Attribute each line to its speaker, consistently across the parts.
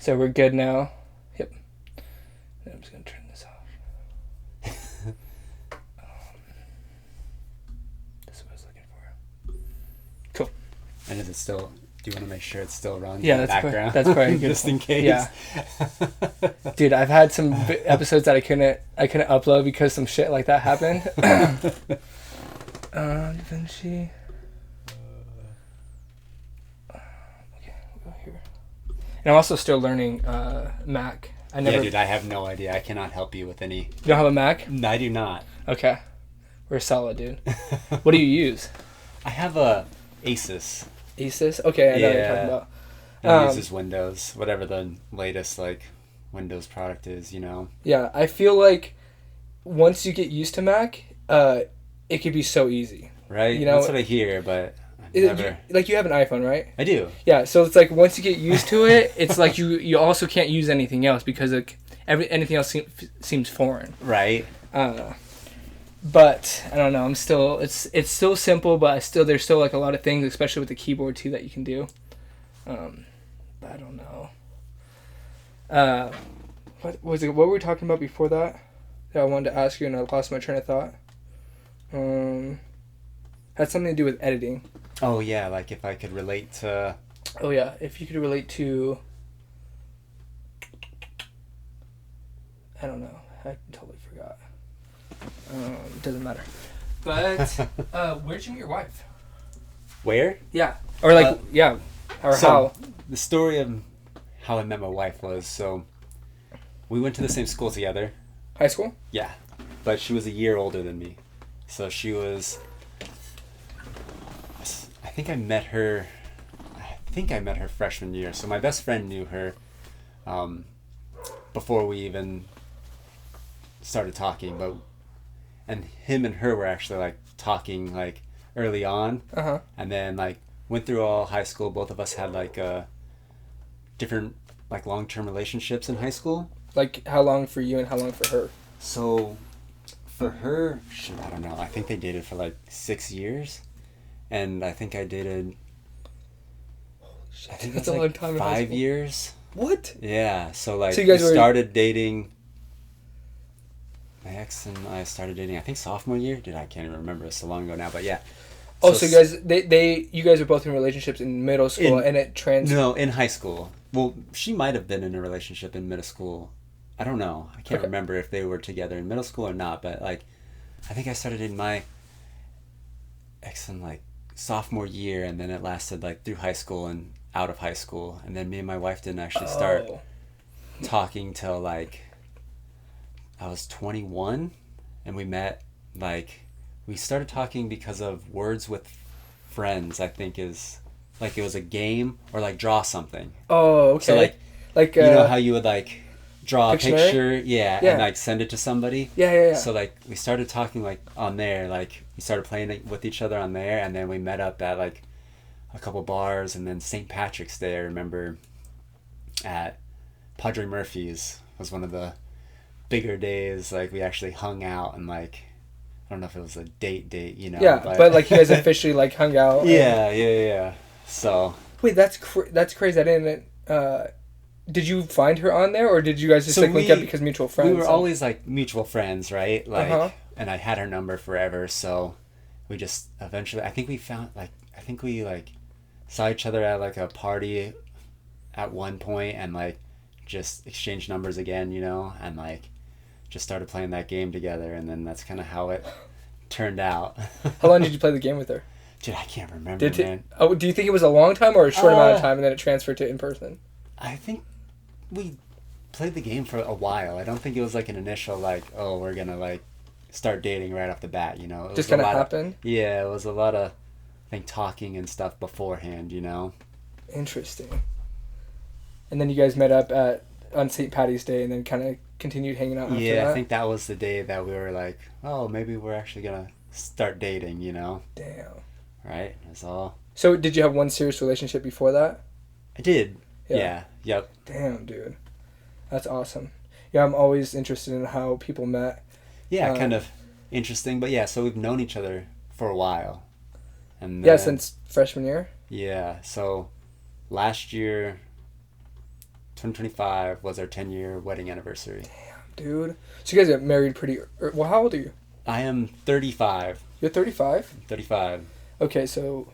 Speaker 1: So we're good now. Yep. I'm just gonna turn this off. This is what I was looking for. Cool.
Speaker 2: And is it still? Do you want to make sure it's still running?
Speaker 1: Yeah,
Speaker 2: in the
Speaker 1: that's
Speaker 2: background.
Speaker 1: that's probably good.
Speaker 2: Just in case.
Speaker 1: Yeah. Dude, I've had some episodes that I couldn't upload because some shit like that happened. Da Vinci. Okay, we'll go here. And I'm also still learning Mac.
Speaker 2: Yeah, dude, I have no idea. I cannot help you with any.
Speaker 1: You don't have a Mac?
Speaker 2: No, I do not.
Speaker 1: Okay. We're solid, dude. What do you use?
Speaker 2: I have a Asus.
Speaker 1: Asus? Okay, I know what you're talking about.
Speaker 2: It uses Windows, whatever the latest Windows product is,
Speaker 1: Yeah, I feel like once you get used to Mac, it could be so easy.
Speaker 2: Right? That's what I hear, but I've never...
Speaker 1: You have an iPhone, right?
Speaker 2: I do.
Speaker 1: Yeah, so it's like once you get used to it, it's like you also can't use anything else because anything else seems foreign.
Speaker 2: Right.
Speaker 1: But I don't know. It's still simple, but there's still like a lot of things, especially with the keyboard too, that you can do. But I don't know. What was it? What were we talking about before that? That I wanted to ask you, and I lost my train of thought. Had something to do with editing.
Speaker 2: Oh yeah, like if I could relate to.
Speaker 1: Oh yeah, if you could relate to. I don't know. I totally forgot. Doesn't matter. But where'd you meet your wife?
Speaker 2: Where?
Speaker 1: Yeah. Or yeah. Or
Speaker 2: so
Speaker 1: how?
Speaker 2: The story of how I met my wife was, so we went to the same school together.
Speaker 1: High school?
Speaker 2: Yeah. But she was a year older than me. So she was... I think I met her freshman year. So my best friend knew her before we even started talking. And him and her were actually talking early on.
Speaker 1: Uh-huh.
Speaker 2: And then went through all high school. Both of us had different long-term relationships in high school.
Speaker 1: Like how long for you and how long for her?
Speaker 2: So for her, I don't know. I think they dated for 6 years. And I think I dated...
Speaker 1: Holy shit,
Speaker 2: I think
Speaker 1: that's
Speaker 2: it was
Speaker 1: a long time in high
Speaker 2: 5
Speaker 1: school.
Speaker 2: years.
Speaker 1: What?
Speaker 2: Yeah. So
Speaker 1: you guys
Speaker 2: we started dating... My ex and I started dating, I think sophomore year. Dude, I can't even remember. It's so long ago now, but yeah.
Speaker 1: Oh, so you guys are both in relationships in middle school, and it
Speaker 2: No, in high school. Well, she might have been in a relationship in middle school. I don't know. I can't remember if they were together in middle school or not, but I think I started dating my ex in sophomore year, and then it lasted through high school and out of high school, and then me and my wife didn't actually start talking till I was 21, and we met we started talking because of Words with Friends. I think is it was a game or draw something.
Speaker 1: Oh, okay.
Speaker 2: So you know how you would draw a
Speaker 1: Pictionary?
Speaker 2: picture, yeah, and send it to somebody.
Speaker 1: Yeah.
Speaker 2: So we started talking on there, we started playing with each other on there, and then we met up at a couple bars, and then St. Patrick's Day, I remember, at Padre Murphy's was one of the bigger days. We actually hung out and I don't know if it was a date,
Speaker 1: Yeah, but you guys officially hung out.
Speaker 2: Yeah. So
Speaker 1: wait, that's crazy. I didn't. Did you find her on there, or did you guys just link up because mutual friends?
Speaker 2: We were always mutual friends, right?
Speaker 1: And
Speaker 2: I had her number forever, so we just eventually. I think we found we saw each other at a party at one point, and just exchanged numbers again, and just started playing that game together, and then that's kind of how it turned out.
Speaker 1: How long did you play the game with her?
Speaker 2: Dude, I can't remember, man.
Speaker 1: Do you think it was a long time or a short amount of time, and then it transferred to in person?
Speaker 2: I think we played the game for a while. I don't think it was an initial we're gonna start dating right off the bat. It
Speaker 1: just kind of happened.
Speaker 2: Yeah, it was a lot of talking and stuff beforehand.
Speaker 1: Interesting. And then you guys met up on St. Patty's Day, and then kind of continued hanging out after that?
Speaker 2: Yeah, I think that was the day that we were oh, maybe we're actually going to start dating,
Speaker 1: Damn.
Speaker 2: Right? That's all.
Speaker 1: So did you have one serious relationship before that?
Speaker 2: I did. Yeah. Yep.
Speaker 1: Damn, dude. That's awesome. Yeah, I'm always interested in how people met.
Speaker 2: Yeah, kind of interesting. But yeah, so we've known each other for a while. And then,
Speaker 1: since freshman year?
Speaker 2: Yeah, so last year... 2025 was our 10-year wedding anniversary.
Speaker 1: Dude. So you guys got married pretty... Well, how old are you?
Speaker 2: I am 35.
Speaker 1: You're 35?
Speaker 2: 35.
Speaker 1: Okay, so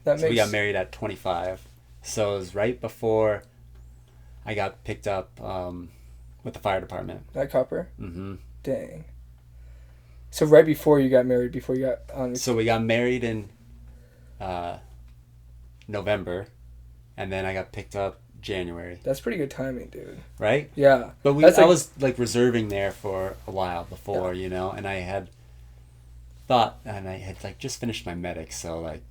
Speaker 1: that
Speaker 2: So
Speaker 1: makes...
Speaker 2: we got married at 25. So it was right before I got picked up with the fire department.
Speaker 1: At Copper?
Speaker 2: Mm-hmm.
Speaker 1: Dang. So right before you got married, before you got on...
Speaker 2: So we got married in November, and then I got picked up January.
Speaker 1: That's pretty good timing, dude.
Speaker 2: Right?
Speaker 1: Yeah.
Speaker 2: But I was like reserving there for a while before,
Speaker 1: Yeah.
Speaker 2: you know, and I had thought, and I had like just finished my medic, so like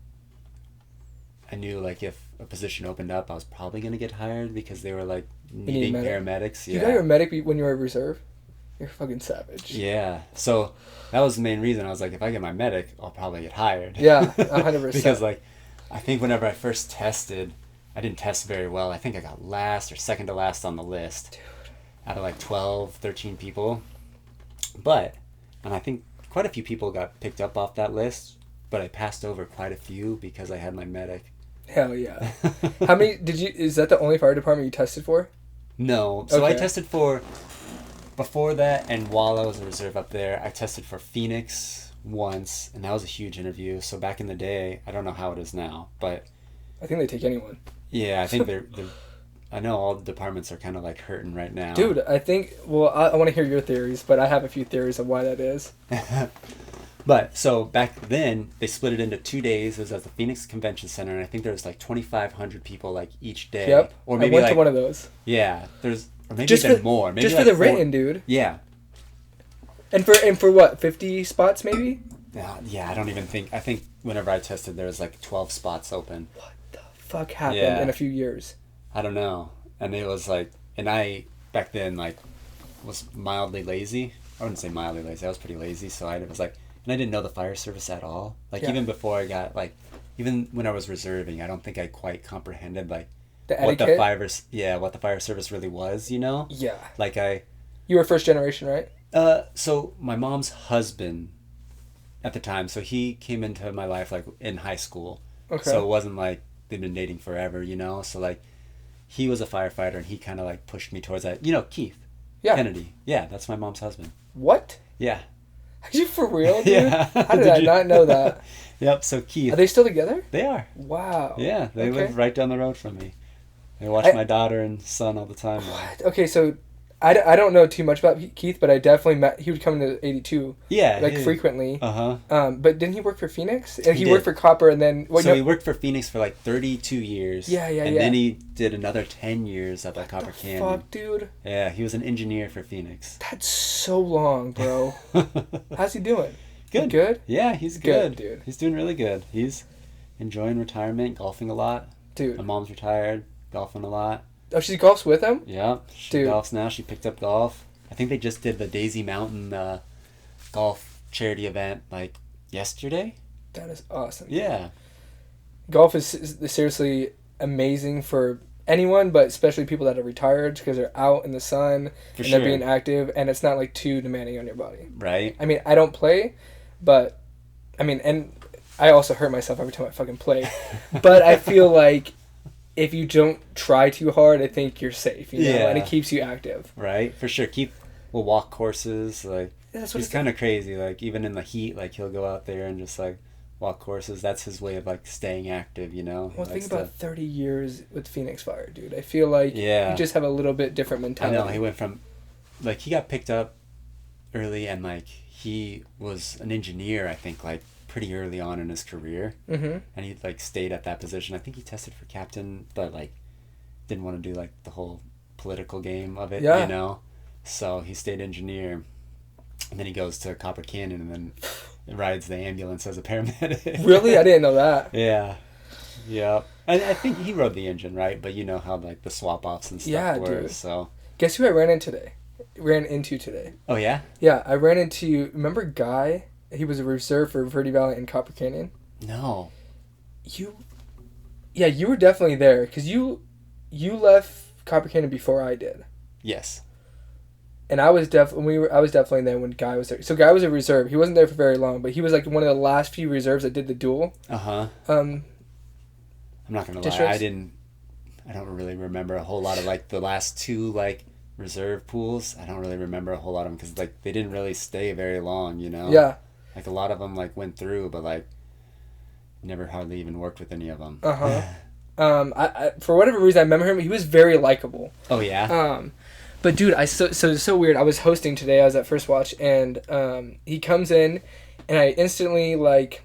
Speaker 2: I knew like if a position opened up, I was probably gonna get hired because they were like needing paramedics. Yeah.
Speaker 1: You got your medic when you were a reserve? You're fucking savage.
Speaker 2: Yeah. So that was the main reason. I was like, if I get my medic, I'll probably get hired.
Speaker 1: Yeah, 100%.
Speaker 2: Because like, I think whenever I first tested, I didn't test very well. I think I got last or second to last on the list. Dude. Out of like 12, 13 people. And I think quite a few people got picked up off that list, but I passed over quite a few because I had my medic.
Speaker 1: Hell yeah. How many is that the only fire department you tested for?
Speaker 2: No. So
Speaker 1: okay.
Speaker 2: I tested for, before that and while I was a reserve up there, I tested for Phoenix once, and that was a huge interview. So back in the day, I don't know how it is now, but
Speaker 1: I think they take anyone.
Speaker 2: Yeah, I think they're I know all the departments are kind of like hurting right now.
Speaker 1: Dude, I think, well, I want to hear your theories, but I have a few theories of why that is.
Speaker 2: But so back then, they split it into 2 days. It was at the Phoenix Convention Center, and I think there was like 2,500 people like each day.
Speaker 1: Yep.
Speaker 2: Or maybe
Speaker 1: I went to one of those.
Speaker 2: Yeah, or maybe
Speaker 1: just
Speaker 2: even more. Maybe
Speaker 1: just
Speaker 2: like
Speaker 1: for the written, dude.
Speaker 2: Yeah.
Speaker 1: And for what, 50 spots maybe?
Speaker 2: Yeah, I think whenever I tested, there was like 12 spots open.
Speaker 1: What the fuck happened in a few years?
Speaker 2: I don't know. And it was like, and I, back then, like, was mildly lazy. I wouldn't say mildly lazy. I was pretty lazy. So I was like, and I didn't know the fire service at all. Like, even before I got, like, even when I was reserving, I don't think I quite comprehended, like, what the fire service really was, you know?
Speaker 1: Yeah.
Speaker 2: Like,
Speaker 1: You were first generation, right?
Speaker 2: So my mom's husband at the time, so he came into my life, like, in high school. Okay. So it wasn't like they'd been dating forever, you know? So, like, he was a firefighter, and he kind of, like, pushed me towards that. You know, Keith Kennedy. Yeah, that's my mom's husband.
Speaker 1: What?
Speaker 2: Yeah.
Speaker 1: Are you for real, dude?
Speaker 2: Yeah.
Speaker 1: How did I not know that?
Speaker 2: Yep, so Keith.
Speaker 1: Are they still together?
Speaker 2: They are.
Speaker 1: Wow.
Speaker 2: Yeah, they live right down the road from me. They watch my daughter and son all the time.
Speaker 1: What? Okay, so I don't know too much about Keith, but I definitely met... He would come to 82.
Speaker 2: Yeah.
Speaker 1: Like, frequently.
Speaker 2: Uh-huh.
Speaker 1: But didn't he work for Phoenix? He
Speaker 2: did.
Speaker 1: Worked for Copper and then...
Speaker 2: He worked for Phoenix for, like, 32 years.
Speaker 1: Yeah.
Speaker 2: And then he did another 10 years at the Copper Canyon.
Speaker 1: Fuck, dude?
Speaker 2: Yeah, he was an engineer for Phoenix.
Speaker 1: That's so long, bro. How's he doing?
Speaker 2: Good.
Speaker 1: Good?
Speaker 2: Yeah, he's good.
Speaker 1: Dude.
Speaker 2: He's doing really good. He's enjoying retirement, golfing a lot.
Speaker 1: Dude.
Speaker 2: My mom's retired, golfing a lot.
Speaker 1: Oh, she golfs with him?
Speaker 2: Yeah, she golfs now. She picked up golf. I think they just did the Daisy Mountain golf charity event, like, yesterday.
Speaker 1: That is awesome.
Speaker 2: Yeah.
Speaker 1: Golf is seriously amazing for anyone, but especially people that are retired because they're out in the sun they're being active, and it's not, like, too demanding on your body.
Speaker 2: Right.
Speaker 1: I mean, I don't play, but, I mean, and I also hurt myself every time I fucking play. But I feel like if you don't try too hard, I think you're safe, you know? And it keeps you active.
Speaker 2: Right, for sure. Keith will walk courses, like, he's kind of crazy. Like, even in the heat, like, he'll go out there and just, like, walk courses. That's his way of, like, staying active, you know?
Speaker 1: Well, think about 30 years with Phoenix Fire, dude. I feel like you just have a little bit different mentality.
Speaker 2: I know, he went from, like, he got picked up early, and, like, he was an engineer, I think, like, pretty early on in his career. Mm-hmm. And he, like, stayed at that position. I think he tested for captain, but, like, didn't want to do, like, the whole political game of it, you know? So he stayed engineer, and then he goes to Copper Canyon, and then rides the ambulance as a paramedic. Really?
Speaker 1: I didn't know that.
Speaker 2: Yeah. Yeah. I think he rode the engine, right? But you know how, like, the swap-offs and stuff were,
Speaker 1: dude.
Speaker 2: So.
Speaker 1: Guess who I ran into today? Oh, yeah? Yeah, I ran into, remember Guy? He was a reserve for Verde Valley and Copper Canyon.
Speaker 2: No.
Speaker 1: You were definitely there, because you left Copper Canyon before I did.
Speaker 2: Yes.
Speaker 1: And I was definitely there when Guy was there. So Guy was a reserve. He wasn't there for very long, but he was, like, one of the last few reserves that did the duel.
Speaker 2: Uh-huh.
Speaker 1: I'm
Speaker 2: not gonna lie, I I don't really remember a whole lot of like the last two like reserve pools. I don't really remember a whole lot of them because like they didn't really stay very long, you know.
Speaker 1: Yeah.
Speaker 2: Like a lot of them like went through, but like never hardly even worked with any of them.
Speaker 1: I for whatever reason I remember him. He was very likable.
Speaker 2: Oh yeah.
Speaker 1: But dude, so it's so weird. I was hosting today. I was at First Watch, and he comes in, and I instantly like.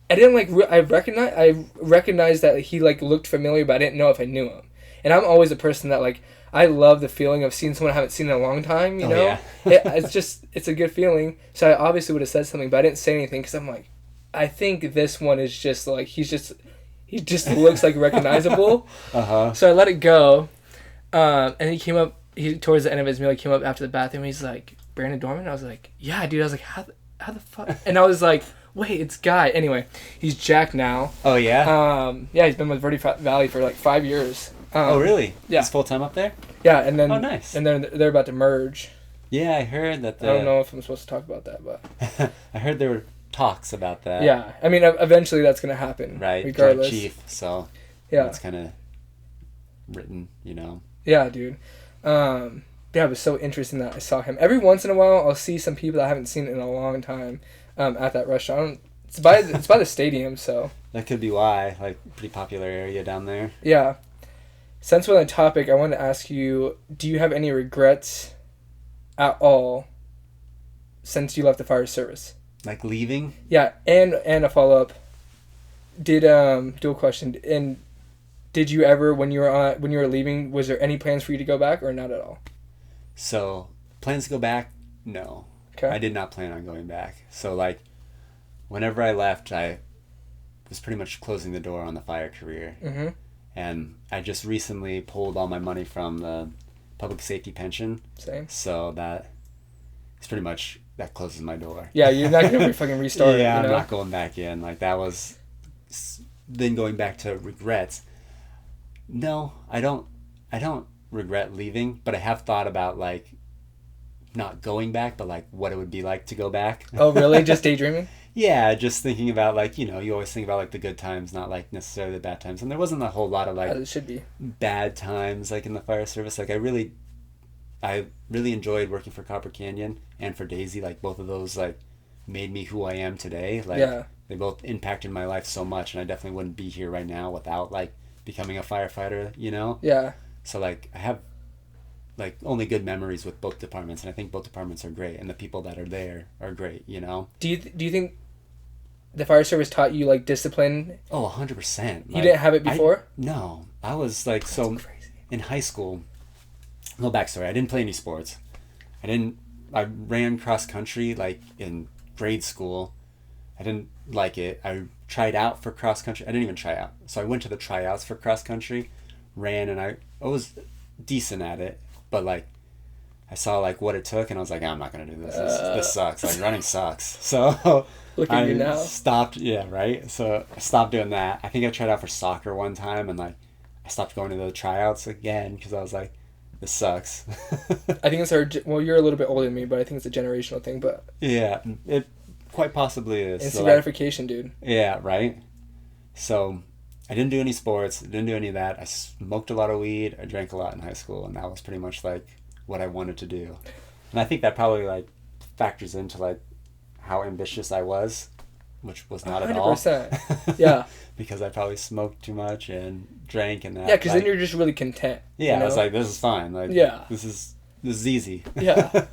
Speaker 1: I didn't like. I recognized that he like looked familiar, but I didn't know if I knew him. And I'm always a person that like I love the feeling of seeing someone I haven't seen in a long time. You know,
Speaker 2: yeah.
Speaker 1: it's a good feeling. So I obviously would have said something, but I didn't say anything because I'm like, I think this one is just like he just looks like recognizable. So I let it go. And he came up. He towards the end of his meal, he came up after the bathroom. He's like, Brandon Dorman. I was like, yeah, dude. I was like, how the fuck? And I was like, wait, it's Guy. Anyway, he's Jack now.
Speaker 2: Oh yeah.
Speaker 1: Yeah, he's been with Verde Valley for like 5 years.
Speaker 2: Oh really?
Speaker 1: Yeah.
Speaker 2: He's full time up there.
Speaker 1: Yeah, and then.
Speaker 2: Oh nice.
Speaker 1: And then they're about to merge.
Speaker 2: Yeah, I heard that.
Speaker 1: I don't know if I'm supposed to talk about that, but.
Speaker 2: I heard there were talks about that.
Speaker 1: Yeah, I mean, eventually that's gonna happen.
Speaker 2: Right.
Speaker 1: Regardless.
Speaker 2: Joint chief. So.
Speaker 1: Yeah.
Speaker 2: It's kind of written, you know.
Speaker 1: Yeah, dude. Yeah, it was so interesting that I saw him. Every once in a while, I'll see some people that I haven't seen in a long time at that restaurant. It's by the stadium, so.
Speaker 2: That could be why. Like, pretty popular area down there.
Speaker 1: Yeah. Since we're on the topic, I wanted to ask you, do you have any regrets at all since you left the fire service?
Speaker 2: Like leaving?
Speaker 1: Yeah, and a follow-up. Dual question. And did you ever, when you were leaving, was there any plans for you to go back or not at all?
Speaker 2: So, plans to go back? No.
Speaker 1: Okay.
Speaker 2: I did not plan on going back. So, like, whenever I left, I was pretty much closing the door on the fire career.
Speaker 1: Mm-hmm.
Speaker 2: And I just recently pulled all my money from the public safety pension.
Speaker 1: Same.
Speaker 2: So that it's pretty much, that closes my door.
Speaker 1: Yeah, you're not going to fucking restart.
Speaker 2: Yeah,
Speaker 1: you know?
Speaker 2: I'm not going back in. Like, that was... Then going back to regrets. No, I don't regret leaving, but I have thought about, like, not going back, but, like, what it would be like to go back.
Speaker 1: Oh, really? Just daydreaming?
Speaker 2: Yeah, just thinking about, like, you know, you always think about, like, the good times, not, like, necessarily the bad times. And there wasn't a whole lot of, like,
Speaker 1: As it should be.
Speaker 2: bad times, like, in the fire service. Like, I really enjoyed working for Copper Canyon and for Daisy. Like, both of those, like, made me who I am today. Like,
Speaker 1: yeah.
Speaker 2: They both impacted my life so much, and I definitely wouldn't be here right now without, like, becoming a firefighter, you know?
Speaker 1: Yeah.
Speaker 2: So, like, I have, like, only good memories with both departments, and I think both departments are great, and the people that are there are great, you know?
Speaker 1: Do you think the fire service taught you, like, discipline?
Speaker 2: Oh, 100%.
Speaker 1: You didn't have it before?
Speaker 2: No. I was, like, so...
Speaker 1: Crazy.
Speaker 2: In high school... No backstory. I didn't play any sports. I ran cross-country, like, in grade school. I didn't like it. I tried out for cross-country. I didn't even try out. So I went to the tryouts for cross-country, ran, and I was decent at it. But, like, I saw, like, what it took, and I was like, I'm not going to do this. This sucks. Like, running sucks. So
Speaker 1: Look at you now.
Speaker 2: Stopped. Yeah, right? So I stopped doing that. I think I tried out for soccer one time, and, like, I stopped going to the tryouts again because I was like, this sucks.
Speaker 1: I think it's well, you're a little bit older than me, but I think it's a generational thing. But
Speaker 2: yeah, it quite possibly is.
Speaker 1: Instant gratification, dude.
Speaker 2: Yeah, right? So I didn't do any sports, didn't do any of that. I smoked a lot of weed, I drank a lot in high school, and that was pretty much, like, what I wanted to do. And I think that probably, like, factors into, like, how ambitious I was, which was not 100%. At all.
Speaker 1: 100%. Yeah.
Speaker 2: Because I probably smoked too much and drank and that.
Speaker 1: Yeah, because then you're just really content.
Speaker 2: Yeah,
Speaker 1: you know?
Speaker 2: I was like, this is fine. Like,
Speaker 1: yeah.
Speaker 2: This is easy.
Speaker 1: Yeah.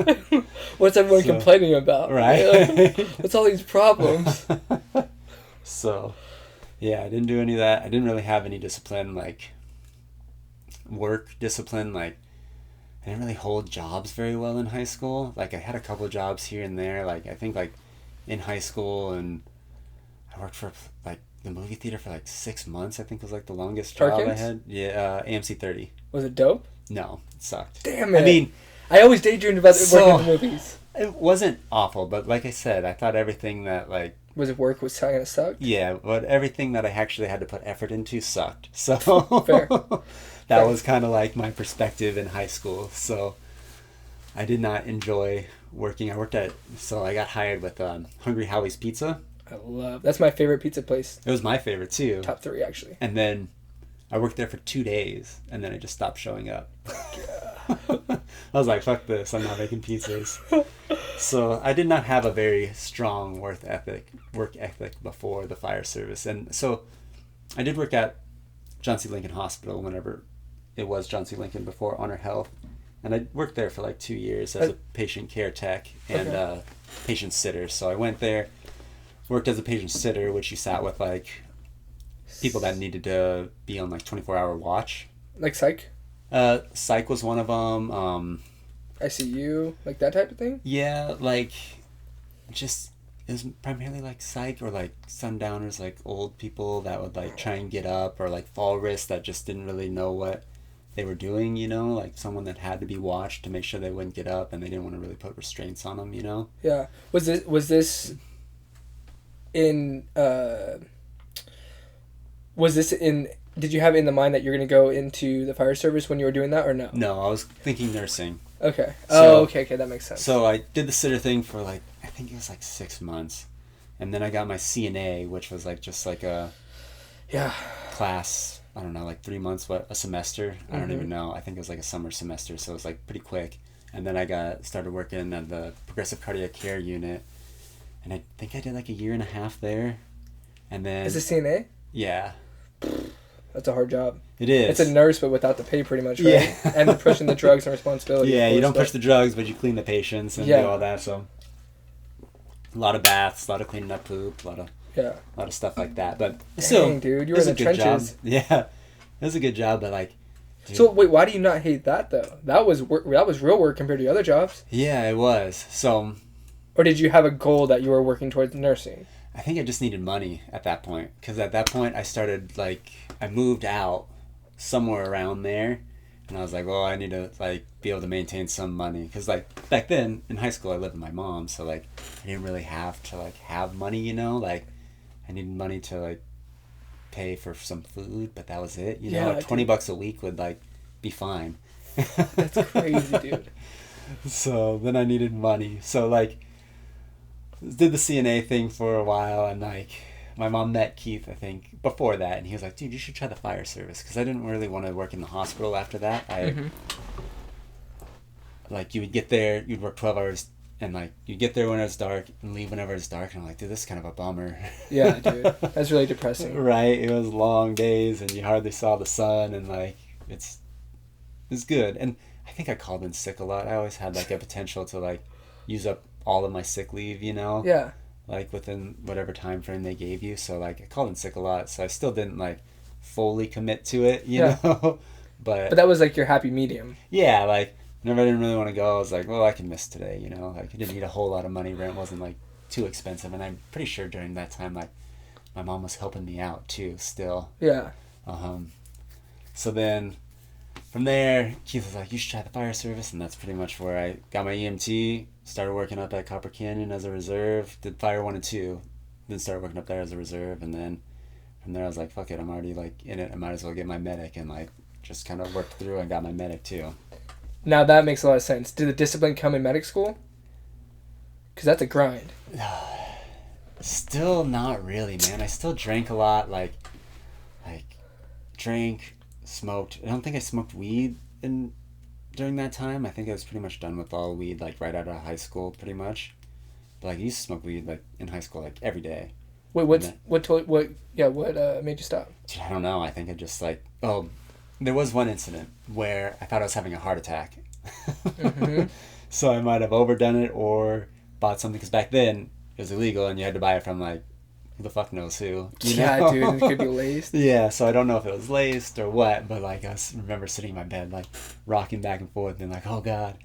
Speaker 1: What's everyone complaining about?
Speaker 2: Right.
Speaker 1: Like, what's all these problems?
Speaker 2: So, yeah, I didn't do any of that. I didn't really have any discipline, like, work discipline. Like, I didn't really hold jobs very well in high school. Like, I had a couple of jobs here and there. Like, I think, like, in high school, and I worked for, like, the movie theater for, like, 6 months, I think was, like, the longest job I had. Yeah, AMC 30.
Speaker 1: Was it dope?
Speaker 2: No, it sucked.
Speaker 1: Damn it.
Speaker 2: I mean...
Speaker 1: I always daydreamed about working in the movies.
Speaker 2: It wasn't awful, but like I said, I thought everything that, like...
Speaker 1: Was it work was kind of sucked?
Speaker 2: Yeah, but everything that I actually had to put effort into sucked. So...
Speaker 1: Fair.
Speaker 2: That was kind of, like, my perspective in high school. So I did not enjoy working. So I got hired with Hungry Howie's Pizza.
Speaker 1: That's my favorite pizza place.
Speaker 2: It was my favorite, too.
Speaker 1: Top 3, actually.
Speaker 2: And then I worked there for 2 days, and then I just stopped showing up. I was like, fuck this, I'm not making pizzas. So I did not have a very strong work ethic before the fire service. And so I did work at John C. Lincoln Hospital whenever it was John C. Lincoln before Honor Health. And I worked there for like 2 years as a patient care tech and patient sitter. So I went there, worked as a patient sitter, which you sat with like people that needed to be on like 24-hour watch.
Speaker 1: Like psych?
Speaker 2: Psych was one of them.
Speaker 1: ICU, like that type of thing?
Speaker 2: Yeah, like just it was primarily like psych or like sundowners, like old people that would like try and get up, or like fall risks that just didn't really know what they were doing, you know, like someone that had to be watched to make sure they wouldn't get up, and they didn't want to really put restraints on them, you know.
Speaker 1: Yeah. Was this in did you have in the mind that you're going to go into the fire service when you were doing that, or no?
Speaker 2: No, I was thinking nursing.
Speaker 1: Okay.
Speaker 2: So,
Speaker 1: okay, that makes sense.
Speaker 2: So I did the sitter thing for like, I think it was like 6 months. And then I got my CNA, which was like just like a class, I don't know, like 3 months, a semester? I don't even know. I think it was like a summer semester, so it was like pretty quick. And then I started working at the Progressive Cardiac Care Unit. And I think I did like a year and a half there. And then...
Speaker 1: Is it CNA?
Speaker 2: Yeah.
Speaker 1: That's a hard job.
Speaker 2: It is.
Speaker 1: It's a nurse, but without the pay, pretty much, right?
Speaker 2: Yeah.
Speaker 1: And the pushing the drugs and responsibility.
Speaker 2: Yeah, you don't push the drugs, but you clean the patients and do all that. So, a lot of baths, a lot of cleaning up poop, a lot of stuff like that. But still,
Speaker 1: dude, you were in the trenches.
Speaker 2: Job. Yeah, it was a good job, but like. Dude.
Speaker 1: So wait, why do you not hate that though? That was work. That was real work compared to other jobs.
Speaker 2: Yeah, it was. So.
Speaker 1: Or did you have a goal that you were working towards nursing?
Speaker 2: I think I just needed money at that point, because at that point I started like I moved out somewhere around there, and I was like, well, I need to like be able to maintain some money, because like back then in high school I lived with my mom, so like I didn't really have to like have money, you know, like I needed money to like pay for some food, but that was it, you know. Like $20 a week would like be fine.
Speaker 1: That's crazy, dude.
Speaker 2: So then I needed money, so like did the CNA thing for a while, and like my mom met Keith, I think, before that, and he was like, dude, you should try the fire service, because I didn't really want to work in the hospital after that. Like you would get there, you'd work 12 hours, and like you'd get there when it was dark and leave whenever it's dark, and I'm like, dude, this is kind of a bummer.
Speaker 1: Yeah, dude, that's really depressing.
Speaker 2: Right, it was long days and you hardly saw the sun, and like it's good. And I think I called in sick a lot. I always had like a potential to like use up all of my sick leave, you know?
Speaker 1: Yeah.
Speaker 2: Like within whatever time frame they gave you. So like I called in sick a lot, so I still didn't like fully commit to it, you know? But
Speaker 1: that was like your happy medium.
Speaker 2: Yeah, like whenever I didn't really want to go, I was like, well, I can miss today, you know? Like I didn't need a whole lot of money. Rent wasn't like too expensive, and I'm pretty sure during that time like my mom was helping me out too still.
Speaker 1: Yeah.
Speaker 2: So then from there, Keith was like, you should try the fire service, and that's pretty much where I got my EMT. Started working up at Copper Canyon as a reserve. Did Fire 1 and 2. Then started working up there as a reserve. And then from there I was like, fuck it, I'm already like in it. I might as well get my medic, and like just kind of worked through and got my medic too.
Speaker 1: Now that makes a lot of sense. Did the discipline come in medic school? Because that's a grind.
Speaker 2: Still not really, man. I still drank a lot. Like drank, smoked. I don't think I smoked weed during that time. I think I was pretty much done with all weed like right out of high school, pretty much. But like I used to smoke weed like in high school like every day.
Speaker 1: Wait, what made you stop?
Speaker 2: Dude, I don't know. I think I just like there was one incident where I thought I was having a heart attack. So I might have overdone it or bought something, because back then it was illegal and you had to buy it from like who the fuck knows who. You know?
Speaker 1: Dude, it could be laced.
Speaker 2: Yeah, so I don't know if it was laced or what, but like I remember sitting in my bed like rocking back and forth and like, oh god.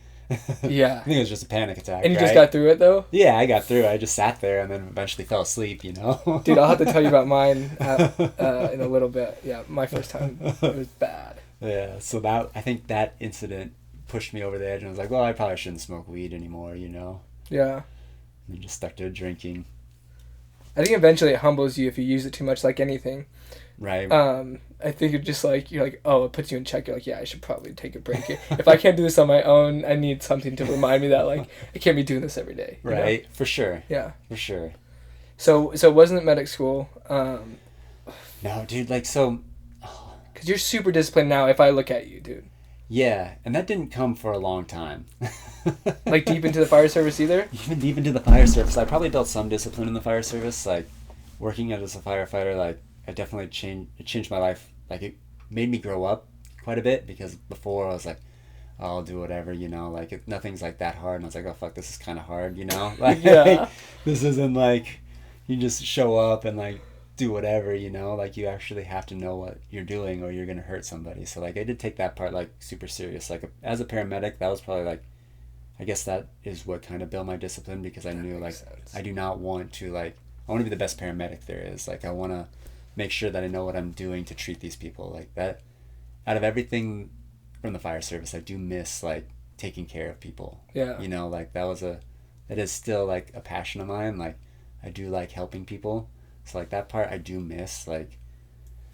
Speaker 1: Yeah.
Speaker 2: I think it was just a panic attack.
Speaker 1: And you just got through it though?
Speaker 2: Yeah, I got through it. I just sat there and then eventually fell asleep, you know?
Speaker 1: Dude, I'll have to tell you about mine in a little bit. Yeah, my first time, it was bad.
Speaker 2: Yeah, so that I think that incident pushed me over the edge, and I was like, well, I probably shouldn't smoke weed anymore, you know?
Speaker 1: Yeah.
Speaker 2: And then just stuck to drinking.
Speaker 1: I think eventually it humbles you if you use it too much, like anything.
Speaker 2: Right.
Speaker 1: I think it just like, you're like, oh, it puts you in check. You're like, yeah, I should probably take a break here. If I can't do this on my own, I need something to remind me that like I can't be doing this every day.
Speaker 2: Right.
Speaker 1: Know?
Speaker 2: For sure.
Speaker 1: Yeah.
Speaker 2: For sure.
Speaker 1: So it wasn't medic school.
Speaker 2: No, dude, like so.
Speaker 1: Because Because you're super disciplined now if I look at you, dude.
Speaker 2: Yeah, and that didn't come for a long time.
Speaker 1: Like deep into the fire service either?
Speaker 2: Even deep into the fire service. I probably built some discipline in the fire service. Like, working as a firefighter, like, it definitely changed my life. Like, it made me grow up quite a bit, because before I was like, oh, I'll do whatever, you know, like, nothing's like that hard. And I was like, oh, fuck, this is kind of hard, you know? Like,
Speaker 1: Yeah.
Speaker 2: this isn't like you just show up and, like, do whatever, you know? Like, you actually have to know what you're doing or you're going to hurt somebody. So, like, I did take that part, like, super serious. Like, as a paramedic, that was probably, like, I guess that is what kind of built my discipline, because I knew, like,
Speaker 1: sense.
Speaker 2: I do not want to, like, I want to be the best paramedic there is. Like, I want to make sure that I know what I'm doing to treat these people. Like, that, out of everything from the fire service, I do miss, like, taking care of people.
Speaker 1: Yeah.
Speaker 2: You know, like, that is still, like, a passion of mine. Like, I do like helping people. So, like, that part I do miss, like,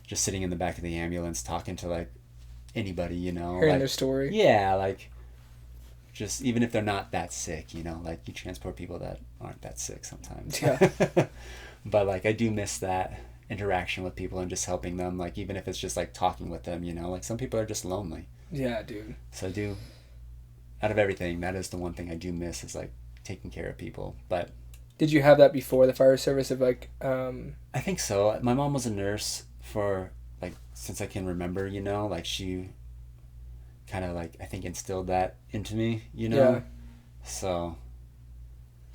Speaker 2: just sitting in the back of the ambulance talking to, like, anybody, you know.
Speaker 1: Hearing
Speaker 2: like,
Speaker 1: their story.
Speaker 2: Yeah, like, just even if they're not that sick, you know, like, you transport people that aren't that sick sometimes.
Speaker 1: Yeah.
Speaker 2: But, like, I do miss that interaction with people and just helping them, like, even if it's just, like, talking with them, you know. Like, some people are just lonely.
Speaker 1: Yeah, dude.
Speaker 2: So I do, out of everything, that is the one thing I do miss, is, like, taking care of people. But
Speaker 1: Did you have that before the fire service of like
Speaker 2: I think so. My mom was a nurse for, like, since I can remember, you know. Like, she kind of, like, I think instilled that into me, you know.
Speaker 1: Yeah.
Speaker 2: So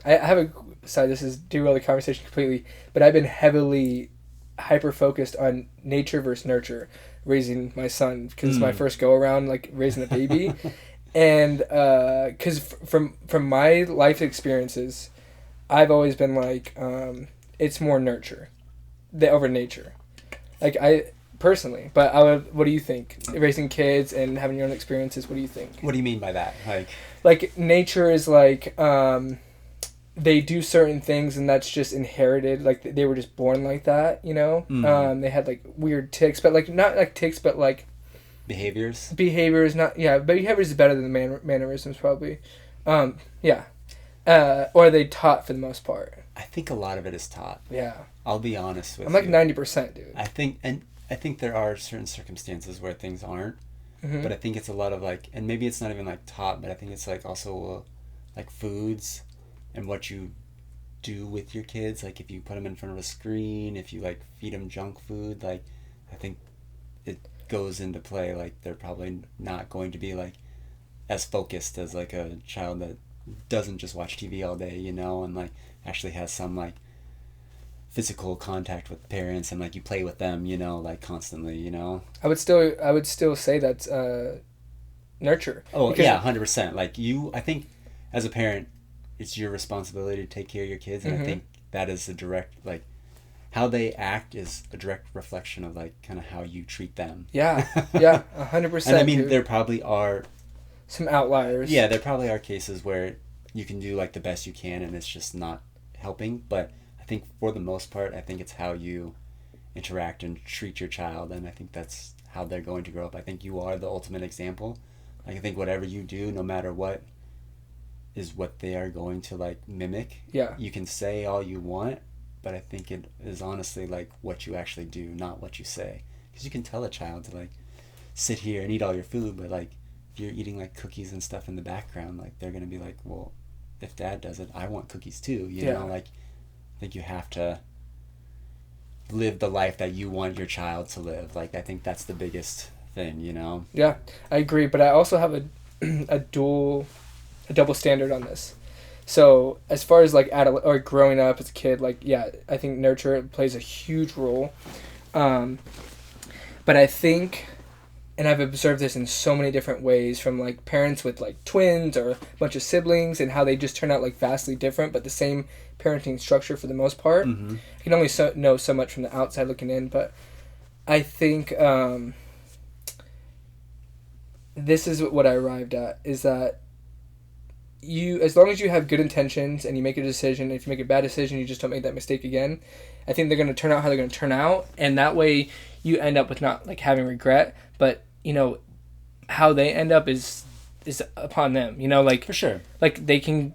Speaker 1: I have a sorry, this is derail the conversation completely, but I've been heavily hyper focused on nature versus nurture raising my son, because it's my first go around, like, raising a baby. And because from my life experiences, I've always been like, it's more nurture over nature, like, I personally. But what do you think, raising kids and having your own experiences? What do you think?
Speaker 2: what do you mean by that?
Speaker 1: Like, nature is like, they do certain things and that's just inherited, like they were just born like that, you know. They had like weird tics, but like not like tics, but like
Speaker 2: behaviors,
Speaker 1: not, yeah, but behaviors is better than mannerisms probably. Yeah. Or are they taught for the most part?
Speaker 2: I think a lot of it is taught.
Speaker 1: Yeah,
Speaker 2: I'll be honest with
Speaker 1: I'm
Speaker 2: you.
Speaker 1: like 90%, dude.
Speaker 2: I think there are certain circumstances where things aren't, but I think it's a lot of, like, and maybe it's not even, like, taught, but I think it's, like, also like foods and what you do with your kids. Like, if you put them in front of a screen, if you, like, feed them junk food, like, I think it goes into play. Like, they're probably not going to be, like, as focused as, like, a child that doesn't just watch TV all day, you know, and, like, actually has some, like, physical contact with parents, and, like, you play with them, you know, like, constantly, you know.
Speaker 1: I would still say that's nurture.
Speaker 2: Oh,
Speaker 1: because,
Speaker 2: yeah, 100%. Like, I think as a parent, it's your responsibility to take care of your kids, and I think that is a direct, like, how they act is a direct reflection of, like, kind of how you treat them.
Speaker 1: Yeah, 100%.
Speaker 2: And I mean,
Speaker 1: dude.
Speaker 2: there probably are
Speaker 1: some outliers.
Speaker 2: Yeah, there probably are cases where you can do, like, the best you can and it's just not helping, but I think for the most part, I think it's how you interact and treat your child, and I think that's how they're going to grow up. I think you are the ultimate example. Like, I think whatever you do, no matter what, is what they are going to, like, mimic.
Speaker 1: Yeah.
Speaker 2: You can say all you want, but I think it is honestly, like, what you actually do, not what you say. Because you can tell a child to, like, sit here and eat all your food, but, like, if you're eating, like, cookies and stuff in the background, like, they're going to be like, well, if dad does it, I want cookies too, you know? Like, I think you have to live the life that you want your child to live. Like, I think that's the biggest thing, you know?
Speaker 1: Yeah, I agree, but I also have a double standard on this. So as far as, like, growing up as a kid, like, yeah, I think nurture plays a huge role. But I think, and I've observed this in so many different ways, from, like, parents with, like, twins or a bunch of siblings, and how they just turn out, like, vastly different, but the same parenting structure for the most part. I can only know so much from the outside looking in, but I think this is what I arrived at, is that as long as you have good intentions and you make a decision, if you make a bad decision, you just don't make that mistake again. I think they're going to turn out how they're going to turn out, and that way you end up with not, like, having regret, but, you know, how they end up is upon them, you know, like,
Speaker 2: for sure,
Speaker 1: like, they can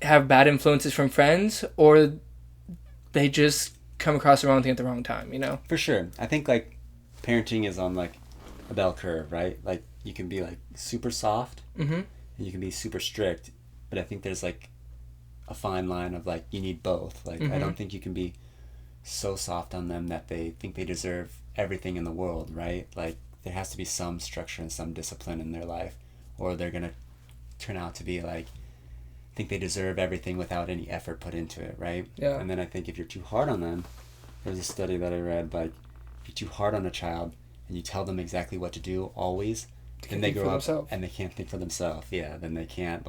Speaker 1: have bad influences from friends, or they just come across the wrong thing at the wrong time, you know.
Speaker 2: For sure. I think, like, parenting is on like a bell curve, right? Like you can be like super soft
Speaker 1: Mm-hmm.
Speaker 2: and you can be super strict, but I think there's like a fine line of like you need both. Like I don't think you can be so soft on them that they think they deserve everything in the world, right? Like there has to be some structure and some discipline in their life, or they're gonna turn out to be like think they deserve everything without any effort put into it, right?
Speaker 1: Yeah.
Speaker 2: And then I think if you're too hard on them, there's a study that I read, like if you're too hard on a child and you tell them exactly what to do always, then they grow up and they can't think for themselves. Yeah, then they can't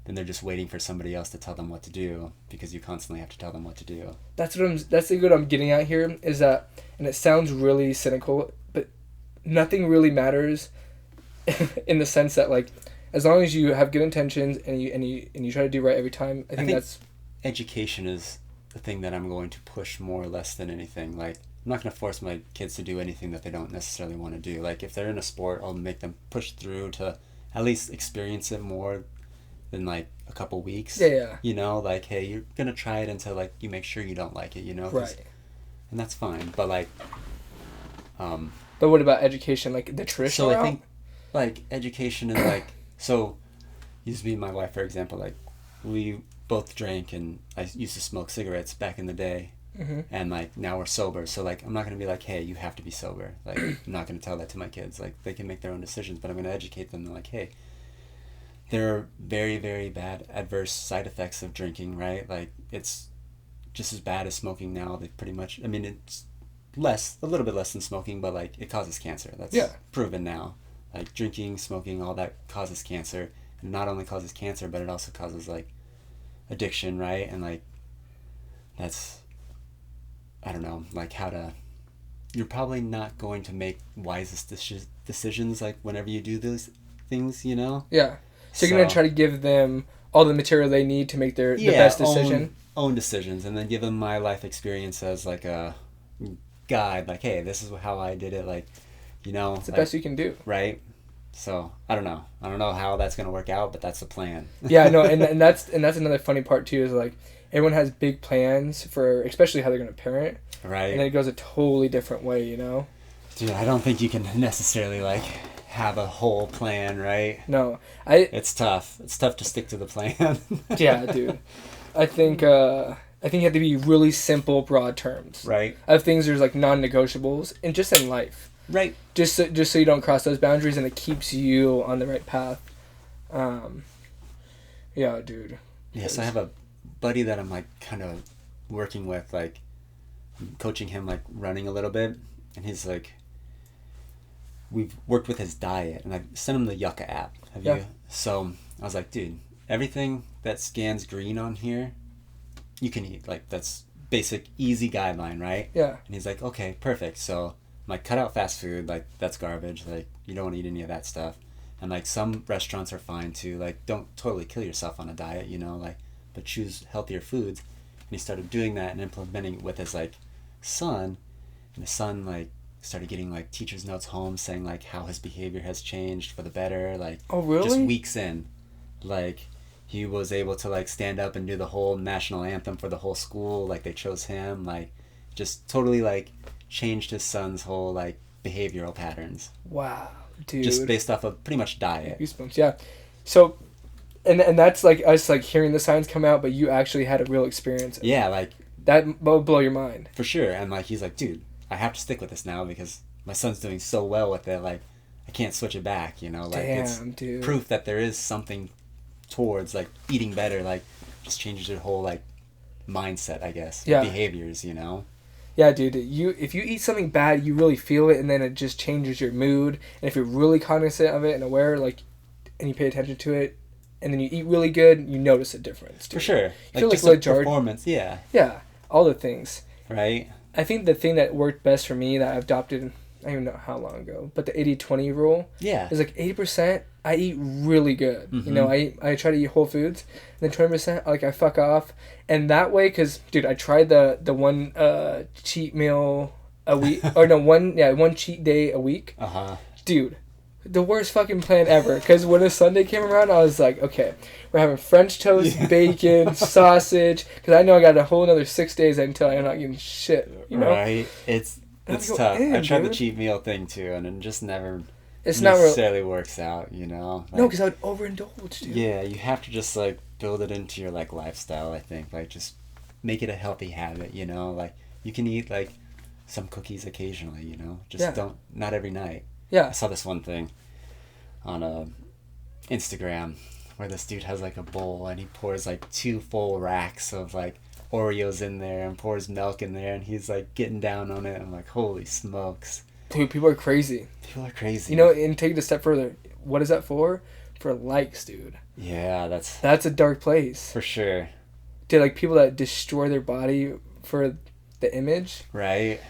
Speaker 2: then they're just waiting for somebody else to tell them what to do because you constantly have to tell them what to do.
Speaker 1: That's what I'm getting at here is that, and it sounds really cynical, but nothing really matters in the sense that like as long as you have good intentions and you try to do right every time, I think that's
Speaker 2: education is the thing that I'm going to push more or less than anything. Like I'm not going to force my kids to do anything that they don't necessarily want to do. Like if they're in a sport, I'll make them push through to at least experience it more than like a couple weeks.
Speaker 1: Yeah.
Speaker 2: You know, like hey, you're going to try it until like you make sure you don't like it, you know?
Speaker 1: Right.
Speaker 2: And that's fine, but like
Speaker 1: but what about education, like the traditional
Speaker 2: route? So I think like education is like so used to be my wife, for example, like we both drank and I used to smoke cigarettes back in the day. And like now we're sober, so like I'm not going to be like, hey, you have to be sober. Like I'm not going to tell that to my kids. Like they can make their own decisions, but I'm going to educate them like, hey, there are very, very bad adverse side effects of drinking, right? Like it's just as bad as smoking now. They pretty much, I mean, it's a little bit less than smoking, but like it causes cancer. That's proven now. Like drinking, smoking, all that causes cancer. And not only causes cancer, but it also causes like addiction, right? And like that's, I don't know, like you're probably not going to make wisest decisions like whenever you do those things, you know?
Speaker 1: Yeah. So you're going to try to give them all the material they need to make the best decision?
Speaker 2: Own decisions, and then give them my life experience as like a guide, like, hey, this is how I did it, like, you know.
Speaker 1: It's the best you can do.
Speaker 2: Right? So, I don't know how that's going to work out, but that's the plan.
Speaker 1: Yeah, no, and that's another funny part too, is like, everyone has big plans for, especially how they're going to parent.
Speaker 2: Right.
Speaker 1: And then it goes a totally different way, you know?
Speaker 2: Dude, I don't think you can necessarily, like, have a whole plan, right?
Speaker 1: No.
Speaker 2: It's tough. It's tough to stick to the plan.
Speaker 1: Yeah, dude. I think you have to be really simple, broad terms.
Speaker 2: Right.
Speaker 1: Of things there's, like, non-negotiables, and just in life.
Speaker 2: Right.
Speaker 1: Just so you don't cross those boundaries, and it keeps you on the right path. Yeah, dude.
Speaker 2: Yes, I have a buddy that I'm like kind of working with, like I'm coaching him like running a little bit, and he's like, we've worked with his diet, and I sent him the Yucca app. Have you? So I was like, dude, everything that scans green on here, you can eat. Like that's basic, easy guideline, right?
Speaker 1: Yeah.
Speaker 2: And he's like, okay, perfect. So I'm like, cut out fast food. Like that's garbage. Like you don't want to eat any of that stuff. And like some restaurants are fine too. Like don't totally kill yourself on a diet, you know, like, but choose healthier foods. And he started doing that and implementing it with his like son, and his son like started getting like teacher's notes home saying like how his behavior has changed for the better. Like,
Speaker 1: oh really?
Speaker 2: Just weeks in, like he was able to like stand up and do the whole national anthem for the whole school. Like they chose him. Like just totally like changed his son's whole like behavioral patterns.
Speaker 1: Wow. Dude.
Speaker 2: Just based off of pretty much diet.
Speaker 1: Goosebumps, yeah. So, and that's like us like hearing the signs come out, but you actually had a real experience.
Speaker 2: Yeah, like
Speaker 1: that will blow your mind.
Speaker 2: For sure. And like he's like, dude, I have to stick with this now because my son's doing so well with it. Like I can't switch it back, you know. Like it's
Speaker 1: dude.
Speaker 2: Proof that there is something towards like eating better. Like just changes your whole like mindset, I guess.
Speaker 1: Yeah.
Speaker 2: Behaviors, you know.
Speaker 1: Yeah, dude. If you eat something bad, you really feel it, and then it just changes your mood. And if you're really cognizant of it and aware, like, and you pay attention to it, and then you eat really good, you notice a difference. Dude.
Speaker 2: For sure.
Speaker 1: You feel
Speaker 2: just
Speaker 1: like
Speaker 2: performance. Yeah.
Speaker 1: Yeah, all the things.
Speaker 2: Right.
Speaker 1: I think the thing that worked best for me that I adopted, I don't even know how long ago, but the 80-20 rule.
Speaker 2: Yeah.
Speaker 1: Is like 80% I eat really good.
Speaker 2: Mm-hmm.
Speaker 1: You know, I try to eat whole foods. And then 20% like I fuck off. And that way, because, dude, I tried the one cheat meal a week. Or no, one cheat day a week.
Speaker 2: Uh-huh.
Speaker 1: Dude, the worst fucking plan ever. Because when a Sunday came around, I was like, okay, we're having French toast, bacon, sausage. Because I know I got a whole another 6 days until I'm not getting shit, you know?
Speaker 2: Right. It's It's tough. I tried the cheat meal thing too, and it just never
Speaker 1: it's not
Speaker 2: necessarily works out, you know?
Speaker 1: No, because I would overindulge, dude.
Speaker 2: Yeah, you have to just, like, build it into your, like, lifestyle, I think. Like, just make it a healthy habit, you know? Like, you can eat, like, some cookies occasionally, you know? Just not every night.
Speaker 1: Yeah.
Speaker 2: I saw this one thing on Instagram where this dude has, like, a bowl and he pours, like, 2 full racks of, like, Oreos in there and pours milk in there and he's, like, getting down on it. I'm like, holy smokes.
Speaker 1: Dude, people are crazy.
Speaker 2: People are crazy.
Speaker 1: You know, and take it a step further. What is that for? For likes, dude.
Speaker 2: Yeah,
Speaker 1: that's a dark place.
Speaker 2: For sure.
Speaker 1: Dude, like, people that destroy their body for the image.
Speaker 2: Right.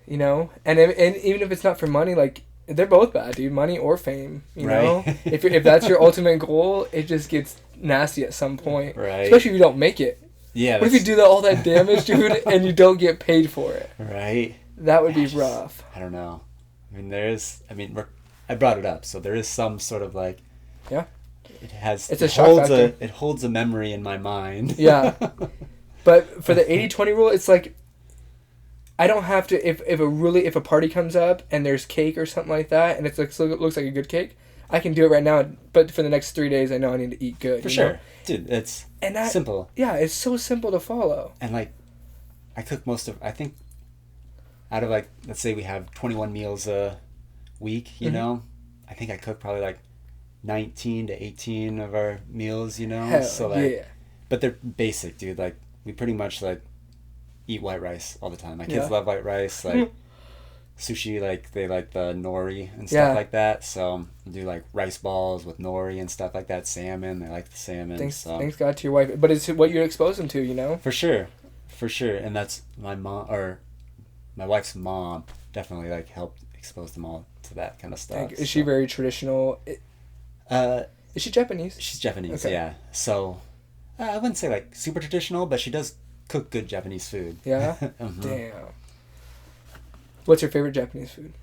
Speaker 1: You know? And even if it's not for money, like, they're both bad, dude. Money or fame, you know? If that's your ultimate goal, it just gets nasty at some point.
Speaker 2: Right.
Speaker 1: Especially if you don't make it.
Speaker 2: Yeah.
Speaker 1: What if you do all that damage, dude, and you don't get paid for it?
Speaker 2: Right.
Speaker 1: That would be rough.
Speaker 2: I don't know. I mean, I brought it up, so there is some sort of, like...
Speaker 1: Yeah.
Speaker 2: It's a shock factor. It holds a memory in my mind.
Speaker 1: Yeah. But for the 80-20 rule, it's like... I don't have to... If a party comes up and there's cake or something like that, and it looks like a good cake, I can do it right now, but for the next 3 days, I know I need to eat good.
Speaker 2: For sure. Know? Dude, it's simple.
Speaker 1: Yeah, it's so simple to follow.
Speaker 2: And, like, I cook I think... Out of, like, let's say we have 21 meals a week, you know? I think I cook probably, like, 19 to 18 of our meals, you know?
Speaker 1: Hell,
Speaker 2: so, like,
Speaker 1: yeah.
Speaker 2: But they're basic, dude. Like, we pretty much, like, eat white rice all the time. My kids love white rice. Like, sushi, like, they like the nori and stuff like that. So, I do, like, rice balls with nori and stuff like that. Salmon, they like the salmon.
Speaker 1: Thanks God to your wife. But it's what you expose them to, you know?
Speaker 2: For sure. And that's my wife's mom definitely, like, helped expose them all to that kind of stuff.
Speaker 1: Is she very traditional? Is she Japanese?
Speaker 2: She's Japanese,
Speaker 1: okay.
Speaker 2: Yeah. So, I wouldn't say, like, super traditional, but she does cook good Japanese food.
Speaker 1: Yeah? Damn. What's your favorite Japanese food?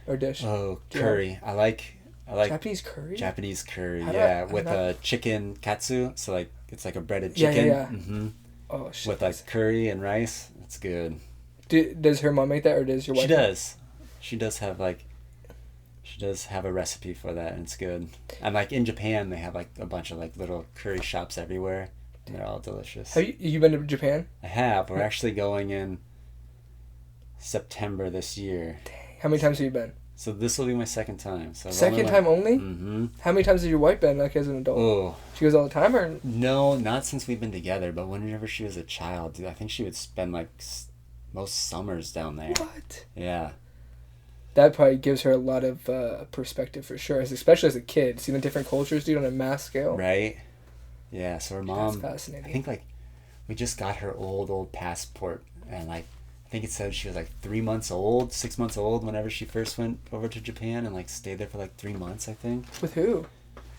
Speaker 1: Or dish?
Speaker 2: Oh, curry. I like
Speaker 1: Japanese curry?
Speaker 2: Japanese curry, with a chicken katsu. So, like, it's like a breaded chicken.
Speaker 1: Yeah.
Speaker 2: Mm-hmm.
Speaker 1: Oh, shit.
Speaker 2: With, like, curry and rice. It's good.
Speaker 1: Does her mom make that, or does your wife?
Speaker 2: She does. She does have a recipe for that, and it's good. And, like, in Japan, they have, like, a bunch of, like, little curry shops everywhere. And they're all delicious.
Speaker 1: Have you been to Japan?
Speaker 2: I have. We're actually going in September this year.
Speaker 1: Dang. How many times have you been?
Speaker 2: So this will be my second time. So
Speaker 1: second time only?
Speaker 2: Mm-hmm.
Speaker 1: How many times has your wife been, like, as an adult?
Speaker 2: Oh.
Speaker 1: She goes all the time, or?
Speaker 2: No, not since we've been together, but whenever she was a child, dude, I think she would spend, like, most summers down there.
Speaker 1: What?
Speaker 2: Yeah.
Speaker 1: That probably gives her a lot of perspective for sure, especially as a kid, seeing the different cultures, dude, on a mass scale.
Speaker 2: Right. Yeah, so her mom...
Speaker 1: That's fascinating.
Speaker 2: I think, like, we just got her old passport, and, like, I think it said she was, like, 6 months old whenever she first went over to Japan, and, like, stayed there for, like, 3 months, I think.
Speaker 1: With who?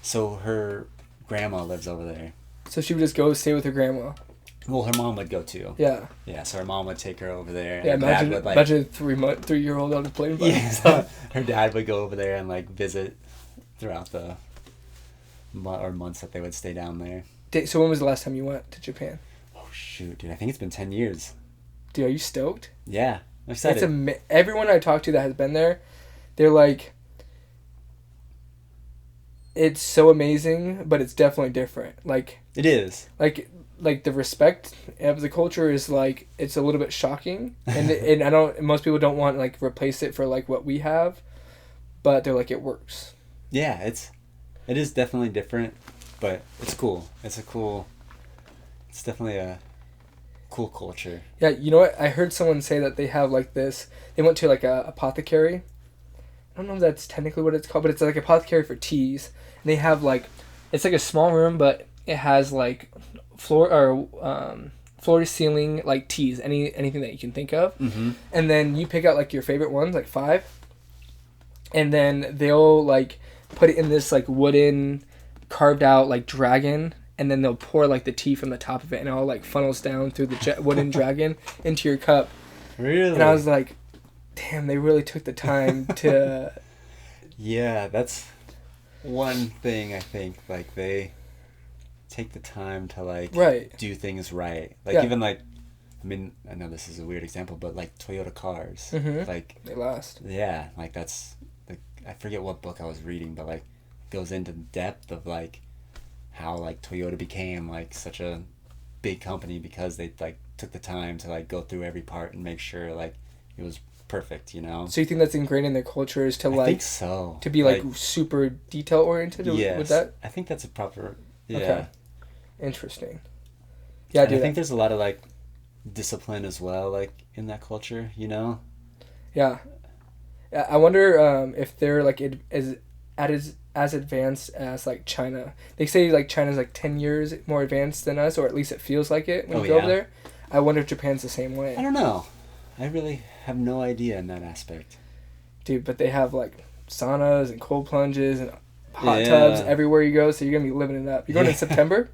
Speaker 2: So her grandma lives over there.
Speaker 1: So she would just go stay with her grandma?
Speaker 2: Well, her mom would go too.
Speaker 1: Yeah.
Speaker 2: Yeah, so her mom would take her over there. And
Speaker 1: yeah,
Speaker 2: imagine
Speaker 1: a 3-year-old on a plane.
Speaker 2: Yeah, her dad would go over there and, like, visit throughout the months that they would stay down there.
Speaker 1: So when was the last time you went to Japan?
Speaker 2: Oh, shoot, dude. I think it's been 10 years.
Speaker 1: Dude, are you stoked?
Speaker 2: Yeah, I'm excited.
Speaker 1: Everyone I talk to that has been there, they're like, it's so amazing, but it's definitely different. Like,
Speaker 2: it is.
Speaker 1: Like the respect of the culture is, like, it's a little bit shocking, and most people don't want, like, replace it for, like, what we have, but they're like, it works.
Speaker 2: Yeah, it is definitely different, but it's cool. It's definitely a cool culture.
Speaker 1: Yeah, you know what? I heard someone say that they have, like, this. They went to, like, a apothecary. I don't know if that's technically what it's called, but it's like apothecary for teas. And they have, like, it's like a small room, but it has, like, floor to ceiling, like, teas, anything that you can think of.
Speaker 2: Mm-hmm.
Speaker 1: And then you pick out, like, your favorite ones, like 5, and then they'll, like, put it in this, like, wooden carved out, like, dragon, and then they'll pour, like, the tea from the top of it, and it all, like, funnels down through the wooden dragon into your cup.
Speaker 2: Really?
Speaker 1: And I was like, damn, they really took the time to...
Speaker 2: Yeah, that's one thing, I think, like, they take the time to, like,
Speaker 1: right.
Speaker 2: do things right. Like, even, like, I mean, I know this is a weird example, but like Toyota cars,
Speaker 1: Mm-hmm.
Speaker 2: like,
Speaker 1: They last.
Speaker 2: yeah, like that's, like, I forget what book I was reading, but like goes into the depth of like how like Toyota became like such a big company because they like took the time to like go through every part and make sure like it was perfect, you know?
Speaker 1: So you think that's ingrained in their culture is to
Speaker 2: I
Speaker 1: like
Speaker 2: think so.
Speaker 1: to be like super detail oriented
Speaker 2: Yes,
Speaker 1: with that?
Speaker 2: I think that's a proper, yeah.
Speaker 1: Okay. Interesting. Yeah,
Speaker 2: And
Speaker 1: dude.
Speaker 2: I think there's a lot of like discipline as well, like in that culture, you know?
Speaker 1: Yeah. I wonder if they're like as advanced as like China. They say like China's like 10 years more advanced than us, or at least it feels like it when you go over there. I wonder if Japan's the same way.
Speaker 2: I don't know. I really have no idea in that aspect.
Speaker 1: Dude, but they have like saunas and cold plunges and hot tubs everywhere you go, so you're going to be living it up. You're going in September?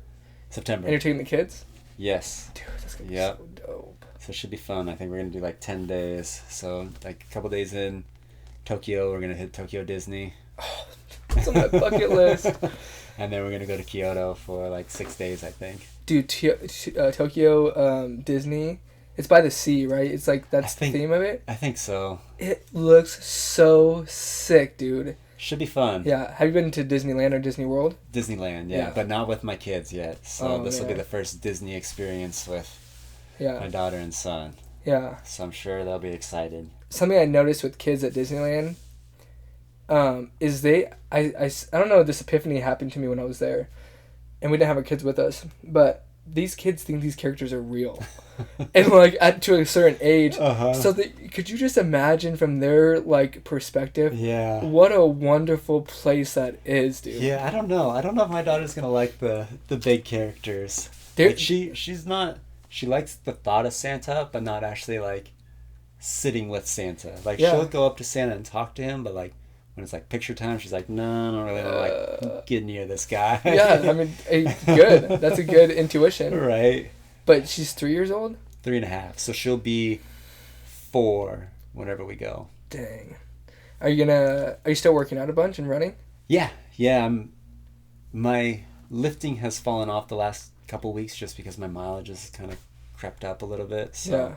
Speaker 2: September.
Speaker 1: And you're taking the kids?
Speaker 2: Yes.
Speaker 1: Dude, that's going to be so dope.
Speaker 2: So it should be fun. I think we're going to do like 10 days. So like a couple days in Tokyo, we're going to hit Tokyo Disney.
Speaker 1: Oh, it's on my bucket list.
Speaker 2: And then we're going to go to Kyoto for like 6 days, I think.
Speaker 1: Dude, Tokyo Disney, it's by the sea, right? It's like that's the theme of it.
Speaker 2: I think so.
Speaker 1: It looks so sick, dude.
Speaker 2: Should be fun.
Speaker 1: Yeah. Have you been to Disneyland or Disney World?
Speaker 2: Disneyland, yeah. But not with my kids yet. So this will be the first Disney experience with my daughter and son.
Speaker 1: Yeah.
Speaker 2: So I'm sure they'll be excited.
Speaker 1: Something I noticed with kids at Disneyland is I don't know, this epiphany happened to me when I was there. And we didn't have our kids with us. But these kids think these characters are real. And like to a certain age. So could you just imagine from their like perspective?
Speaker 2: Yeah.
Speaker 1: What a wonderful place that is, dude.
Speaker 2: Yeah, I don't know. I don't know if my daughter's gonna like the big characters. Like she's not. She likes the thought of Santa, but not actually like sitting with Santa. Like she'll go up to Santa and talk to him, but like when it's like picture time, she's like, no, I don't really want to like get near this guy.
Speaker 1: Yeah, I mean, good. That's a good intuition.
Speaker 2: Right.
Speaker 1: But she's 3 years old?
Speaker 2: 3.5. So she'll be 4 whenever we go.
Speaker 1: Dang. Are you still working out a bunch and running?
Speaker 2: Yeah. My lifting has fallen off the last couple weeks just because my mileage has kind of crept up a little bit. So.
Speaker 1: Yeah.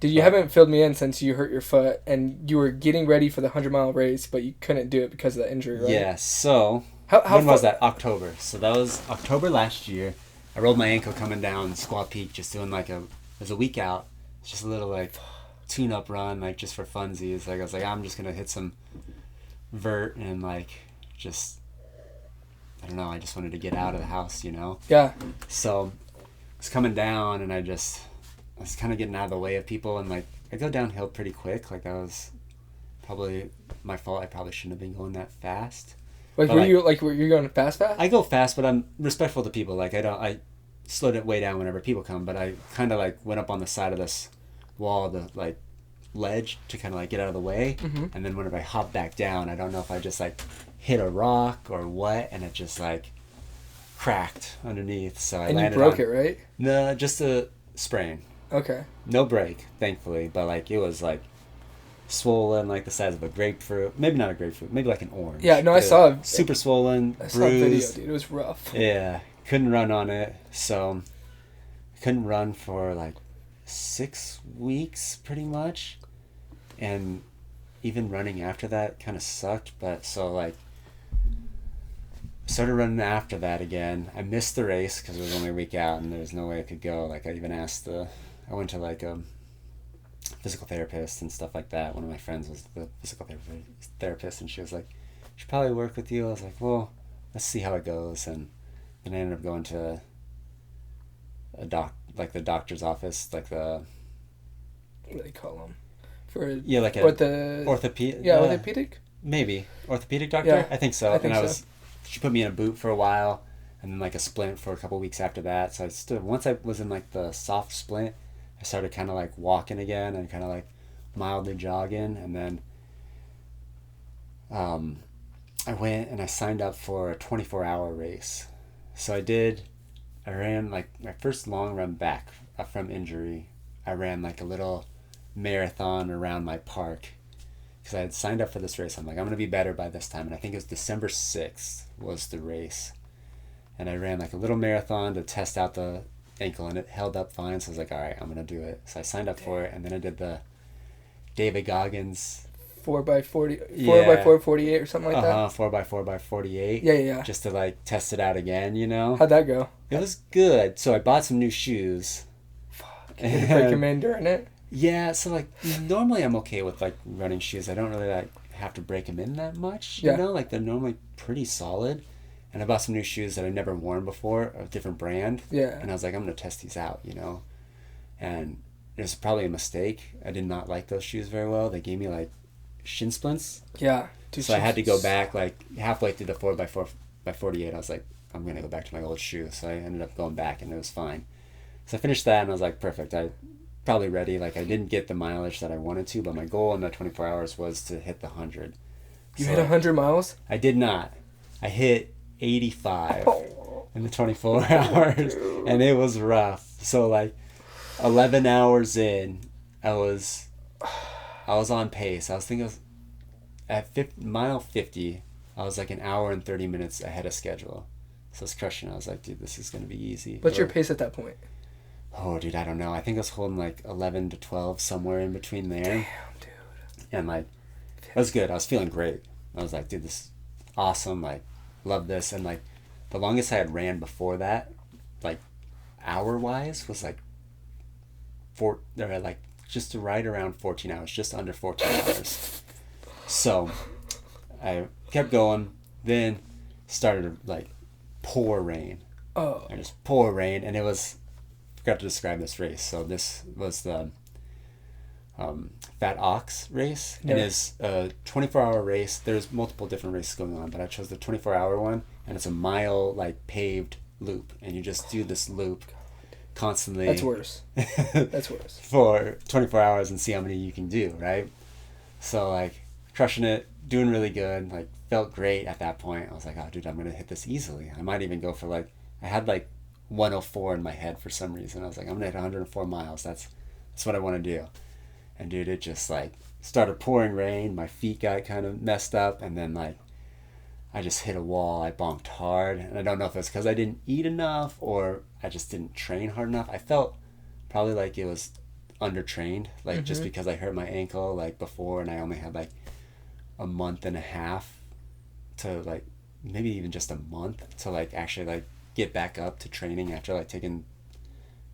Speaker 1: Dude, you haven't filled me in since you hurt your foot, and you were getting ready for the 100-mile race, but you couldn't do it because of the injury, right?
Speaker 2: Yeah, so when was that? October. So that was October last year. I rolled my ankle coming down Squaw Peak, just doing like it was a week out. It's just a little like tune-up run, like just for funsies. Like I was like, I'm just gonna hit some vert and like just, I don't know, I just wanted to get out of the house, you know?
Speaker 1: Yeah.
Speaker 2: So I was coming down and I was kind of getting out of the way of people, and like I go downhill pretty quick. Like that was probably my fault. I probably shouldn't have been going that fast.
Speaker 1: Like were you going fast?
Speaker 2: I go fast, but I'm respectful to people. Like I slowed it way down whenever people come, but I kind of like went up on the side of this wall, the like ledge, to kind of like get out of the way.
Speaker 1: Mm-hmm.
Speaker 2: And then whenever I hop back down, I don't know if I just like hit a rock or what, and it just like cracked underneath. So I landed.
Speaker 1: You broke it, right?
Speaker 2: No, just a sprain.
Speaker 1: Okay.
Speaker 2: No break, thankfully, but like it was like swollen, like the size of a grapefruit. Maybe not a grapefruit, maybe like an orange.
Speaker 1: Yeah, no, I saw
Speaker 2: super swollen,
Speaker 1: I saw a video,
Speaker 2: bruised.
Speaker 1: dude. It was rough.
Speaker 2: Yeah, couldn't run on it, so I couldn't run for like 6 weeks, pretty much, and even running after that kind of sucked. But so like started running after that again. I missed the race because it was only a week out, and there was no way I could go. Like I even asked I went to like a physical therapist and stuff like that. One of my friends was the physical therapist, and she was like, "Should probably work with you." I was like, "Well, let's see how it goes." And then I ended up going to the doctor's office, like the,
Speaker 1: what do they call them?
Speaker 2: like orthopedic.
Speaker 1: Yeah, orthopedic.
Speaker 2: Maybe orthopedic doctor.
Speaker 1: Yeah,
Speaker 2: I think so.
Speaker 1: I think so.
Speaker 2: She put me in a boot for a while, and then like a splint for a couple weeks after that. So once I was in like the soft splint, I started kind of like walking again and kind of like mildly jogging, and then I went and I signed up for a 24-hour race. So I ran like my first long run back from injury. I ran like a little marathon around my park because I had signed up for this race. I'm like, I'm going to be better by this time. And I think it was December 6th was the race. And I ran like a little marathon to test out the ankle, and it held up fine. So I was like, all right, I'm gonna do it. So I signed up for it, and then I did the David Goggins
Speaker 1: 4x40, 4x4 48 or something like that.
Speaker 2: 4x4x48.
Speaker 1: Yeah.
Speaker 2: Just to like test it out again, you know.
Speaker 1: How'd that go?
Speaker 2: It was good. So I bought some new shoes.
Speaker 1: Fuck. Did you break them in during it?
Speaker 2: Yeah. So like normally I'm okay with like running shoes. I don't really like have to break them in that much. You know, like they're normally pretty solid. And I bought some new shoes that I'd never worn before, of a different brand.
Speaker 1: Yeah.
Speaker 2: And I was like, I'm gonna test these out, you know. And it was probably a mistake. I did not like those shoes very well. They gave me like shin splints.
Speaker 1: Yeah.
Speaker 2: So I had to go back like halfway through the 4x48. I was like, I'm gonna go back to my old shoe. So I ended up going back, and it was fine. So I finished that, and I was like, perfect. I probably ready. Like I didn't get the mileage that I wanted to, but my goal in the 24 hours was to hit the 100.
Speaker 1: You hit 100 miles?
Speaker 2: I did not. I hit 85 in the 24 hours, and it was rough. So like 11 hours in, I was on pace. I was thinking at mile 50, I was like an hour and 30 minutes ahead of schedule. So I was crushing. I was like, dude, this is going to be easy.
Speaker 1: What's your pace at that point?
Speaker 2: Oh, dude, I don't know. I think I was holding like 11 to 12, somewhere in between there.
Speaker 1: Damn, dude.
Speaker 2: And like, it was good. I was feeling great. I was like, dude, this is awesome. Like, love this. And like, the longest I had ran before that, like, hour-wise, was like just right around 14 hours, just under 14 hours. So I kept going, then started like pour rain.
Speaker 1: Oh.
Speaker 2: I just pour rain, and it was, forgot to describe this race. So this was the Fat Ox race.
Speaker 1: Yeah.
Speaker 2: It is a 24-hour race. There's multiple different races going on, but I chose the 24-hour one, and it's a mile like paved loop, and you just do this loop constantly.
Speaker 1: That's worse. That's worse.
Speaker 2: For 24 hours and see how many you can do, right? So like crushing it, doing really good, like felt great at that point. I was like, oh dude, I'm gonna hit this easily. I might even go for like, I had like 104 in my head for some reason. I was like, I'm gonna hit 104 miles. That's what I want to do. And dude, it just like started pouring rain. My feet got kind of messed up, and then like I just hit a wall. I bonked hard, and I don't know if it's because I didn't eat enough or I just didn't train hard enough. I felt probably like it was undertrained, like just because I hurt my ankle like before, and I only had like a month and a half to like, maybe even just a month to like actually like get back up to training after like taking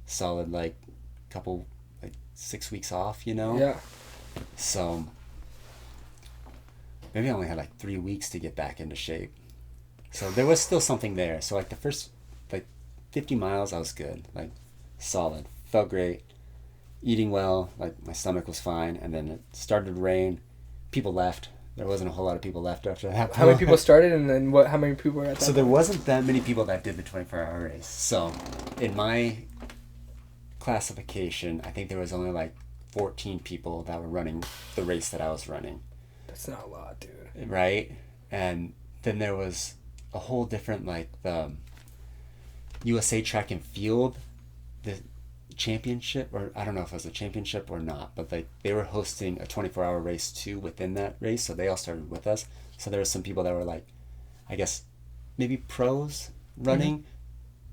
Speaker 2: solid like couple like 6 weeks off, you know?
Speaker 1: Yeah.
Speaker 2: So maybe I only had like 3 weeks to get back into shape. So there was still something there. So like the first like 50 miles I was good, like solid, felt great, eating well, like my stomach was fine, and then it started to rain. People left. There wasn't a whole lot of people left after that.
Speaker 1: How many people started, and then how many people were at that
Speaker 2: So there wasn't that many people that did the 24-hour race. So in my classification, I think there was only like 14 people that were running the race that I was running.
Speaker 1: That's not a lot, dude.
Speaker 2: Right? And then there was a whole different, like, the USA Track and Field, the championship, or I don't know if it was a championship or not, but like they were hosting a 24-hour race too within that race, so they all started with us. So there were some people that were like, I guess, maybe pros running,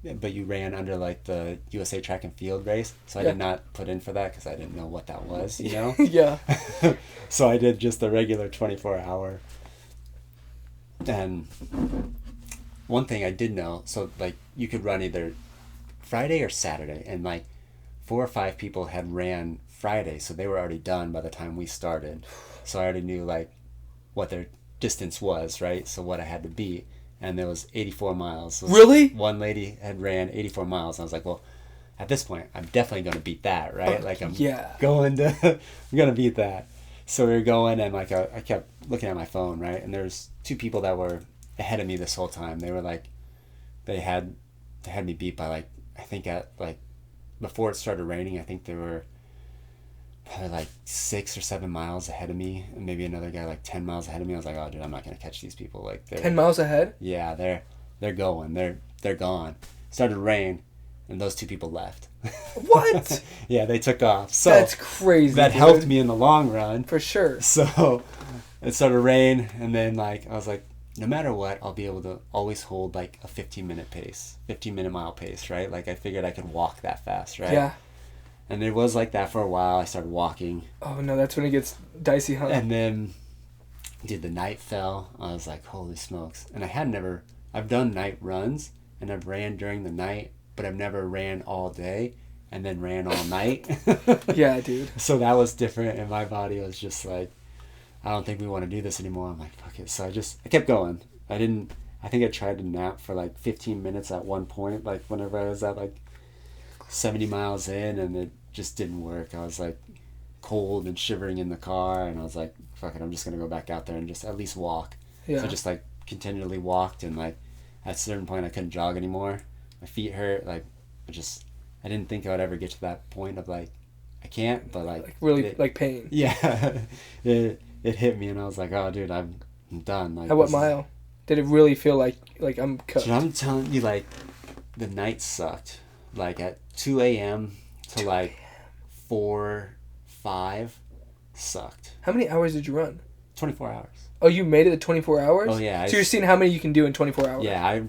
Speaker 2: but you ran under like the USA Track and Field race. So I did not put in for that because I didn't know what that was, you know?
Speaker 1: Yeah.
Speaker 2: So I did just the regular 24-hour. And one thing I did know, so like you could run either Friday or Saturday, and like 4 or 5 people had ran Friday, so they were already done by the time we started. So I already knew like what their distance was, right? So what I had to beat, and there was 84 miles.
Speaker 1: Really?
Speaker 2: One lady had ran 84 miles, and I was like, well, at this point, I'm definitely going to beat that, right? Like I'm going to, I'm going to beat that. So we were going, and like I kept looking at my phone, right? And there's 2 people that were ahead of me this whole time. They were like, they had me beat by like, I think at like, before it started raining, I think they were probably like 6 or 7 miles ahead of me, and maybe another guy like 10 miles ahead of me. I was like, oh dude, I'm not gonna catch these people. Like
Speaker 1: 10 miles ahead?
Speaker 2: Yeah, they're going. They're gone. Started to rain, and those 2 people left.
Speaker 1: What?
Speaker 2: Yeah, they took off. So
Speaker 1: that's crazy.
Speaker 2: That helped me in the long run.
Speaker 1: For sure.
Speaker 2: So it started to rain, and then like I was like, no matter what, I'll be able to always hold like a 15-minute mile pace, right? Like I figured I could walk that fast, right?
Speaker 1: Yeah.
Speaker 2: And it was like that for a while. I started walking.
Speaker 1: Oh no, that's when it gets dicey, huh?
Speaker 2: And then, dude, the night fell. I was like, holy smokes. And I've done night runs and I've ran during the night, but I've never ran all day and then ran all night.
Speaker 1: Yeah, dude.
Speaker 2: So that was different, and my body was just like, I don't think we want to do this anymore. I'm like, fuck it. So I kept going. I think I tried to nap for like 15 minutes at one point, like whenever I was at like 70 miles in, and it just didn't work. I was like cold and shivering in the car, and I was like, fuck it, I'm just going to go back out there and just at least walk.
Speaker 1: Yeah.
Speaker 2: So I just like continually walked, and like at a certain point I couldn't jog anymore. My feet hurt. Like I didn't think I would ever get to that point of like, I can't, but like
Speaker 1: really like pain.
Speaker 2: Yeah. It hit me, and I was like, oh dude, I'm done. Like,
Speaker 1: at what mile did it really feel like I'm cooked?
Speaker 2: So I'm telling you, like, the night sucked. Like at 2 a.m. to like 4, 5 sucked.
Speaker 1: How many hours did you run?
Speaker 2: 24 hours.
Speaker 1: Oh, you made it to 24 hours?
Speaker 2: Oh yeah.
Speaker 1: So you're seeing how many you can do in 24 hours?
Speaker 2: Yeah, I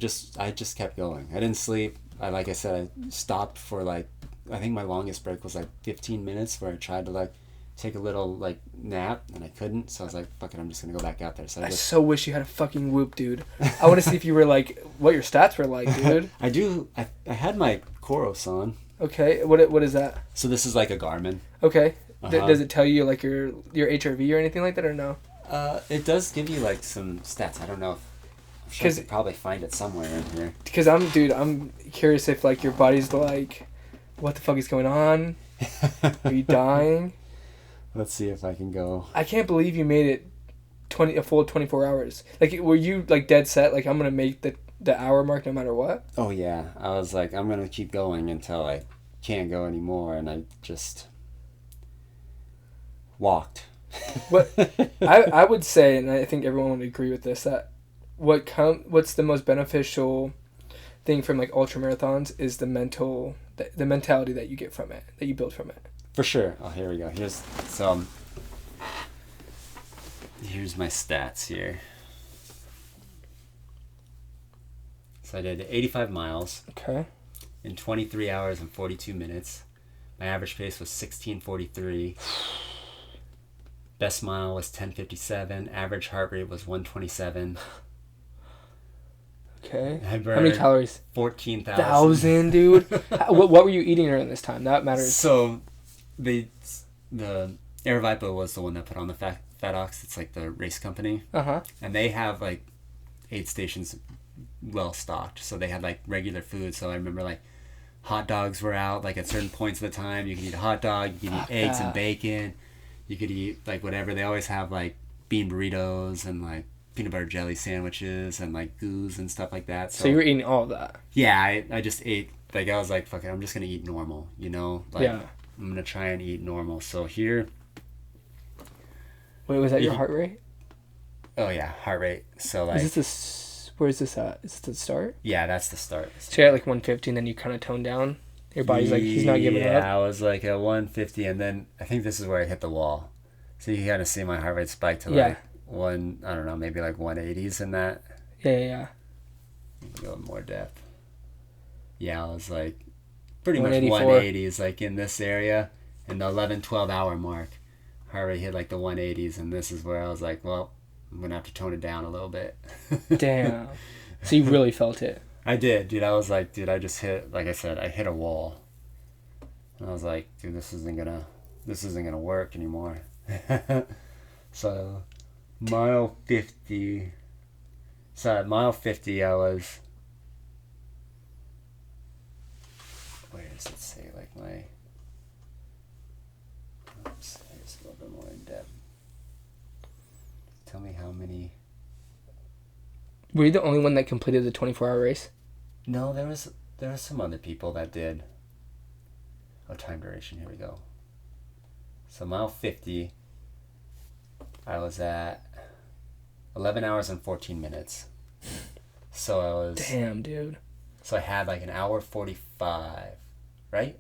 Speaker 2: just kept going. I didn't sleep. Like I said, I stopped for like, I think my longest break was like 15 minutes where I tried to like take a little like nap, and I couldn't. So I was like, fuck it, I'm just gonna go back out there. So
Speaker 1: I so wish you had a fucking Whoop, dude. I want to see if you were like, what your stats were like, dude.
Speaker 2: I had my Koros on.
Speaker 1: Okay, what is that?
Speaker 2: So this is like a Garmin.
Speaker 1: Okay.
Speaker 2: Uh-huh.
Speaker 1: Does it tell you like your HRV or anything like that, or no?
Speaker 2: It does give you like some stats. I don't know if I'm sure I could probably find it somewhere in here.
Speaker 1: Because I'm curious if like your body's like, what the fuck is going on? Are you dying?
Speaker 2: Let's see if I can go.
Speaker 1: I can't believe you made it a full 24 hours. Like, were you like dead set? Like, I'm gonna make the hour mark no matter what?
Speaker 2: Oh yeah, I was like, I'm gonna keep going until I can't go anymore, and I just walked.
Speaker 1: What I would say, and I think everyone would agree with this, that what's the most beneficial thing from like ultra marathons is the mentality that you get from it, that you build from it.
Speaker 2: For sure. Oh, here we go. Here's my stats here. So I did 85 miles.
Speaker 1: Okay.
Speaker 2: In 23 hours and 42 minutes. My average pace was 16:43. Best mile was 10:57. Average heart rate was 127.
Speaker 1: Okay.
Speaker 2: I burned
Speaker 1: how many calories?
Speaker 2: 14,000.
Speaker 1: Dude. What were you eating during this time? That matters.
Speaker 2: So, the Air Vipa was the one that put on the FatOx. It's like the race company.
Speaker 1: Uh-huh.
Speaker 2: And they have like 8 stations well stocked. So they had like regular food. So I remember like hot dogs were out like at certain points of the time. You could eat a hot dog. You could eat eggs and bacon. You could eat like whatever. They always have like bean burritos and like peanut butter jelly sandwiches and like goos and stuff like that.
Speaker 1: So you were eating all of that?
Speaker 2: Yeah, I just ate. Like I was like, fuck it, I'm just gonna eat normal. You know? Like,
Speaker 1: yeah.
Speaker 2: I'm gonna try and eat normal. So here.
Speaker 1: Wait, was that your heart rate?
Speaker 2: Oh yeah, heart rate. So like.
Speaker 1: Where is this at? Is this the start?
Speaker 2: Yeah, that's the start.
Speaker 1: So you're at like 150, and then you kind of tone down. Your body's like, he's not giving up.
Speaker 2: Yeah, I was like at 150, and then I think this is where I hit the wall. So you kind of see my heart rate spike to like I don't know, maybe like 180s in that.
Speaker 1: Yeah.
Speaker 2: Go in more depth. Yeah, I was like pretty much 180s, like in this area, in the 11-12 hour mark. Heart rate hit like the 180s, and this is where I was like, well, I'm gonna have to tone it down a little bit.
Speaker 1: Damn. So you really felt it.
Speaker 2: I did, dude. I was like, dude, I just hit, like I said, I hit a wall. And I was like, dude, this isn't gonna work anymore. So, mile 50. So at mile 50, I was. Where does it say like my? Oops, here's a little bit more in depth. Tell me how many.
Speaker 1: Were you the only one that completed the 24-hour race?
Speaker 2: No, there was some other people that did. Oh, time duration. Here we go. So mile 50, I was at 11 hours and 14 minutes. So I was.
Speaker 1: Damn, dude.
Speaker 2: So I had like an hour 45, right?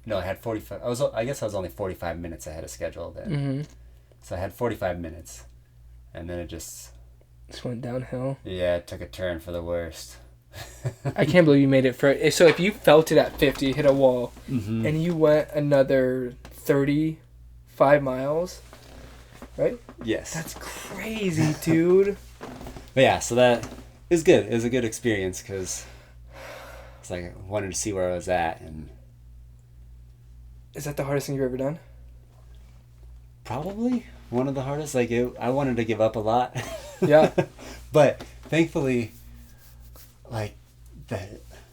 Speaker 2: No, I had 45. I guess I was only 45 minutes ahead of schedule then.
Speaker 1: Mm-hmm.
Speaker 2: So I had 45 minutes, and then it just.
Speaker 1: Just went downhill.
Speaker 2: Yeah, it took a turn for the worst.
Speaker 1: I can't believe you made it for. So if you felt it at 50, hit a wall,
Speaker 2: Mm-hmm.
Speaker 1: and you went another 35 miles, right?
Speaker 2: Yes.
Speaker 1: That's crazy, dude.
Speaker 2: But yeah, so that is good. It was a good experience because it's like I wanted to see where I was at, and
Speaker 1: Is that the hardest thing you've ever done?
Speaker 2: probably one of the hardest. Like I wanted to give up a lot.
Speaker 1: Yeah.
Speaker 2: But thankfully, like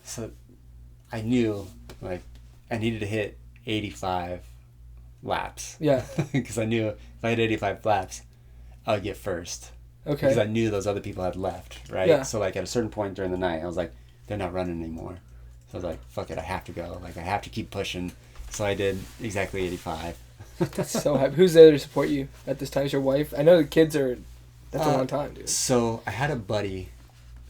Speaker 2: so I knew like I needed to hit 85 laps.
Speaker 1: Yeah.
Speaker 2: Because I knew if I hit 85 laps, I would get first.
Speaker 1: Okay.
Speaker 2: Because I knew those other people had left, right?
Speaker 1: Yeah.
Speaker 2: So like at a certain point during the night, I was like, they're not running anymore. So I was like, fuck it, I have to go. Like I have to keep pushing. So I did exactly 85.
Speaker 1: That's so happy. Who's there to support you at this time? Is your wife? I know the kids are. That's a long time, dude.
Speaker 2: So I had a buddy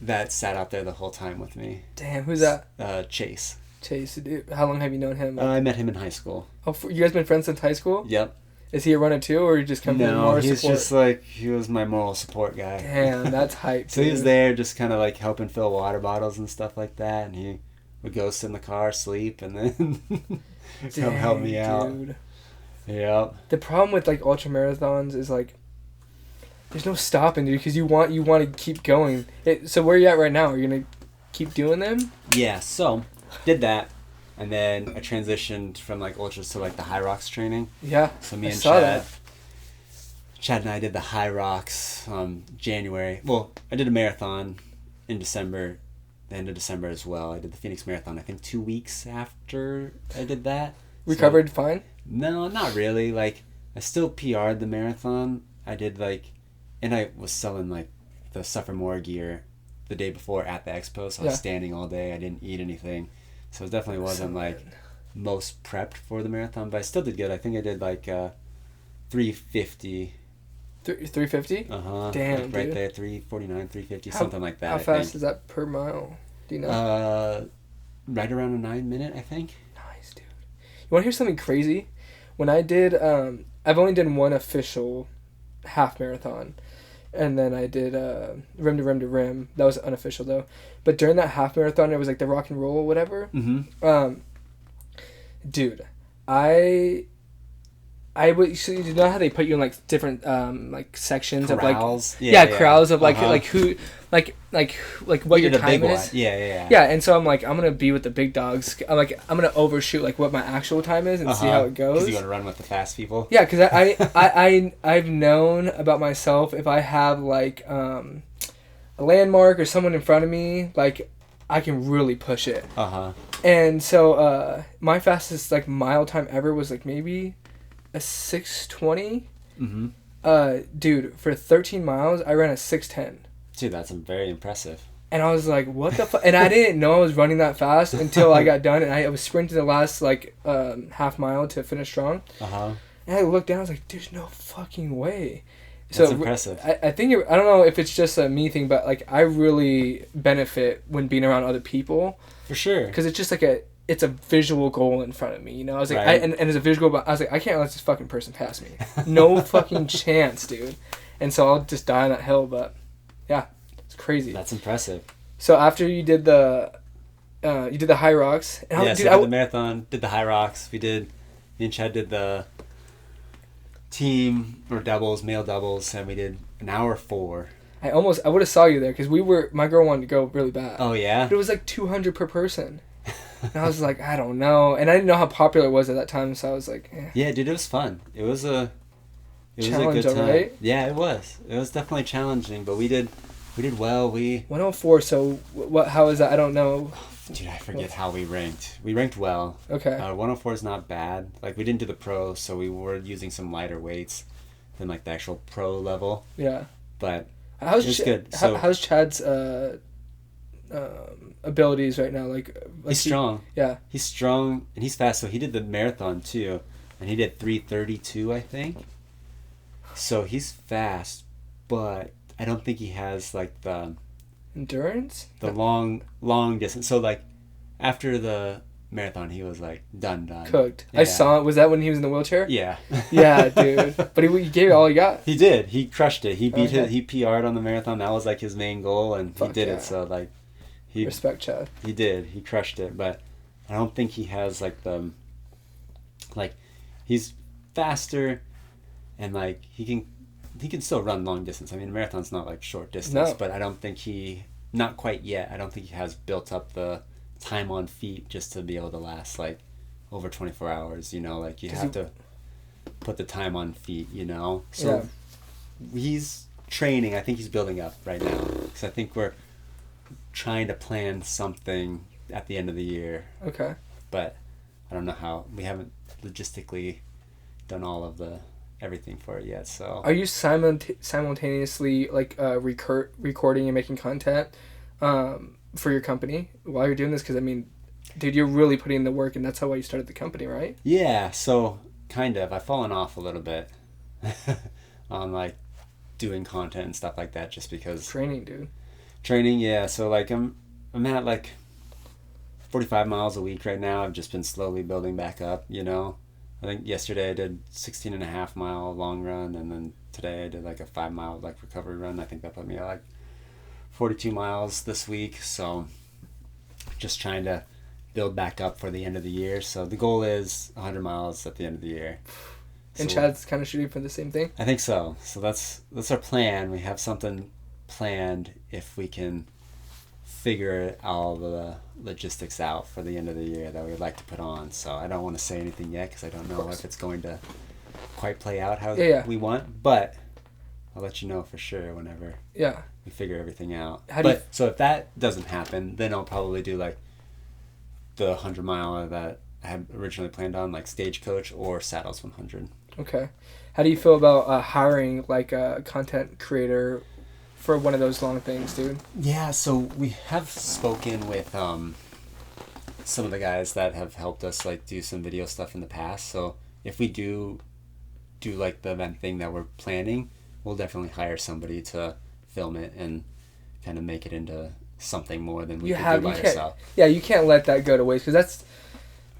Speaker 2: that sat out there the whole time with me.
Speaker 1: Damn, who's that?
Speaker 2: Chase.
Speaker 1: Chase. Dude, how long have you known him?
Speaker 2: I met him in high school.
Speaker 1: Oh, you guys been friends since high school?
Speaker 2: Yep.
Speaker 1: Is he a runner too, or you just come from
Speaker 2: No,
Speaker 1: more
Speaker 2: he's
Speaker 1: support?
Speaker 2: just like, he was my moral support guy.
Speaker 1: Damn, that's hype.
Speaker 2: So he was
Speaker 1: dude.
Speaker 2: there just kind of like helping fill water bottles and stuff like that. And he would go sit in the car, sleep, and then come help me out.
Speaker 1: Dude.
Speaker 2: Yep.
Speaker 1: The problem with like ultra marathons is like there's no stopping, dude, because you want to keep going. So where are you at right now? Are you gonna keep doing them?
Speaker 2: Yeah, so did that. And then I transitioned from like ultras to like the high rocks training.
Speaker 1: Yeah.
Speaker 2: So me
Speaker 1: I
Speaker 2: and
Speaker 1: saw
Speaker 2: Chad and I did the high rocks January. Well, I did a marathon in December, the end of December as well. I did the Phoenix Marathon, I think 2 weeks after I did that.
Speaker 1: Recovered fine?
Speaker 2: No, not really. Like, I still PR'd the marathon. I did like, and I was selling like the Suffer More gear the day before at the expo. So I was standing all day. I didn't eat anything. So it definitely wasn't like most prepped for the marathon, but I still did good. I think I did like 350.
Speaker 1: 350? Damn,
Speaker 2: like right
Speaker 1: dude.
Speaker 2: there, 349, 350, something like that.
Speaker 1: How
Speaker 2: I
Speaker 1: fast
Speaker 2: think.
Speaker 1: is that per mile? Do you know?
Speaker 2: Right around a 9 minute, I think.
Speaker 1: Nice, dude. You want to hear something crazy? When I did, I've only done one official half marathon. And then I did rim to rim to rim. That was unofficial though. But during that half marathon, it was like the rock and roll, whatever.
Speaker 2: Mm-hmm.
Speaker 1: Dude, I would. So you know how they put you in like different like sections
Speaker 2: Corrals?
Speaker 1: of like corrals of like
Speaker 2: Uh-huh.
Speaker 1: like who like what
Speaker 2: You
Speaker 1: your
Speaker 2: did a
Speaker 1: time
Speaker 2: big
Speaker 1: is.
Speaker 2: one. Yeah.
Speaker 1: Yeah, and so I'm like, I'm gonna be with the big dogs. I'm gonna overshoot like what my actual time is and see how it goes.
Speaker 2: Because you want to run with the fast people.
Speaker 1: Yeah, because I've known about myself if I have like a landmark or someone in front of me, like I can really push it. And so my fastest like mile time ever was like maybe a 6:20. Dude, for 13 miles I ran a 6:10.
Speaker 2: Dude, that's very impressive.
Speaker 1: And I was like, what the fuck? And I didn't know I was running that fast until I got done. And I was sprinting the last, like, half mile to finish strong. And I looked down. I was like, there's no fucking way.
Speaker 2: That's impressive.
Speaker 1: I think, I don't know if it's just a me thing, but, like, I really benefit when being around other people.
Speaker 2: For sure.
Speaker 1: Because it's just like it's a visual goal in front of me, you know? I was like,
Speaker 2: Right.
Speaker 1: and as a visual goal, I was like, I can't let this fucking person pass me. No fucking chance, dude. And so I'll just die on that hill, but... Yeah, it's crazy.
Speaker 2: That's impressive.
Speaker 1: So after you did the high rocks, and
Speaker 2: So I did the marathon, did the high rocks. Me and Chad did the team or doubles, male doubles, and we did an hour 4.
Speaker 1: I would have saw you there because my girl wanted to go really bad.
Speaker 2: Oh yeah.
Speaker 1: But it was like 200 per person, and I was like, I don't know, and I didn't know how popular it was at that time, so I was like,
Speaker 2: Yeah, dude, it was fun. It was a
Speaker 1: challenge,
Speaker 2: good time.
Speaker 1: right?
Speaker 2: Yeah, it was. It was definitely challenging, but we did well.
Speaker 1: 104. So what? How is that? I don't know.
Speaker 2: Dude, I forget how we ranked. We ranked well.
Speaker 1: Okay.
Speaker 2: 104 is not bad. Like we didn't do the pro, so we were using some lighter weights than like the actual pro level.
Speaker 1: Yeah.
Speaker 2: But
Speaker 1: How's
Speaker 2: it was good. So
Speaker 1: how's Chad's abilities right now? Like
Speaker 2: he's strong.
Speaker 1: Yeah.
Speaker 2: He's strong and he's fast. So he did the marathon too, and he did 3:32, I think. So he's fast, but I don't think he has like the
Speaker 1: endurance.
Speaker 2: long distance. So like after the marathon, he was like done.
Speaker 1: Cooked.
Speaker 2: Yeah.
Speaker 1: I saw it. Was that when he was in the wheelchair?
Speaker 2: Yeah.
Speaker 1: Yeah, dude. But he gave it all he got.
Speaker 2: He did. He crushed it. He beat
Speaker 1: Okay.
Speaker 2: he PR'd on the marathon. That was like his main goal, and
Speaker 1: Fuck
Speaker 2: he did
Speaker 1: yeah.
Speaker 2: it. So like, he
Speaker 1: Respect, Chad.
Speaker 2: He did. He crushed it. But I don't think he has like he's faster, and like he can still run long distance. I mean, a marathon's not like short distance,
Speaker 1: No.
Speaker 2: but I don't think not quite yet. I don't think he has built up the time on feet just to be able to last like over 24 hours. You know, like you have to put the time on feet. You know, so he's training. I think he's building up right now, because I think we're trying to plan something at the end of the year.
Speaker 1: Okay.
Speaker 2: But I don't know how. We haven't logistically done all of everything for it yet. So
Speaker 1: are you simultaneously like recording and making content for your company while you're doing this? Because I mean, dude, you're really putting in the work, and that's how you started the company, right?
Speaker 2: Yeah. So kind of. I've fallen off a little bit on like doing content and stuff like that, just because
Speaker 1: Training, dude.
Speaker 2: Training, yeah. So like I'm at like 45 miles a week right now. I've just been slowly building back up, you know. I think yesterday I did 16.5 mile long run, and then today I did like a 5 mile like recovery run. I think that put me at like 42 miles this week. So just trying to build back up for the end of the year. So the goal is 100 miles at the end of the year.
Speaker 1: And
Speaker 2: So
Speaker 1: Chad's kind of shooting for the same thing?
Speaker 2: I think so. So that's our plan. We have something planned if we can figure all the logistics out for the end of the year that we'd like to put on. So I don't want to say anything yet, because I don't know if it's going to quite play out how we want, but I'll let you know for sure whenever we figure everything out. So if that doesn't happen, then I'll probably do like the 100 mile that I had originally planned on, like Stagecoach or Saddles 100.
Speaker 1: Okay. How do you feel about hiring like a content creator for one of those long things, dude?
Speaker 2: Yeah, so we have spoken with some of the guys that have helped us like do some video stuff in the past. So if we do like the event thing that we're planning, we'll definitely hire somebody to film it and kind of make it into something more than we could do by ourselves.
Speaker 1: Yeah, you can't let that go to waste, because that's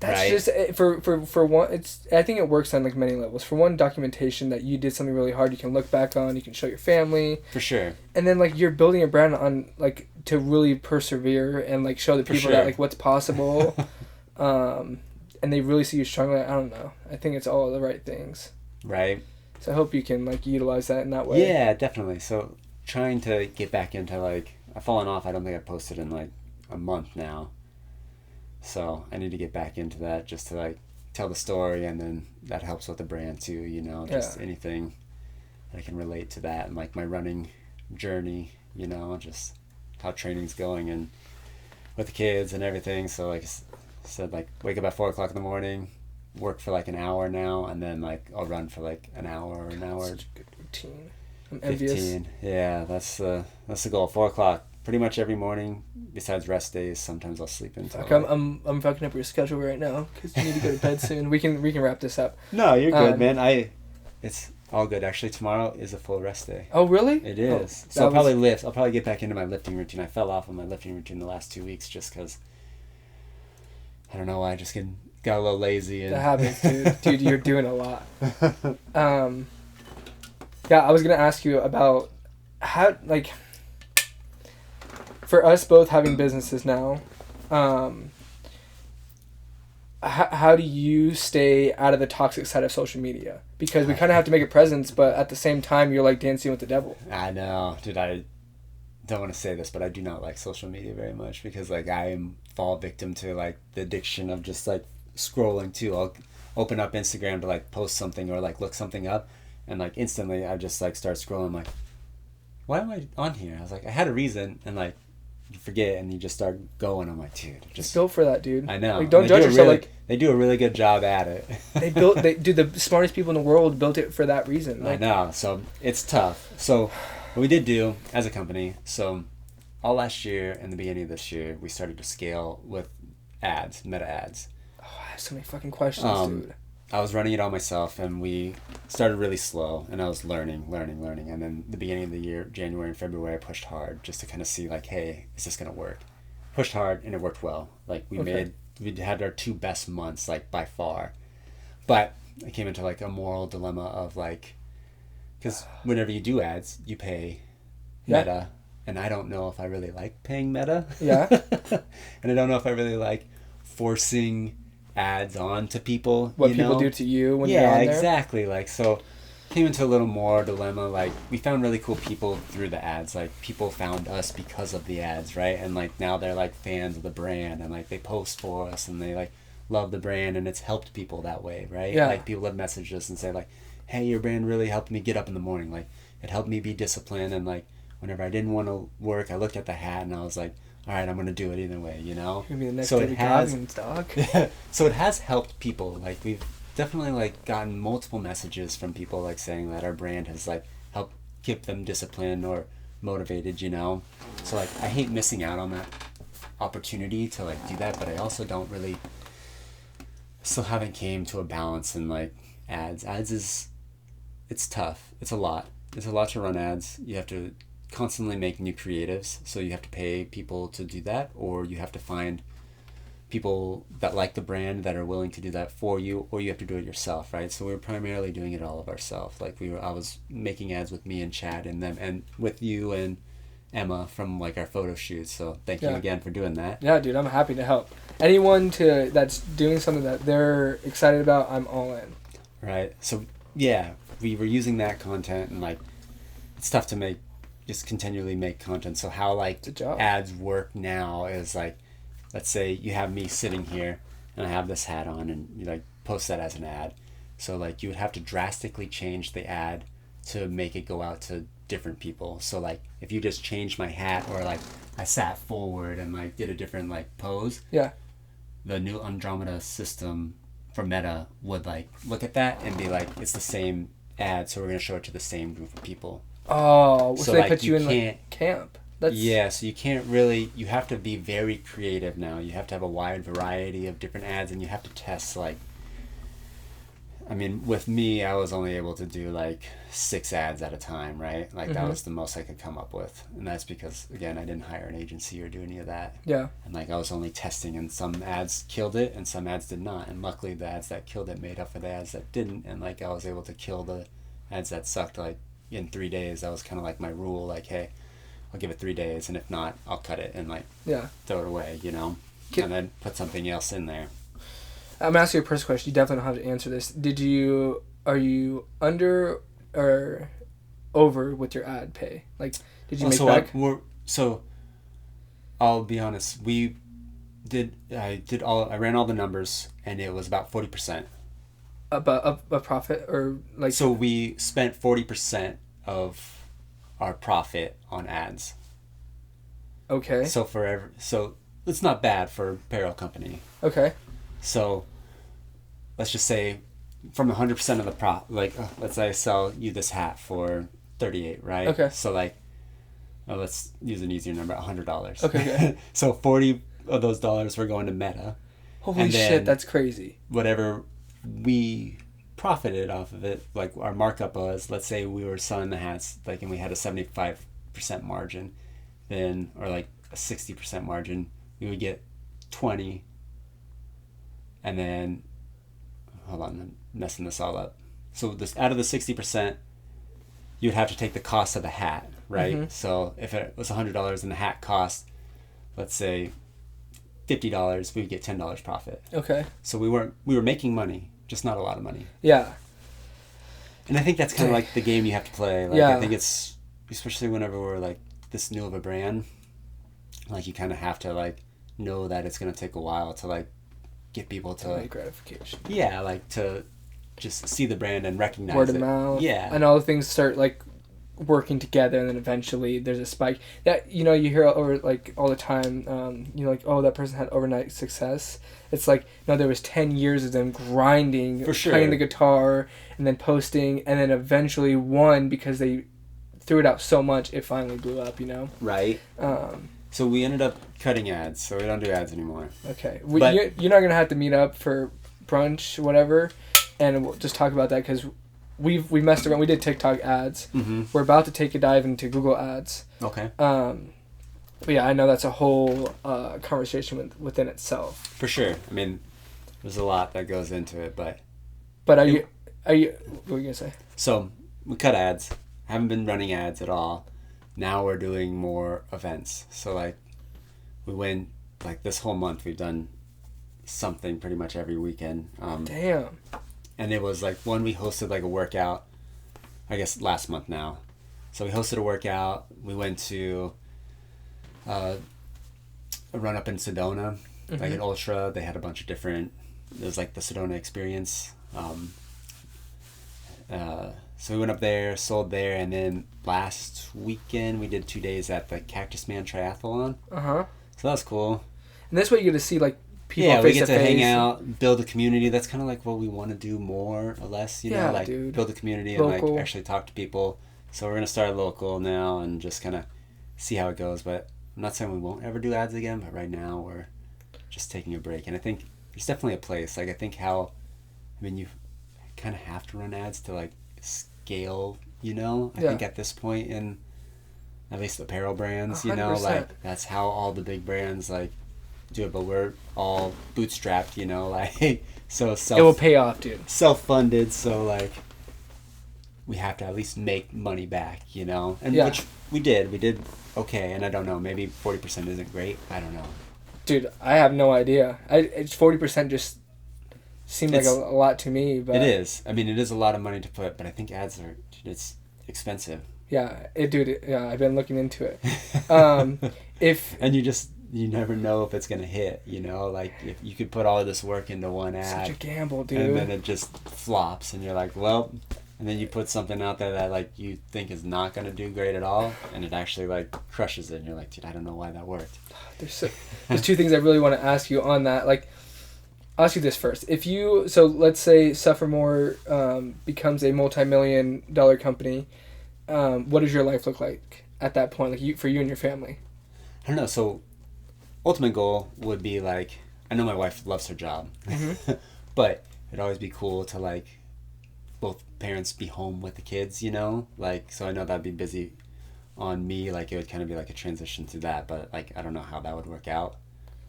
Speaker 2: right.
Speaker 1: Just for one. I think it works on like many levels. For one, documentation that you did something really hard, you can look back on, you can show your family.
Speaker 2: For sure.
Speaker 1: And then like you're building a brand on like to really persevere and like show the people that like what's possible, and they really see you struggling. I don't know. I think it's all the right things.
Speaker 2: Right.
Speaker 1: So I hope you can like utilize that in that way.
Speaker 2: Yeah, definitely. So trying to get back into like, I've fallen off. I don't think I've posted in like a month now. So I need to get back into that just to like tell the story, and then that helps with the brand too, you know, just anything that I can relate to that, and like my running journey, you know, just how training's going and with the kids and everything. So like I said, like wake up at 4 o'clock in the morning, work for like an hour now, and then like I'll run for like an hour or an hour.
Speaker 1: Such a good routine. I'm envious.
Speaker 2: 15. Yeah, that's the goal. 4 o'clock. Pretty much every morning, besides rest days. Sometimes I'll sleep until.
Speaker 1: Fuck, I'm fucking up your schedule right now because you need to go to bed soon. We can wrap this up.
Speaker 2: No, you're good, man. It's all good. Actually, tomorrow is a full rest day.
Speaker 1: Oh really?
Speaker 2: It is. So I'll probably lift. I'll probably get back into my lifting routine. I fell off on my lifting routine the last 2 weeks just because. I don't know why. I just got a little lazy. And...
Speaker 1: That happens, dude. Dude, you're doing a lot. Yeah, I was gonna ask you about how like. For us both having businesses now, how do you stay out of the toxic side of social media? Because we kind of have to make a presence, but at the same time, you're like dancing with the devil.
Speaker 2: I know, dude. I don't want to say this, but I do not like social media very much because like I fall victim to like the addiction of just like scrolling too. I'll open up Instagram to like post something or like look something up, and like instantly I just like start scrolling. I'm like, why am I on here? I was like, I had a reason, and like. You forget and you just start going. I'm like, dude,
Speaker 1: just built for that, dude.
Speaker 2: I know.
Speaker 1: Like, don't judge yourself. Like
Speaker 2: they do a really good job at it.
Speaker 1: The smartest people in the world built it for that reason. Like,
Speaker 2: I know. So it's tough. So what we did do as a company. So all last year and the beginning of this year, we started to scale with ads, meta ads.
Speaker 1: Oh, I have so many fucking questions, dude.
Speaker 2: I was running it all myself, and we started really slow, and I was learning. And then the beginning of the year, January and February, I pushed hard just to kind of see, like, hey, is this going to work? Pushed hard, and it worked well. Like, we made we had our 2 best months, like, by far. But I came into, like, a moral dilemma of, like, because whenever you do ads, you pay Meta, and I don't know if I really like paying Meta.
Speaker 1: Yeah.
Speaker 2: And I don't know if I really like forcing ads on to people.
Speaker 1: What people do to you when you're on
Speaker 2: Yeah,
Speaker 1: there?
Speaker 2: exactly. Like, so came into a little more dilemma. Like, we found really cool people through the ads. Like, people found us because of the ads, right? And, like, now they're, like, fans of the brand, and, like, they post for us, and they, like, love the brand, and it's helped people that way, right?
Speaker 1: Yeah.
Speaker 2: Like, people have messaged us and say, like, hey, your brand really helped me get up in the morning. Like, it helped me be disciplined, and, like, whenever I didn't want to work, I looked at the hat, and I was like, all right, I'm going to do it either way, you know?
Speaker 1: You're gonna be the next
Speaker 2: So it
Speaker 1: David
Speaker 2: has-
Speaker 1: Goggins, dog.
Speaker 2: So it has helped people. Like, we've definitely, like, gotten multiple messages from people, like, saying that our brand has, like, helped keep them disciplined or motivated, you know? So, like, I hate missing out on that opportunity to, like, do that, but I also don't really, still haven't came to a balance in, like, ads. It's tough. It's a lot to run ads. You have to constantly make new creatives, so you have to pay people to do that, or you have to find people that like the brand that are willing to do that for you, or you have to do it yourself, right? So we were primarily doing it all of ourselves. Like, I was making ads with me and Chad and them, and with you and Emma from, like, our photo shoots. So thank you again for doing that.
Speaker 1: Yeah, dude, I'm happy to help. Anyone that's doing something that they're excited about, I'm all in.
Speaker 2: Right. So yeah, we were using that content, and, like, it's tough to just continually make content. So how, like,
Speaker 1: Good job.
Speaker 2: ads work now is, like, let's say you have me sitting here and I have this hat on, and you, like, post that as an ad. So, like, you would have to drastically change the ad to make it go out to different people. So, like, if you just changed my hat, or, like, I sat forward and, like, did a different, like, pose,
Speaker 1: Yeah.
Speaker 2: the new Andromeda system for Meta would, like, look at that and be like, it's the same ad, so we're going to show it to the same group of people.
Speaker 1: Oh, so they
Speaker 2: like,
Speaker 1: put you in, like, camp.
Speaker 2: Yeah, so you can't really, you have to be very creative now. You have to have a wide variety of different ads, and you have to test, like, I mean, with me, I was only able to do, like, 6 ads at a time, right? Like, that was the most I could come up with. And that's because, again, I didn't hire an agency or do any of that.
Speaker 1: Yeah.
Speaker 2: And, like, I was only testing, and some ads killed it and some ads did not. And luckily, the ads that killed it made up for the ads that didn't. And, like, I was able to kill the ads that sucked, like, in 3 days. That was kind of like my rule, like, hey, I'll give it 3 days, and if not, I'll cut it and, like, throw it away, you know? And then put something else in there.
Speaker 1: I'm gonna ask you a personal question. You definitely don't have to answer this. Are you under or over with your ad pay? Like, did you make back?
Speaker 2: So I'll be honest. I ran all the numbers, and it was about 40%.
Speaker 1: About a profit, or like?
Speaker 2: So we spent 40% of our profit on ads.
Speaker 1: Okay.
Speaker 2: So so it's not bad for a apparel company.
Speaker 1: Okay.
Speaker 2: So let's just say from 100% of the let's say I sell you this hat for $38, right?
Speaker 1: Okay.
Speaker 2: So, like, let's use an easier number, $100.
Speaker 1: Okay.
Speaker 2: So 40 of those dollars were going to Meta.
Speaker 1: Holy shit, that's crazy.
Speaker 2: Whatever we profited off of it, like, our markup was, let's say we were selling the hats, like, and we had a 75% margin, then, or like a 60% margin, we would get 20. And then, hold on, I'm messing this all up. So this, out of the 60%, you would have to take the cost of the hat, right?
Speaker 1: Mm-hmm.
Speaker 2: So if it was $100 and the hat cost, let's say, $50, we would get $10 profit.
Speaker 1: Okay.
Speaker 2: So we were making money, just not a lot of money.
Speaker 1: Yeah.
Speaker 2: And I think that's kind of like the game you have to play. Like,
Speaker 1: yeah.
Speaker 2: I think it's, especially whenever we're, like, this new of a brand, like, you kind of have to, like, know that it's going to take a while to, like, get people to,
Speaker 1: like, gratification.
Speaker 2: Yeah, like, to just see the brand and recognize
Speaker 1: word of
Speaker 2: it.
Speaker 1: mouth.
Speaker 2: Yeah.
Speaker 1: And all the things start, like, working together, and then eventually there's a spike that, you know, you hear over, like, all the time, you know, like, oh, that person had overnight success. It's like, no, there was 10 years of them grinding,
Speaker 2: For sure.
Speaker 1: playing the guitar, and then posting, and then eventually one, because they threw it out so much, it finally blew up, you know?
Speaker 2: Right. So we ended up cutting ads, so we don't do ads anymore.
Speaker 1: Okay. You're not going to have to meet up for brunch, whatever, and we'll just talk about that, because we messed around. We did TikTok ads.
Speaker 2: Mm-hmm.
Speaker 1: We're about to take a dive into Google ads.
Speaker 2: Okay.
Speaker 1: But yeah, I know that's a whole conversation within itself.
Speaker 2: For sure. I mean, there's a lot that goes into it, but
Speaker 1: are you what were you gonna say?
Speaker 2: So we cut ads. Haven't been running ads at all. Now we're doing more events. So like we went like this whole month we've done something pretty much every weekend.
Speaker 1: Damn.
Speaker 2: And it was like one we hosted like a workout, I guess last month now. So we hosted a workout. We went to a run up in Sedona, like an ultra. They had a bunch of different. It was like the Sedona experience. So we went up there, sold there, and then last weekend we did 2 days at the Cactus Man Triathlon. So that was cool.
Speaker 1: And that's what you get to see, like people.
Speaker 2: Yeah, we get to
Speaker 1: face.
Speaker 2: hang out, build a community. That's kind of like what we want to do more or less. You know, like
Speaker 1: dude.
Speaker 2: build a community and
Speaker 1: Local.
Speaker 2: like actually talk to people. So we're gonna start local now and just kind of see how it goes. But I'm not saying we won't ever do ads again. But right now we're just taking a break, and I think there's definitely a place. Like I think you kind of have to run ads to like scale. You know, I think at this point in at least apparel brands,
Speaker 1: 100%.
Speaker 2: you know, like that's how all the big brands like do it. But we're all bootstrapped, you know, like so
Speaker 1: it will pay off, dude.
Speaker 2: Self-funded, so like we have to at least make money back, you know, and which we did okay. And I don't know, maybe 40% isn't great. I don't know,
Speaker 1: dude. I have no idea. It's 40% just seemed like a lot to me, but
Speaker 2: it is. I mean, it is a lot of money to put, but I think ads are it's expensive.
Speaker 1: Yeah, I've been looking into it. And
Speaker 2: you never know if it's gonna hit, you know, like if you could put all of this work into one ad,
Speaker 1: such a gamble, dude,
Speaker 2: and then it just flops and you're like, well, and then you put something out there that like you think is not gonna do great at all and it actually like crushes it and you're like, dude, I don't know why that worked.
Speaker 1: There's two things I really want to ask you on that. Like, I'll ask you this first. So let's say Suffer More becomes a multi-million-dollar company, what does your life look like at that point, like for you and your family?
Speaker 2: I don't know. So ultimate goal would be like, I know my wife loves her job, but it'd always be cool to like both parents be home with the kids, you know, like, so I know that'd be busy on me. Like it would kind of be like a transition to that, but like I don't know how that would work out.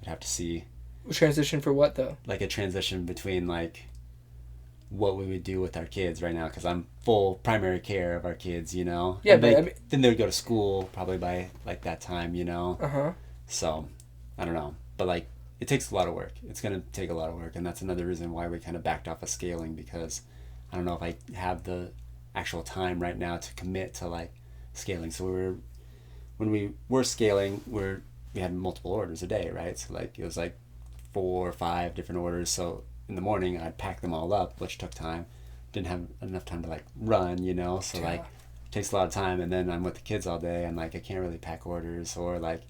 Speaker 2: I'd have to see.
Speaker 1: Transition for what though?
Speaker 2: Like a transition between like what we would do with our kids right now, because I'm full primary care of our kids, you know.
Speaker 1: Yeah,
Speaker 2: but then they would go to school probably by like that time, you know. So I don't know, but like it takes a lot of work. It's gonna take a lot of work, and that's another reason why we kind of backed off of scaling, because I don't know if I have the actual time right now to commit to like scaling. So when we were scaling, we had multiple orders a day, right? So like it was like 4 or 5 different orders. So in the morning I'd pack them all up, which took time. Didn't have enough time to like run, you know. So like it takes a lot of time, and then I'm with the kids all day, and like I can't really pack orders or like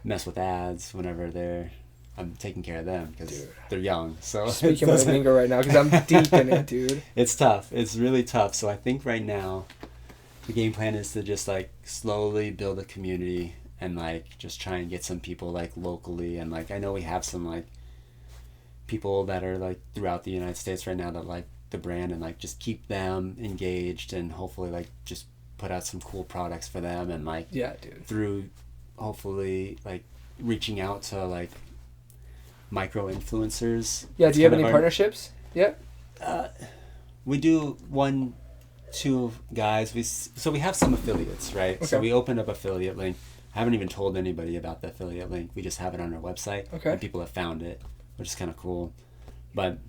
Speaker 2: mess with ads whenever I'm taking care of them because they're young. So
Speaker 1: speaking my lingo right now because I'm deep in it, dude.
Speaker 2: It's tough. It's really tough. So I think right now the game plan is to just like slowly build a community and like just try and get some people like locally, and like I know we have some like people that are like throughout the United States right now that like the brand, and like just keep them engaged and hopefully like just put out some cool products for them, and like through hopefully like reaching out to like micro influencers.
Speaker 1: Do you have any partnerships?
Speaker 2: We do 1-2 guys. We have some affiliates, right? Okay. So we opened up affiliate link. I haven't even told anybody about the affiliate link. We just have it on our website. And people have found it, which is kind of cool. But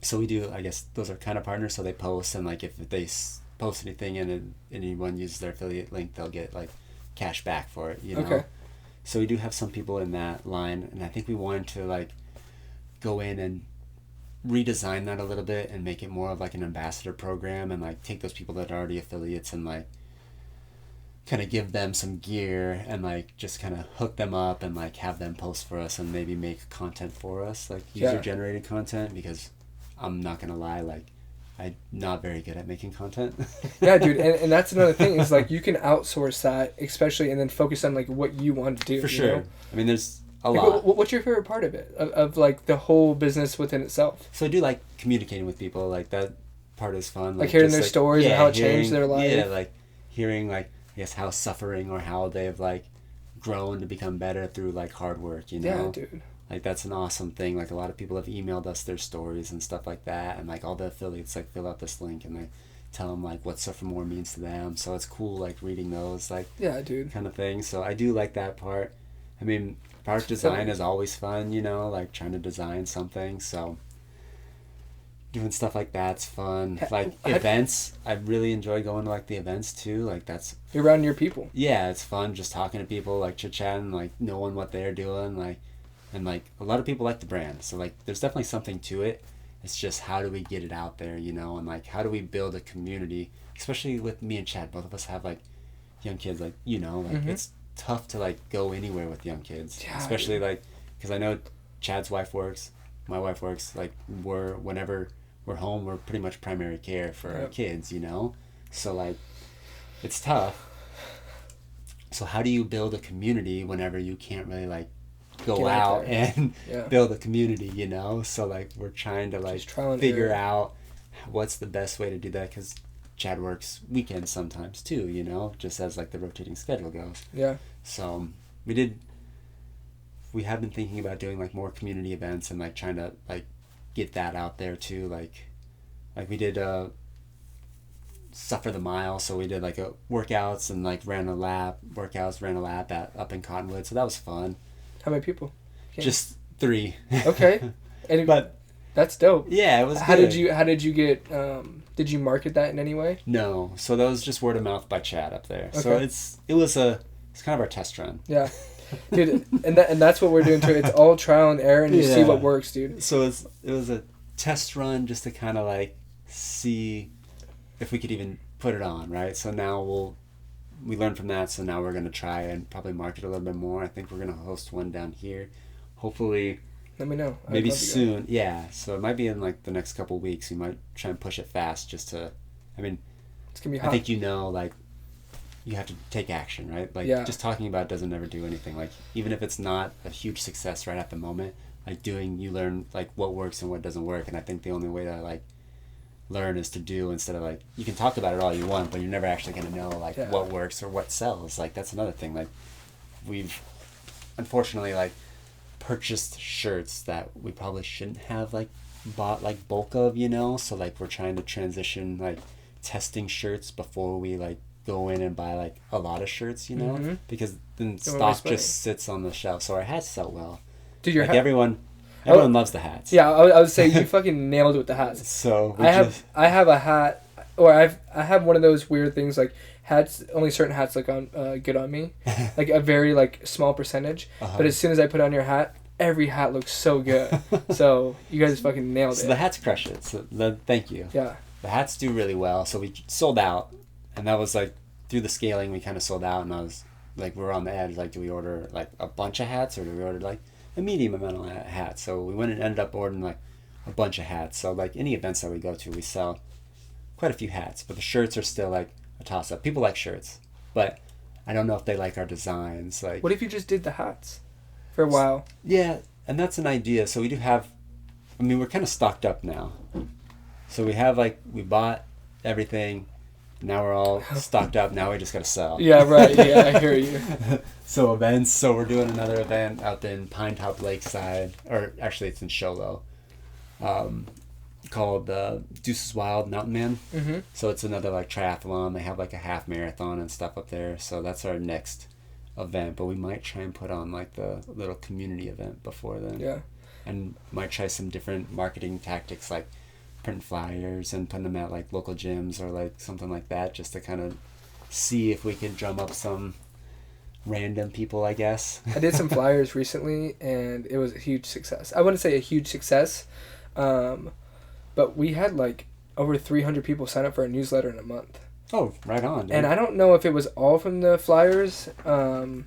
Speaker 2: so we do, I guess those are kind of partners. So they post, and like if they post anything and anyone uses their affiliate link, they'll get like cash back for it, you know? So we do have some people in that line, and I think we wanted to like go in and redesign that a little bit and make it more of like an ambassador program, and like take those people that are already affiliates and like kind of give them some gear and like just kind of hook them up and like have them post for us and maybe make content for us, like user generated content, because I'm not gonna lie, like I'm not very good at making content.
Speaker 1: Dude, and that's another thing is like you can outsource that, especially, and then focus on like what you want to do.
Speaker 2: For sure. Know? I mean, there's a
Speaker 1: like,
Speaker 2: lot.
Speaker 1: What's your favorite part of it, of like the whole business within itself?
Speaker 2: So I do like communicating with people. Like that part is fun.
Speaker 1: Like hearing their stories and how it changed their life.
Speaker 2: Yeah, like hearing like I guess how suffering or how they've like grown to become better through like hard work, you know?
Speaker 1: Yeah, dude.
Speaker 2: Like that's an awesome thing. Like a lot of people have emailed us their stories and stuff like that, and like all the affiliates like fill out this link and they tell them like what Suffer More means to them. So it's cool like reading those like
Speaker 1: Yeah, dude.
Speaker 2: kind of things. So I do like that part. I mean, product design is always fun, you know, like trying to design something. So doing stuff like that's fun. Like events, I really enjoy going to like the events too. Like that's
Speaker 1: You're around your people.
Speaker 2: yeah, it's fun just talking to people, like chit chatting, like knowing what they're doing, like and like a lot of people like the brand. So like there's definitely something to it. It's just how do we get it out there, you know, and like how do we build a community, especially with me and Chad. Both of us have like young kids, like you know, like it's tough to like go anywhere with young kids, especially like because I know Chad's wife works, my wife works. Like whenever we're home, we're pretty much primary care for our kids, you know, so like it's tough. So how do you build a community whenever you can't really like go out and build a community, you know? So like we're trying to like figure out what's the best way to do that, because Chad works weekends sometimes too, you know, just as like the rotating schedule goes.
Speaker 1: Yeah.
Speaker 2: So we have been thinking about doing like more community events and like trying to like get that out there too. Like we did Suffer the Mile, so we did like a workouts and like ran a lap at up in Cottonwood, so that was fun.
Speaker 1: How many people?
Speaker 2: Just 3.
Speaker 1: Okay. And
Speaker 2: but
Speaker 1: that's dope.
Speaker 2: Yeah, it was
Speaker 1: How
Speaker 2: good.
Speaker 1: did you get did you market that in any way?
Speaker 2: No. So that was just word of mouth by Chad up there.
Speaker 1: Okay.
Speaker 2: So it's kind of our test run.
Speaker 1: Yeah. Dude, and that's what we're doing too. It's all trial and error, and you see what works, dude.
Speaker 2: So it was a test run just to kind of like see if we could even put it on, right? So now we learned from that, so now we're going to try and probably market a little bit more. I think we're going to host one down here. Hopefully,
Speaker 1: let me know.
Speaker 2: Maybe soon. Yeah, so it might be in like the next couple of weeks. We might try and push it fast just to, I mean,
Speaker 1: it's going to be hot.
Speaker 2: I think, you know, like, you have to take action, right? Like, just talking about it doesn't ever do anything. Like, even if it's not a huge success right at the moment, like you learn like what works and what doesn't work. And I think the only way to like learn is to do, instead of like, you can talk about it all you want, but you're never actually going to know like what works or what sells. Like that's another thing. Like we've unfortunately like purchased shirts that we probably shouldn't have like bought like bulk of, you know? So like we're trying to transition like testing shirts before we like go in and buy like a lot of shirts, you know? Because then stock just sits on the shelf. So our hats sell well. Dude, your like everyone loves the hats.
Speaker 1: Yeah, I would say you fucking nailed it with the hats.
Speaker 2: So
Speaker 1: I have a hat, or I have one of those weird things like hats. Only certain hats look on good on me, like a very like small percentage. But as soon as I put on your hat, every hat looks so good. So you guys fucking nailed it.
Speaker 2: So the hats crush it. So thank you.
Speaker 1: Yeah.
Speaker 2: The hats do really well. So we sold out, and that was like through the scaling we kind of sold out, and I was like, we're on the edge. Like, do we order like a bunch of hats, or do we order like a medium amount of hats? So we went and ended up ordering like a bunch of hats. So like any events that we go to, we sell quite a few hats, but the shirts are still like a toss up. People like shirts, but I don't know if they like our designs. Like,
Speaker 1: what if you just did the hats for a while?
Speaker 2: Yeah, and that's an idea. So we do have, I mean, we're kind of stocked up now. So we have like, we bought everything. Now we're all stocked up. Now we just got to sell.
Speaker 1: Yeah, right. Yeah, I hear you.
Speaker 2: So events. So we're doing another event out in Pine Top Lakeside, or actually it's in Show Low, called Deuces Wild Mountain Man. Mm-hmm. So it's another like triathlon. They have like a half marathon and stuff up there. So that's our next event. But we might try and put on like the little community event before then.
Speaker 1: Yeah.
Speaker 2: And might try some different marketing tactics, like printing flyers and putting them at like local gyms or like something like that, just to kind of see if we can drum up some random people, I guess.
Speaker 1: I did some flyers recently, and it was a huge success. I wouldn't say a huge success, but we had like over 300 people sign up for a newsletter in a month.
Speaker 2: Oh, right on, dude.
Speaker 1: And I don't know if it was all from the flyers, but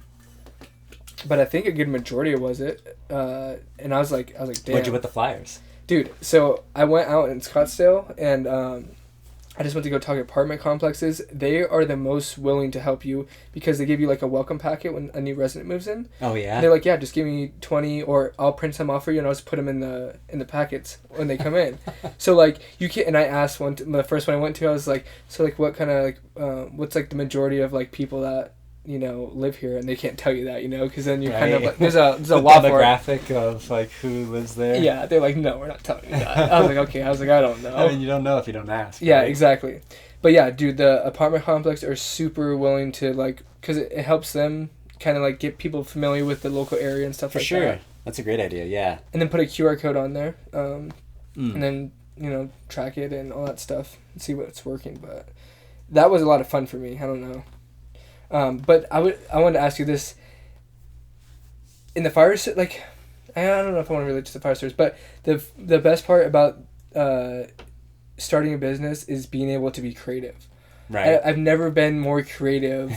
Speaker 1: I think a good majority was it. And I was like, damn.
Speaker 2: What'd you with the flyers?
Speaker 1: Dude, so I went out in Scottsdale, and I just went to go talk to apartment complexes. They are the most willing to help you because they give you like a welcome packet when a new resident moves in.
Speaker 2: Oh yeah.
Speaker 1: And they're like, yeah, just give me 20, or I'll print some off for you, and I'll just put them in the packets when they come in. So like you can, and I asked the first one I went to, I was like, so like what kind of like what's like the majority of like people that live here, and they can't tell you that, because then you're
Speaker 2: Right.
Speaker 1: kind of like, there's a law for it.
Speaker 2: Demographic of like who lives there.
Speaker 1: Yeah, they're like, no, we're not telling you that. I was like, okay. I was like, I don't know.
Speaker 2: I mean, you don't know if you don't ask.
Speaker 1: Yeah,
Speaker 2: right?
Speaker 1: exactly. But yeah, dude, the apartment complex are super willing to like, because it helps them kind of like get people familiar with the local area and stuff
Speaker 2: For
Speaker 1: like
Speaker 2: sure.
Speaker 1: that.
Speaker 2: That's a great idea. Yeah.
Speaker 1: And then put a QR code on there, and then track it and all that stuff and see what's working. But that was a lot of fun for me. I don't know. But I wanted to ask you this. In the fire, like, I don't know if I want to relate to the fire service, but the best part about starting a business is being able to be creative.
Speaker 2: Right.
Speaker 1: I've never been more creative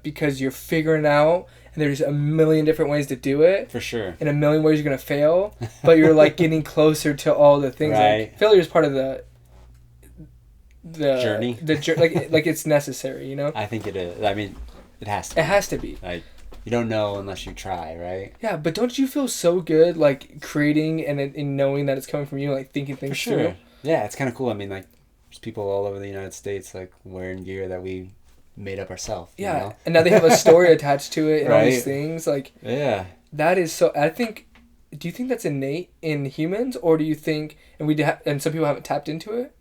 Speaker 1: because you're figuring out, and there's a million different ways to do it.
Speaker 2: For sure.
Speaker 1: And a million ways you're gonna fail, but you're like getting closer to all the things.
Speaker 2: Right.
Speaker 1: Like, failure is part of the
Speaker 2: journey.
Speaker 1: Like it's necessary,
Speaker 2: I think it is. I mean, it has to.
Speaker 1: It has to be.
Speaker 2: Like, you don't know unless you try, right?
Speaker 1: Yeah, but don't you feel so good like creating and in knowing that it's coming from you, like thinking things
Speaker 2: For sure.
Speaker 1: through?
Speaker 2: Yeah, it's kind of cool. I mean, like, there's people all over the United States like wearing gear that we made up ourselves.
Speaker 1: Yeah, and now they have a story attached to it and all these
Speaker 2: Right.
Speaker 1: things. Like,
Speaker 2: Yeah.
Speaker 1: that is so. I think. Do you think that's innate in humans, or do you think, and some people haven't tapped into it?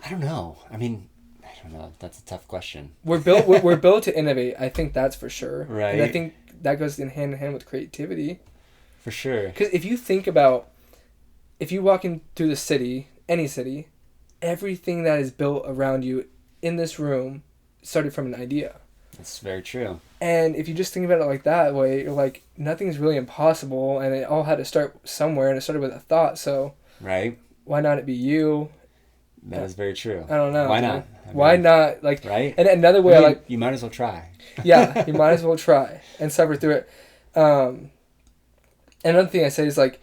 Speaker 2: I don't know. I mean, I don't know. That's a tough question.
Speaker 1: We're built. We're built to innovate. I think that's for sure.
Speaker 2: Right.
Speaker 1: And I think that goes in hand with creativity.
Speaker 2: For sure.
Speaker 1: Because if you think about, if you walk in through the city, any city, everything that is built around you in this room started from an idea.
Speaker 2: That's very true.
Speaker 1: And if you just think about it like that way, you're like, nothing's really impossible, and it all had to start somewhere, and it started with a thought. So
Speaker 2: Right.
Speaker 1: why not it be you?
Speaker 2: That is very true.
Speaker 1: I don't know.
Speaker 2: Why
Speaker 1: man.
Speaker 2: not? I mean,
Speaker 1: Why not? Like,
Speaker 2: right?
Speaker 1: And another way,
Speaker 2: I mean,
Speaker 1: I like.
Speaker 2: You might as well try.
Speaker 1: Yeah, you might as well try and suffer through it. And another thing I say is like,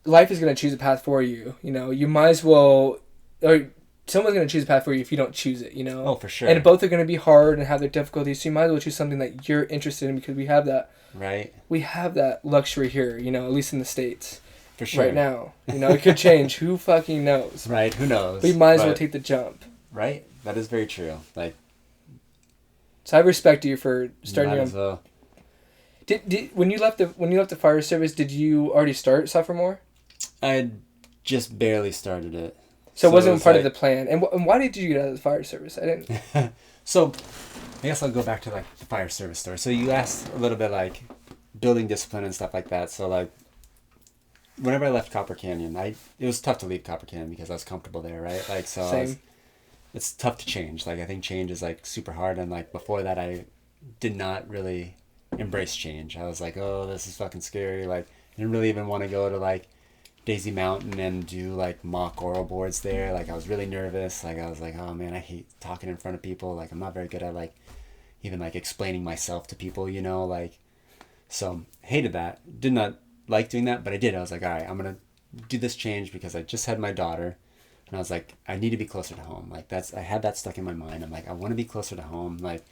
Speaker 1: life is gonna choose a path for you. You might as well, or someone's gonna choose a path for you if you don't choose it.
Speaker 2: Oh, for sure.
Speaker 1: And both are gonna be hard and have their difficulties. So you might as well choose something that you're interested in, because we have that.
Speaker 2: Right.
Speaker 1: We have that luxury here. At least in the States.
Speaker 2: For sure.
Speaker 1: Right now. It could change. Who fucking knows?
Speaker 2: Right. Who knows?
Speaker 1: We might as well take the jump.
Speaker 2: Right. That is very true. Like.
Speaker 1: So I respect you for starting your own.
Speaker 2: As well.
Speaker 1: Did when you left the fire service, did you already start sophomore?
Speaker 2: I just barely started it.
Speaker 1: So it wasn't part of
Speaker 2: like-
Speaker 1: the plan. And why did you get out of the fire service? I didn't.
Speaker 2: So, I guess I'll go back to like the fire service story. So you asked a little bit like building discipline and stuff like that. So like, whenever I left Copper Canyon, it was tough to leave Copper Canyon because I was comfortable there, right? Like, so
Speaker 1: Same.
Speaker 2: it's tough to change. Like, I think change is like super hard, and like before that, I did not really embrace change. I was like, oh, this is fucking scary. Like, I didn't really even want to go to like Daisy Mountain and do like mock oral boards there. Like, I was really nervous. Like, I was like, oh man, I hate talking in front of people. Like, I'm not very good at like even like explaining myself to people, like, so hated that. Did not like doing that, but I did. I was like, all right, I'm gonna do this change because I just had my daughter, and I was like, I need to be closer to home. Like, I had that stuck in my mind. I'm like, I want to be closer to home. Like,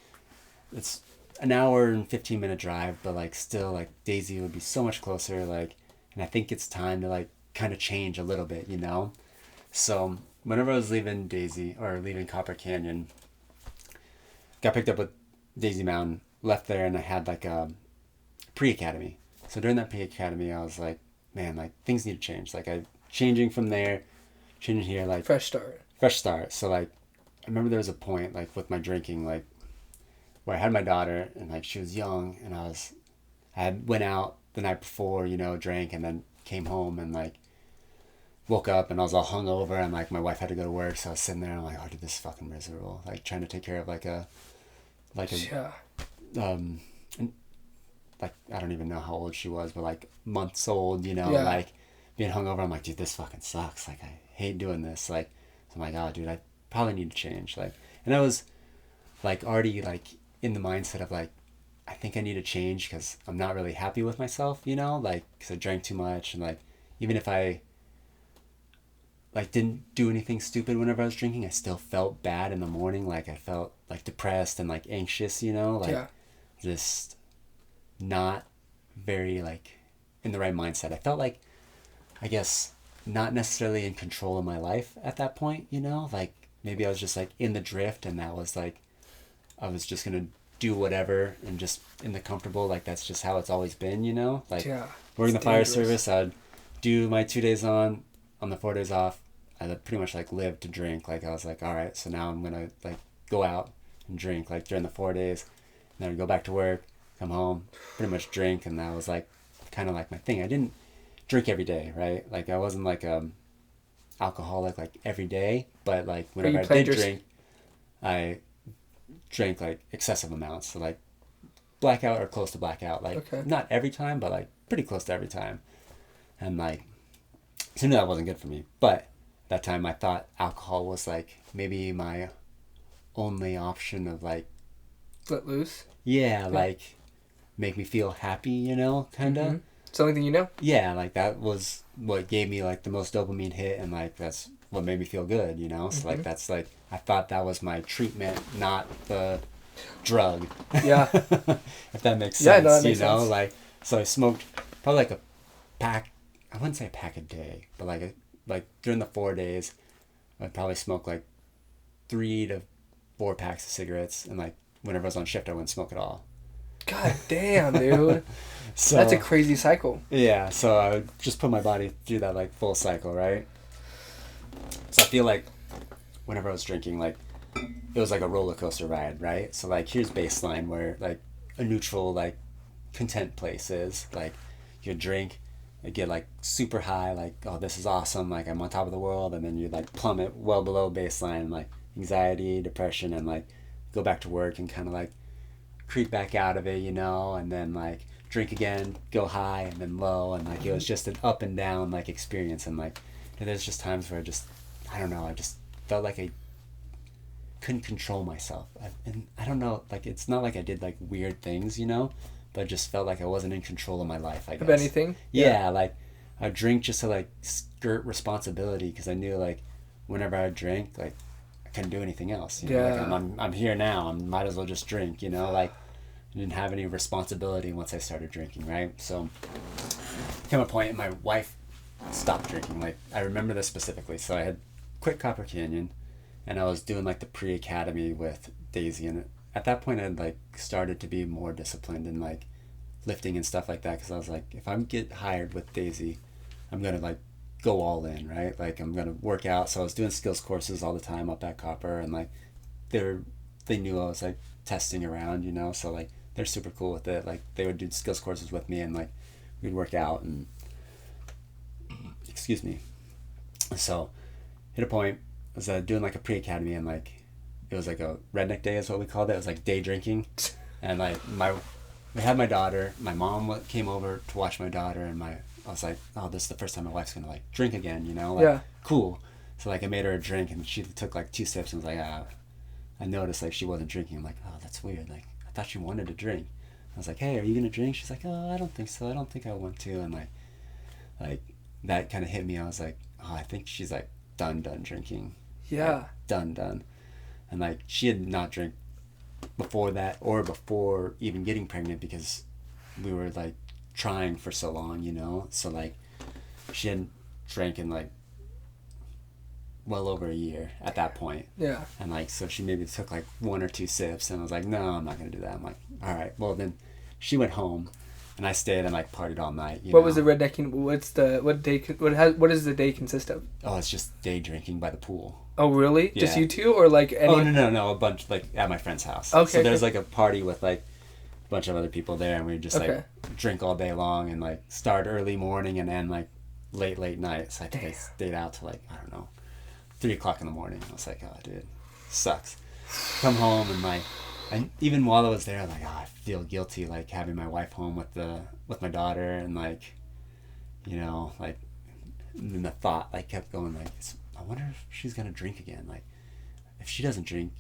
Speaker 2: it's an hour and 15-minute drive, but like still, like, Daisy would be so much closer. Like, and I think it's time to like kind of change a little bit, So whenever I was leaving Daisy or leaving Copper Canyon, got picked up with Daisy Mountain, left there, and I had like a pre-academy. So during that pre-academy, I was like, man, like, things need to change. Like, changing from there, changing here, like,
Speaker 1: Fresh start.
Speaker 2: So like, I remember there was a point like with my drinking, like, where I had my daughter and like she was young, and I had went out the night before, drank, and then came home and like woke up and I was all hungover, and like my wife had to go to work, so I was sitting there and I'm like, oh dude, this is fucking miserable. Like, trying to take care of
Speaker 1: Yeah.
Speaker 2: and like, I don't even know how old she was, but like months old,
Speaker 1: Yeah.
Speaker 2: like being hungover. I'm like, dude, this fucking sucks. Like, I hate doing this. Like, so I'm like, oh dude, I probably need to change. Like, and I was like already like in the mindset of like, I think I need to change because I'm not really happy with myself, like, because I drank too much, and like, even if I like didn't do anything stupid whenever I was drinking, I still felt bad in the morning. Like, I felt like depressed and like anxious, like,
Speaker 1: Yeah.
Speaker 2: just not very like in the right mindset. I felt like, I guess, not necessarily in control of my life at that point, like maybe I was just like in the drift, and that was like I was just gonna do whatever and just in the comfortable, like that's just how it's always been, you know? Like working the fire service, I'd do my 2 days on the 4 days off. I pretty much like lived to drink. Like I was like, all right, so now I'm gonna like go out and drink like during the 4 days, and then I'd go back to work, come home, pretty much drink, and that was like kind of like my thing. I didn't drink every day, right? Like I wasn't like alcoholic like every day, but like whenever I did drink, I drank like excessive amounts, so like blackout or close to blackout, like not every time, but like pretty close to every time. And like so I knew that wasn't good for me, but that time I thought alcohol was like maybe my only option of like
Speaker 1: let loose,
Speaker 2: like make me feel happy, you know, kind of.
Speaker 1: It's the only thing you know.
Speaker 2: Yeah, like that was what gave me like the most dopamine hit, and like that's what made me feel good, you know. So like that's like I thought that was my treatment, not the drug.
Speaker 1: Yeah.
Speaker 2: If that makes sense.
Speaker 1: Yeah, no, that makes
Speaker 2: sense.
Speaker 1: Sense.
Speaker 2: Like so I smoked probably like a pack. I wouldn't say a pack a day, but like during the 4 days, I'd probably smoke like 3 to 4 packs of cigarettes, and like whenever I was on shift, I wouldn't smoke at all.
Speaker 1: God damn, dude.
Speaker 2: So
Speaker 1: that's a crazy cycle.
Speaker 2: Yeah, so I would just put my body through that like full cycle, right? So I feel like whenever I was drinking, like it was like a roller coaster ride, right? So like here's baseline where like a neutral like content place is. Like you drink, you get like super high, like oh this is awesome, like I'm on top of the world, and then you like plummet well below baseline, like anxiety, depression, and like go back to work and kind of like creep back out of it, you know, and then like drink again, go high and then low, and like it was just an up and down like experience. And like there's just times where I don't know, I just felt like I couldn't control myself. And I don't know, like it's not like I did like weird things, you know, but I just felt like I wasn't in control of my life, I guess.
Speaker 1: Of anything?
Speaker 2: Yeah, like I drink just to like skirt responsibility, because I knew like whenever I drank, like I couldn't do anything else. You know? Like I'm here now. I might as well just drink. You know, like I didn't have any responsibility once I started drinking. Right. So came a point, and my wife stopped drinking. Like I remember this specifically. So I had quit Copper Canyon, and I was doing like the pre-academy with Daisy, and at that point I'd like started to be more disciplined in like lifting and stuff like that, because I was like, if I get hired with Daisy, I'm gonna like go all in, right? Like I'm gonna work out. So I was doing skills courses all the time up at Copper, and like they knew I was like testing around, you know, so like they're super cool with it. Like they would do skills courses with me, and like we'd work out, and excuse me. So hit a point, I was doing like a pre-academy, and like it was like a redneck day is what we called it. It was like day drinking, and like we had my daughter, my mom came over to watch my daughter, and I was like, oh, this is the first time my wife's gonna like drink again, you know? Like, cool. So like I made her a drink, and she took like 2 sips and was like, I noticed like she wasn't drinking. I'm like, oh, that's weird. Like I thought she wanted to drink. I was like, hey, are you gonna drink? She's like, oh, I don't think so. I don't think I want to. And like that kind of hit me. I was like, oh, I think she's like done drinking.
Speaker 1: Yeah.
Speaker 2: Like, done. And like she had not drank before that, or before even getting pregnant, because we were like trying for so long, you know. So like she hadn't drank in like well over a year at that point.
Speaker 1: Yeah. And
Speaker 2: like so she maybe took like 1 or 2 sips, and I was like, no, I'm not gonna do that. I'm like, all right. Well, then she went home, and I stayed and like partied all night.
Speaker 1: What was the rednecking? What does the day consist of?
Speaker 2: Oh, it's just day drinking by the pool.
Speaker 1: Oh, really?
Speaker 2: Yeah.
Speaker 1: Just you two, or like any?
Speaker 2: Oh, no, a bunch, like at my friend's house.
Speaker 1: Okay.
Speaker 2: So there's like a party with like a bunch of other people there, and we just like drink all day long, and like start early morning and end like late night. So I think I stayed out till like, I don't know, 3 o'clock in the morning. I was like, oh, dude, sucks. Come home, and like, and even while I was there, like, oh, I feel guilty like having my wife home with my daughter, and like, you know, like, and the thought like kept going like, I wonder if she's gonna drink again. Like, if she doesn't drink,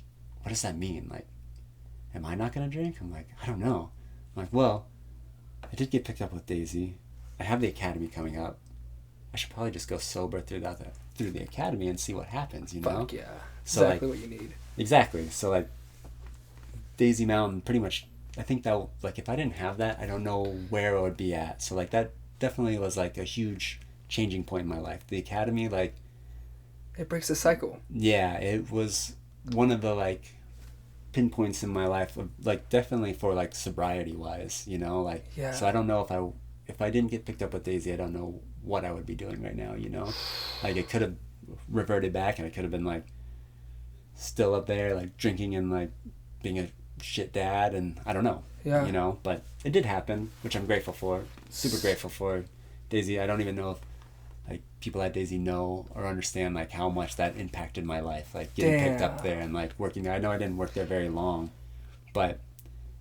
Speaker 2: what does that mean? Like, am I not gonna drink? I'm like, I don't know. I'm like, well, I did get picked up with Daisy. I have the academy coming up. I should probably just go sober through the academy and see what happens, you know?
Speaker 1: Fuck yeah.
Speaker 2: So
Speaker 1: exactly
Speaker 2: like,
Speaker 1: what you need.
Speaker 2: Exactly. So like Daisy Mountain, pretty much, I think that like if I didn't have that, I don't know where I would be at. So like that definitely was like a huge changing point in my life. The academy, like,
Speaker 1: it breaks the cycle.
Speaker 2: Yeah, it was one of the like pinpoints in my life of, like, definitely for, like, sobriety wise, you know, like,
Speaker 1: Yeah.
Speaker 2: so I don't know if I didn't get picked up with Daisy, I don't know what I would be doing right now, you know, like, it could have reverted back and I could have been, like, still up there, like, drinking and, like, being a shit dad, and I don't know,
Speaker 1: Yeah.
Speaker 2: you know, but it did happen, which I'm grateful for, super grateful for. Daisy, I don't even know if, like, people at Daisy know or understand, like, how much that impacted my life, like, getting picked up there and, like, working there. I know I didn't work there very long, but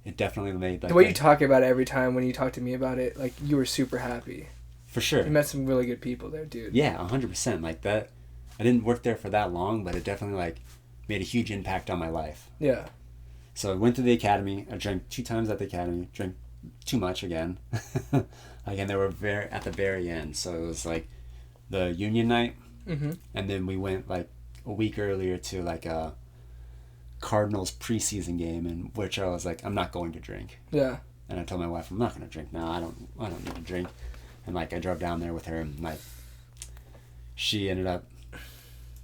Speaker 2: it definitely made, like,
Speaker 1: the way you talk about it every time when you talk to me about it, like, you were super happy.
Speaker 2: For sure.
Speaker 1: You met some really good people there, dude.
Speaker 2: Yeah, 100%. Like, that, I didn't work there for that long, but it definitely, like, made a huge impact on my life.
Speaker 1: Yeah.
Speaker 2: So I went to the academy. I drank 2 times at the academy. Drank too much again. Like, and they were at the very end. So it was, like, the union night.
Speaker 1: Mm-hmm.
Speaker 2: And then we went, like, a week earlier to, like, a Cardinals preseason game, in which I was like, I'm not going to drink.
Speaker 1: Yeah.
Speaker 2: And I told my wife, I'm not going to drink now. I don't need to drink. And, like, I drove down there with her, and, like, she ended up,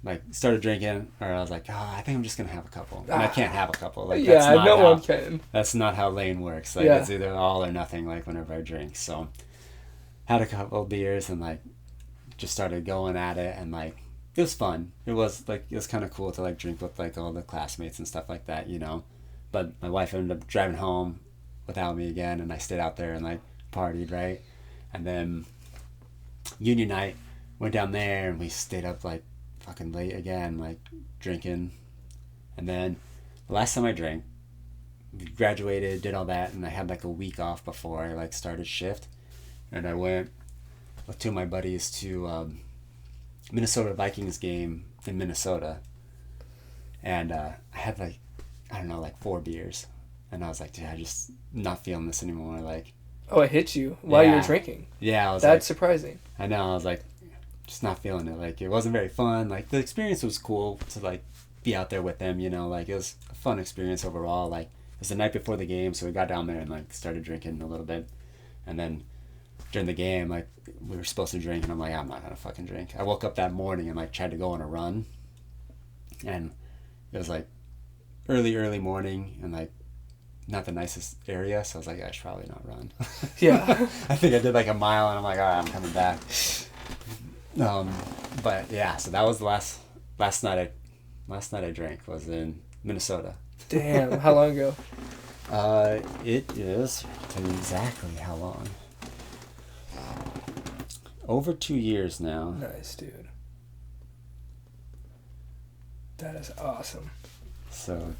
Speaker 2: like, started drinking, or I was like, I think I'm just going to have a couple. And I can't have a couple. Like, that's not
Speaker 1: no
Speaker 2: how,
Speaker 1: one can.
Speaker 2: That's not how Lane works. Like, it's either all or nothing, like, whenever I drink. So, had a couple of beers and, like, just started going at it, and, like, it was fun. It was kind of cool to, like, drink with, like, all the classmates and stuff like that, you know. But my wife ended up driving home without me again, and I stayed out there and, like, partied, right? And then union night, went down there, and we stayed up, like, fucking late again, like, drinking. And then the last time I drank, we graduated, did all that, and I had, like, a week off before I, like, started shift. And I went with 2 of my buddies to Minnesota Vikings game in Minnesota. And I had, like, I don't know, like, 4 beers. And I was like, dude, I just not feeling this anymore. Like,
Speaker 1: oh, it hit you while you were drinking.
Speaker 2: Yeah, I was
Speaker 1: That's surprising.
Speaker 2: I know, I was like, just not feeling it. Like, it wasn't very fun. Like, the experience was cool to, like, be out there with them, you know. Like, it was a fun experience overall. Like, it was the night before the game, so we got down there and, like, started drinking a little bit. And then during the game, like, we were supposed to drink, and I'm like, I'm not gonna fucking drink. I woke up that morning and, like, tried to go on a run, and it was, like, early morning, and, like, not the nicest area, so I was like, I should probably not run.
Speaker 1: Yeah.
Speaker 2: I think I did, like, a mile, and I'm like, all right, I'm coming back. But yeah, so that was the last night I drank was in Minnesota.
Speaker 1: Damn, how long ago?
Speaker 2: It is, I'll tell you exactly how long. Over 2 years now.
Speaker 1: Nice, dude. That is awesome.
Speaker 2: So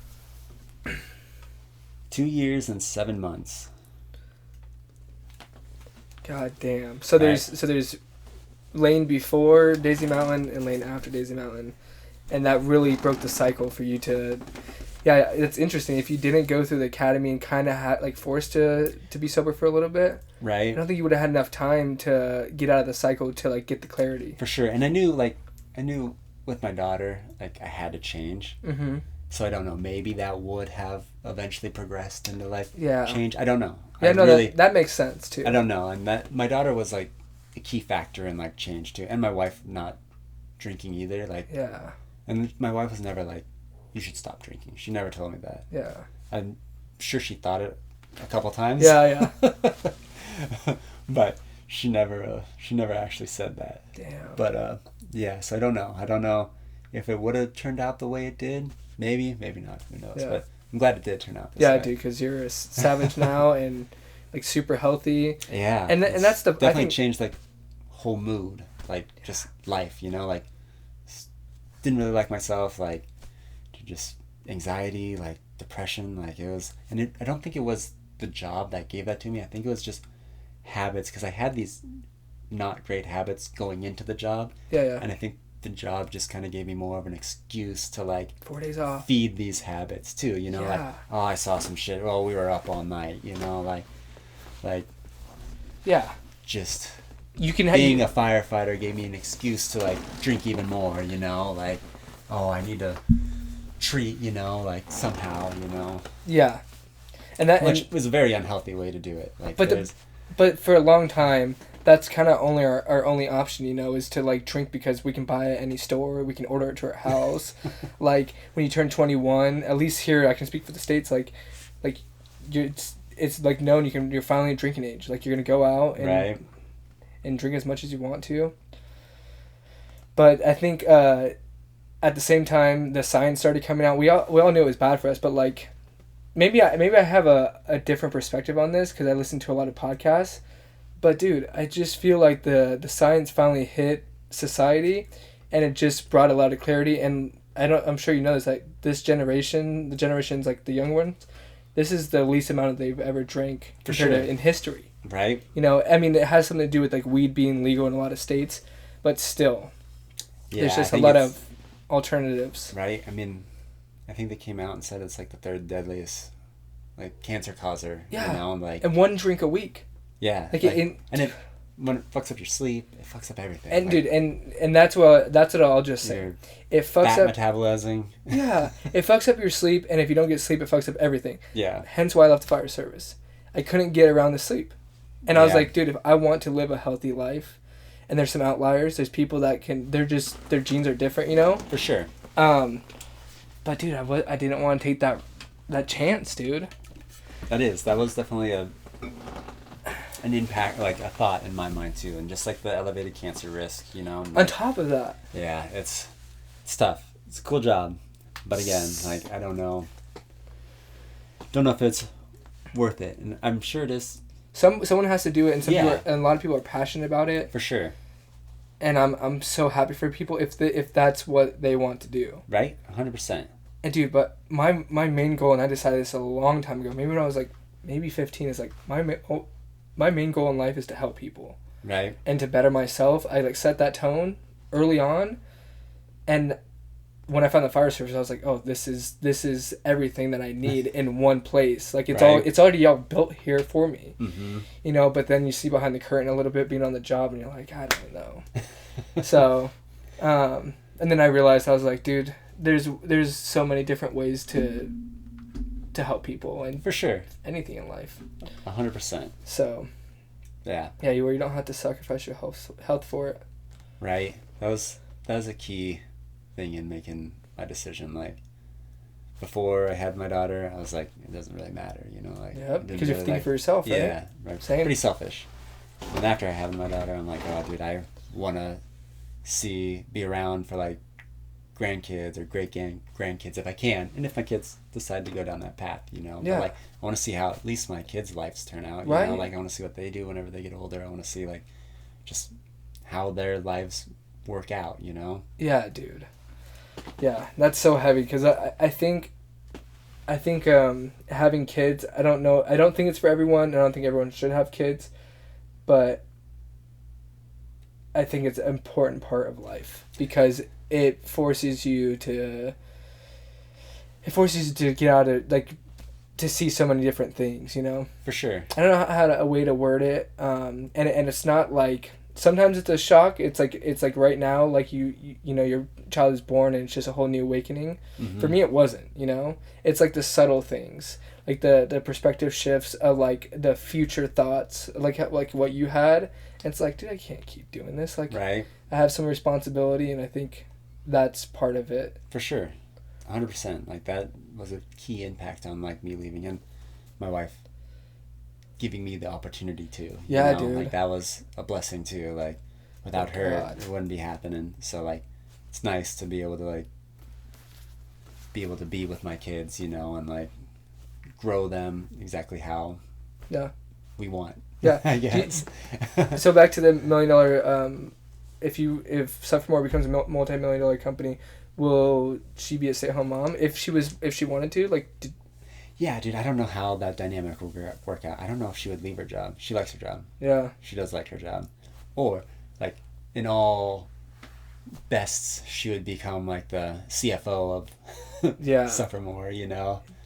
Speaker 2: 2 years and 7 months.
Speaker 1: God damn. So there's Lane before Daisy Mountain and Lane after Daisy Mountain, and that really broke the cycle for you to. Yeah, it's interesting. If you didn't go through the academy and kind of had like forced to be sober for a little bit,
Speaker 2: right?
Speaker 1: I don't think you would have had enough time to get out of the cycle to like get the clarity.
Speaker 2: For sure, and I knew with my daughter, like, I had to change.
Speaker 1: Mm-hmm.
Speaker 2: So I don't know. Maybe that would have eventually progressed into, like,
Speaker 1: Yeah.
Speaker 2: change. I don't know.
Speaker 1: Yeah, no, really, that makes sense too.
Speaker 2: I don't know, and that my daughter was, like, a key factor in, like, change too, and my wife not drinking either. Like,
Speaker 1: yeah.
Speaker 2: And my wife was never like, you should stop drinking. She never told me that.
Speaker 1: Yeah.
Speaker 2: I'm sure she thought it a couple times.
Speaker 1: Yeah.
Speaker 2: But she never actually said that.
Speaker 1: Damn.
Speaker 2: But yeah, so I don't know if it would have turned out the way it did. Maybe not. Who knows?
Speaker 1: Yeah.
Speaker 2: But I'm glad it did turn out this way.
Speaker 1: Yeah, dude, because you're a savage now and like super healthy.
Speaker 2: Yeah.
Speaker 1: And that's the
Speaker 2: definitely I think, changed, like, whole mood, like, just life, you know, like, didn't really like myself, like, just anxiety, like, depression, like, it was, and I don't think it was the job that gave that to me. I think it was just habits, because I had these not great habits going into the job.
Speaker 1: Yeah.
Speaker 2: And I think the job just kind of gave me more of an excuse to, like,
Speaker 1: 4 days off,
Speaker 2: feed these habits too, you know.
Speaker 1: Yeah.
Speaker 2: Like, oh, I saw some shit, well, we were up all night, you know, like
Speaker 1: yeah,
Speaker 2: just
Speaker 1: you can
Speaker 2: being a firefighter gave me an excuse to, like, drink even more, you know, like, oh, I need to treat, you know, like, somehow, you know.
Speaker 1: Yeah. And that
Speaker 2: which was a very unhealthy way to do it. Like,
Speaker 1: but for a long time, that's kind of only our only option, is to like drink because we can buy it at any store, we can order it to our house. Like when you turn 21, at least here I can speak for the States, like it's like known you're finally drinking age. Like you're gonna go out and
Speaker 2: Right.
Speaker 1: and drink as much as you want to. But I think at the same time the science started coming out. We all knew it was bad for us, but like maybe I have a different perspective on this because I listen to a lot of podcasts. But dude, I just feel like the science finally hit society, and it just brought a lot of clarity. And I'm sure you know this, like this generation, the generations like the young ones, this is the least amount that they've ever drank compared to in history.
Speaker 2: Right.
Speaker 1: I mean, it has something to do with like weed being legal in a lot of states, but still, there's just a lot of alternatives.
Speaker 2: Right. I mean, I think they came out and said it's like the third deadliest, like cancer causer.
Speaker 1: Yeah.
Speaker 2: Like
Speaker 1: and one drink a week.
Speaker 2: Yeah.
Speaker 1: Like
Speaker 2: when it fucks up your sleep, it fucks up everything.
Speaker 1: And dude, and that's what I'll just say. It fucks up
Speaker 2: metabolizing.
Speaker 1: Yeah, it fucks up your sleep, and if you don't get sleep, it fucks up everything.
Speaker 2: Yeah.
Speaker 1: Hence why I left the fire service. I couldn't get around the sleep, and I was like, dude, if I want to live a healthy life, and there's some outliers, there's people that their genes are different,
Speaker 2: For sure.
Speaker 1: But dude, I didn't want to take that chance, dude.
Speaker 2: That was definitely an impact, like a thought in my mind too, and just like the elevated cancer risk,
Speaker 1: On top of that.
Speaker 2: Yeah, it's tough. It's a cool job, but again, like I don't know if it's worth it, and I'm sure it is.
Speaker 1: Someone has to do it, and and a lot of people are passionate about it.
Speaker 2: For sure.
Speaker 1: And I'm so happy for people if that's what they want to do.
Speaker 2: Right, 100%.
Speaker 1: And dude, but my main goal, and I decided this a long time ago, maybe when I was like maybe 15, is like my main goal in life is to help people.
Speaker 2: Right.
Speaker 1: And to better myself. I like set that tone early on, and when I found the fire service, I was like, oh, this is everything that I need in one place. Like it's already all built here for me.
Speaker 2: Mm-hmm.
Speaker 1: But then you see behind the curtain a little bit being on the job, and you're like, I don't know. So, and then I realized, I was like, dude, there's so many different ways to help people, and
Speaker 2: for sure
Speaker 1: anything in life.
Speaker 2: 100%.
Speaker 1: So,
Speaker 2: yeah,
Speaker 1: where you don't have to sacrifice your health for it.
Speaker 2: Right. That was a key thing in making my decision. Like before I had my daughter, I was like, it doesn't really matter, like.
Speaker 1: Yeah, because you're thinking for yourself, right?
Speaker 2: Yeah, right.
Speaker 1: Same.
Speaker 2: Pretty selfish. And after I had my daughter, I'm like, oh, dude, I want to be around for like grandkids or great grandkids if I can, and if my kids decide to go down that path,
Speaker 1: Yeah.
Speaker 2: But like I want to see how at least my kids' lives turn out.
Speaker 1: Right.
Speaker 2: Like I want to see what they do whenever they get older. I want to see like just how their lives work out.
Speaker 1: Yeah, dude. Yeah, that's so heavy because I think having kids, I don't know, I don't think it's for everyone. I don't think everyone should have kids, but I think it's an important part of life because it forces you to get out of, like, to see so many different things,
Speaker 2: For sure.
Speaker 1: I don't know how a way to word it, and it's not like, sometimes it's a shock. It's like right now, like your child is born and it's just a whole new awakening.
Speaker 2: Mm-hmm.
Speaker 1: For me, it wasn't. It's like the subtle things, like the perspective shifts of like the future thoughts, like what you had. And it's like, dude, I can't keep doing this. Like,
Speaker 2: right.
Speaker 1: I have some responsibility, and I think that's part of it.
Speaker 2: For sure, 100%. Like that was a key impact on like me leaving, and my wife giving me the opportunity to.
Speaker 1: Yeah, dude.
Speaker 2: Like that was a blessing too. Like without her, it wouldn't be happening. So like, it's nice to be able to be with my kids, and like grow them exactly how we want.
Speaker 1: Yeah.
Speaker 2: I guess.
Speaker 1: So back to the $1 million. If Suffermore becomes a multi-million-dollar company, will she be a stay-at-home mom if she wanted to? Like.
Speaker 2: Yeah, dude, I don't know how that dynamic will work out. I don't know if she would leave her job. She likes her job.
Speaker 1: Yeah.
Speaker 2: She does like her job. Or, like, in all bests, she would become, like, the CFO of Suffermore,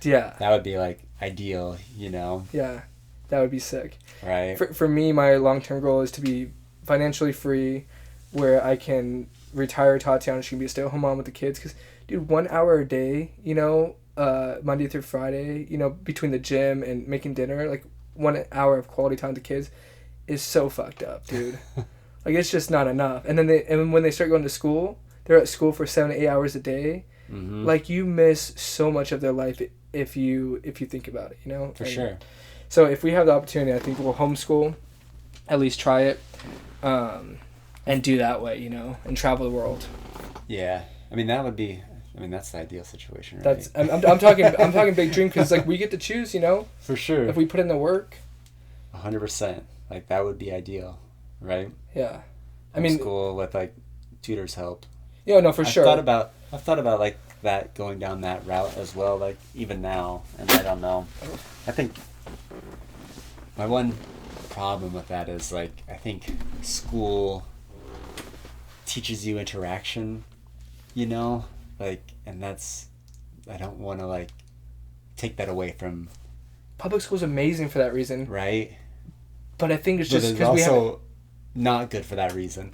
Speaker 1: Yeah.
Speaker 2: That would be, like, ideal,
Speaker 1: Yeah. That would be sick.
Speaker 2: Right.
Speaker 1: For me, my long-term goal is to be financially free, where I can retire Tatiana. She can be a stay-at-home mom with the kids. Because, dude, 1 hour a day, Monday through Friday, between the gym and making dinner, like 1 hour of quality time to kids is so fucked up, dude. Like, it's just not enough. And then when they start going to school, they're at school for 7 to 8 hours a day.
Speaker 2: Mm-hmm.
Speaker 1: Like, you miss so much of their life if you think about it, you know?
Speaker 2: For sure.
Speaker 1: So if we have the opportunity, I think we'll homeschool, at least try it, and do that way, you know, and travel the world.
Speaker 2: Yeah. I mean, that would be... I mean, that's the ideal situation, right?
Speaker 1: I'm talking big dream, because, like, we get to choose, you know?
Speaker 2: For sure.
Speaker 1: If we put in the work.
Speaker 2: 100%. Like, that would be ideal, right?
Speaker 1: Yeah. I mean...
Speaker 2: School with, like, tutors help.
Speaker 1: Yeah, no, for sure.
Speaker 2: I've thought about, like, that, going down that route as well, like, even now, and I don't know. I think my one problem with that is, like, I think school teaches you interaction, you know? Like, and that's... I don't want to, like, take that away from...
Speaker 1: Public school's amazing for that reason.
Speaker 2: Right?
Speaker 1: But I think it's just
Speaker 2: because we have... not good for that reason.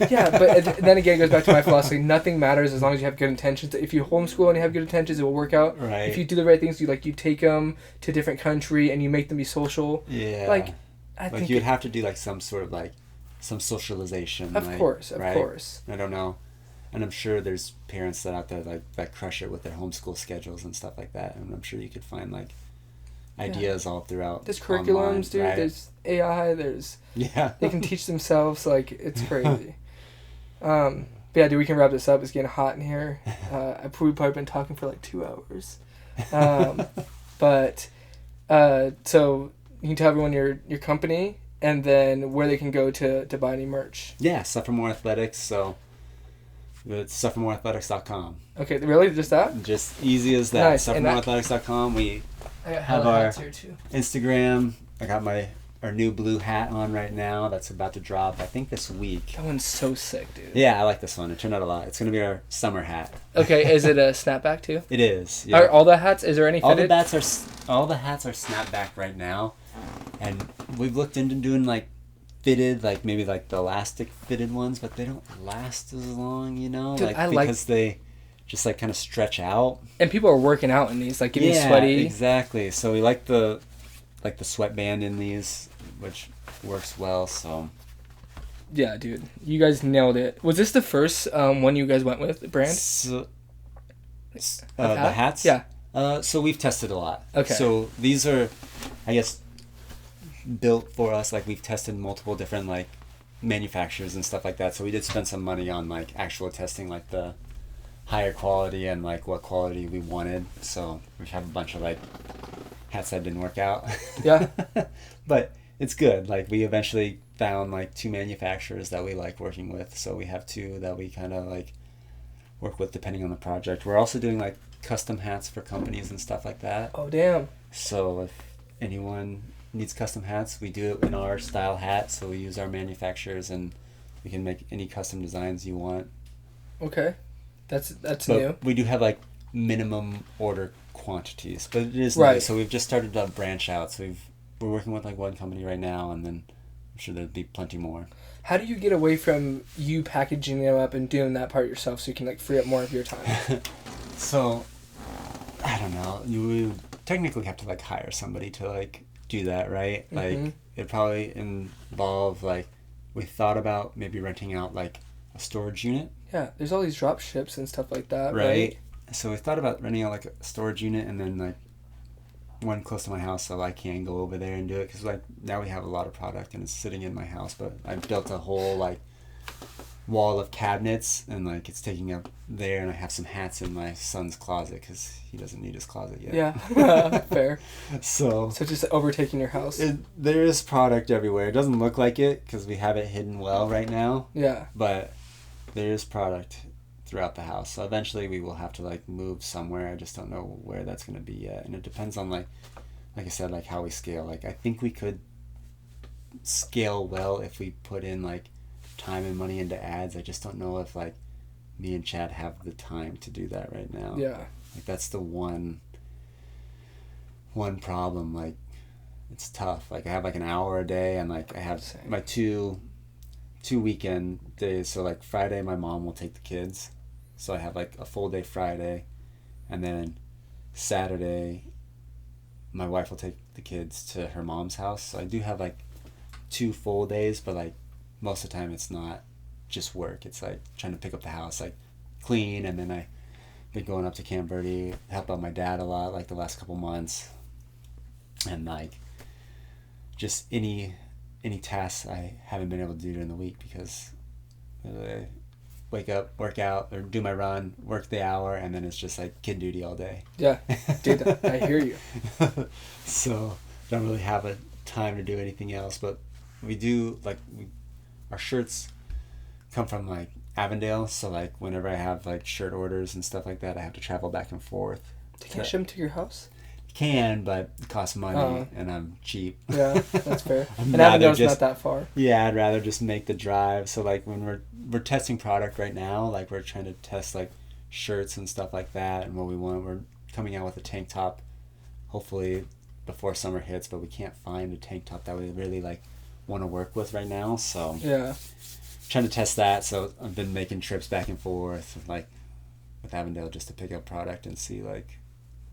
Speaker 1: Yeah, but then again, it goes back to my philosophy. Nothing matters as long as you have good intentions. If you homeschool and you have good intentions, it will work out.
Speaker 2: Right.
Speaker 1: If you do the right things, you take them to a different country and you make them be social.
Speaker 2: Yeah.
Speaker 1: Like, I think
Speaker 2: you would have to do, like, some sort of, like, some socialization.
Speaker 1: Of course.
Speaker 2: I don't know. And I'm sure there's parents that out there, like, that crush it with their homeschool schedules and stuff like that. And I'm sure you could find, like, ideas all throughout.
Speaker 1: There's curriculums,
Speaker 2: online,
Speaker 1: dude.
Speaker 2: right?
Speaker 1: There's AI. There's...
Speaker 2: Yeah.
Speaker 1: They can teach themselves. Like, it's crazy. But yeah, dude, we can wrap this up. It's getting hot in here. We've probably been talking for like 2 hours. But so you can tell everyone your company and then where they can go to buy any merch.
Speaker 2: Yeah, Suffer Athletics. So it's suffermoreathletics.com.
Speaker 1: Okay, really? Just that?
Speaker 2: Just easy as that.
Speaker 1: Nice.
Speaker 2: Suffermoreathletics.com. We have our Instagram. I got our new blue hat on right now. That's about to drop, I think, this week.
Speaker 1: That one's so sick, dude.
Speaker 2: Yeah, I like this one. It turned out a lot. It's going to be our summer hat.
Speaker 1: Okay, is it a snapback too?
Speaker 2: It is. Yeah.
Speaker 1: Are all the hats? Is there any fitted?
Speaker 2: All the hats are snapback right now, and we've looked into doing like fitted, like maybe like the elastic fitted ones, but they don't last as long, you know,
Speaker 1: dude,
Speaker 2: because they just like kind of stretch out.
Speaker 1: And people are working out in these, like getting sweaty.
Speaker 2: Exactly. So we like the sweatband in these, which works well. So
Speaker 1: yeah, dude, you guys nailed it. Was this the first one you guys went with, the brand?
Speaker 2: So, the hats?
Speaker 1: Yeah.
Speaker 2: So we've tested a lot.
Speaker 1: Okay.
Speaker 2: So these are, I guess, built for us. Like, we've tested multiple different like manufacturers and stuff like that. So we did spend some money on like actual testing, like the higher quality and like what quality we wanted. So we have a bunch of like hats that didn't work out.
Speaker 1: Yeah.
Speaker 2: But it's good. Like, we eventually found like 2 manufacturers that we like working with. So we have 2 that we kind of like work with depending on the project. We're also doing like custom hats for companies and stuff like that.
Speaker 1: Oh, damn.
Speaker 2: So if anyone needs custom hats, we do it in our style hat. So we use our manufacturers and we can make any custom designs you want.
Speaker 1: Okay. That's
Speaker 2: but
Speaker 1: new.
Speaker 2: We do have like minimum order quantities, but it is
Speaker 1: right.
Speaker 2: New. So we've just started to branch out. So we're working with like one company right now, and then I'm sure there'll be plenty more.
Speaker 1: How do you get away from you packaging them up and doing that part yourself so you can like free up more of your time?
Speaker 2: So I don't know. You technically have to like hire somebody to like do that, right?
Speaker 1: Mm-hmm.
Speaker 2: Like, it probably involve like, we thought about maybe renting out like a storage unit.
Speaker 1: Yeah, there's all these drop ships and stuff like that,
Speaker 2: right? So we thought about renting out like a storage unit and then like one close to my house so I can go over there and do it, because like now we have a lot of product and it's sitting in my house, but I've built a whole like wall of cabinets and like it's taking up there, and I have some hats in my son's closet because he doesn't need his closet yet.
Speaker 1: Yeah. Fair.
Speaker 2: So
Speaker 1: just overtaking your house.
Speaker 2: There is product everywhere. It doesn't look like it because we have it hidden well right now.
Speaker 1: Yeah.
Speaker 2: But there is product throughout the house. So eventually we will have to like move somewhere. I just don't know where that's going to be yet. And it depends on like I said, like how we scale. Like, I think we could scale well if we put in like time and money into ads. I just don't know if like me and Chad have the time to do that right now.
Speaker 1: Yeah.
Speaker 2: Like, that's the one problem. Like, it's tough. Like, I have like an hour a day, and like I have my two weekend days. So like Friday my mom will take the kids, so I have like a full day Friday, and then Saturday my wife will take the kids to her mom's house. So I do have like 2 full days, but like most of the time it's not just work. It's like trying to pick up the house, like clean, and then I've been going up to Camp Verde, help out my dad a lot like the last couple months, and like just any tasks I haven't been able to do during the week because I wake up, work out, or do my run, work the hour, and then it's just like kid duty all day.
Speaker 1: Yeah, dude, I hear you.
Speaker 2: So don't really have a time to do anything else, but we do like our shirts come from like Avondale, so like whenever I have like shirt orders and stuff like that, I have to travel back and forth.
Speaker 1: Can I ship them to your house?
Speaker 2: Can, but it costs money, and I'm cheap.
Speaker 1: Yeah, that's fair. And Avondale's not that far.
Speaker 2: Yeah, I'd rather just make the drive. So like when we're testing product right now, like we're trying to test like shirts and stuff like that and what we want. We're coming out with a tank top, hopefully before summer hits, but we can't find a tank top that we really like want to work with right now. So
Speaker 1: yeah,
Speaker 2: trying to test that. So I've been making trips back and forth like with Avondale just to pick up product and see like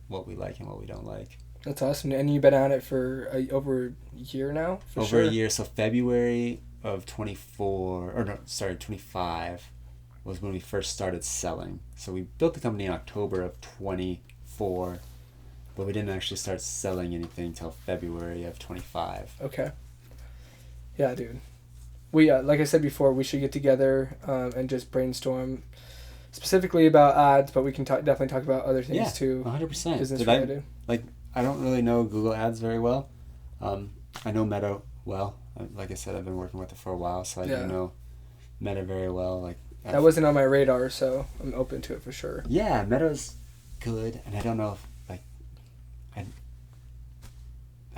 Speaker 2: what we like and what we don't like.
Speaker 1: That's awesome. And you've been at it for over a year now?
Speaker 2: Over a year. So February of 25 was when we first started selling. So we built the company in October of 24, but we didn't actually start selling anything until February of 25.
Speaker 1: Okay. Yeah, dude. We like I said before, we should get together and just brainstorm specifically about ads, but we can definitely talk about other things too.
Speaker 2: 100%.
Speaker 1: Business related.
Speaker 2: I don't really know Google Ads very well. I know Meta well. Like I said, I've been working with it for a while, so I do know Meta very well. Like
Speaker 1: that wasn't on my radar, so I'm open to it for sure.
Speaker 2: Yeah, Meta's good, and I don't know if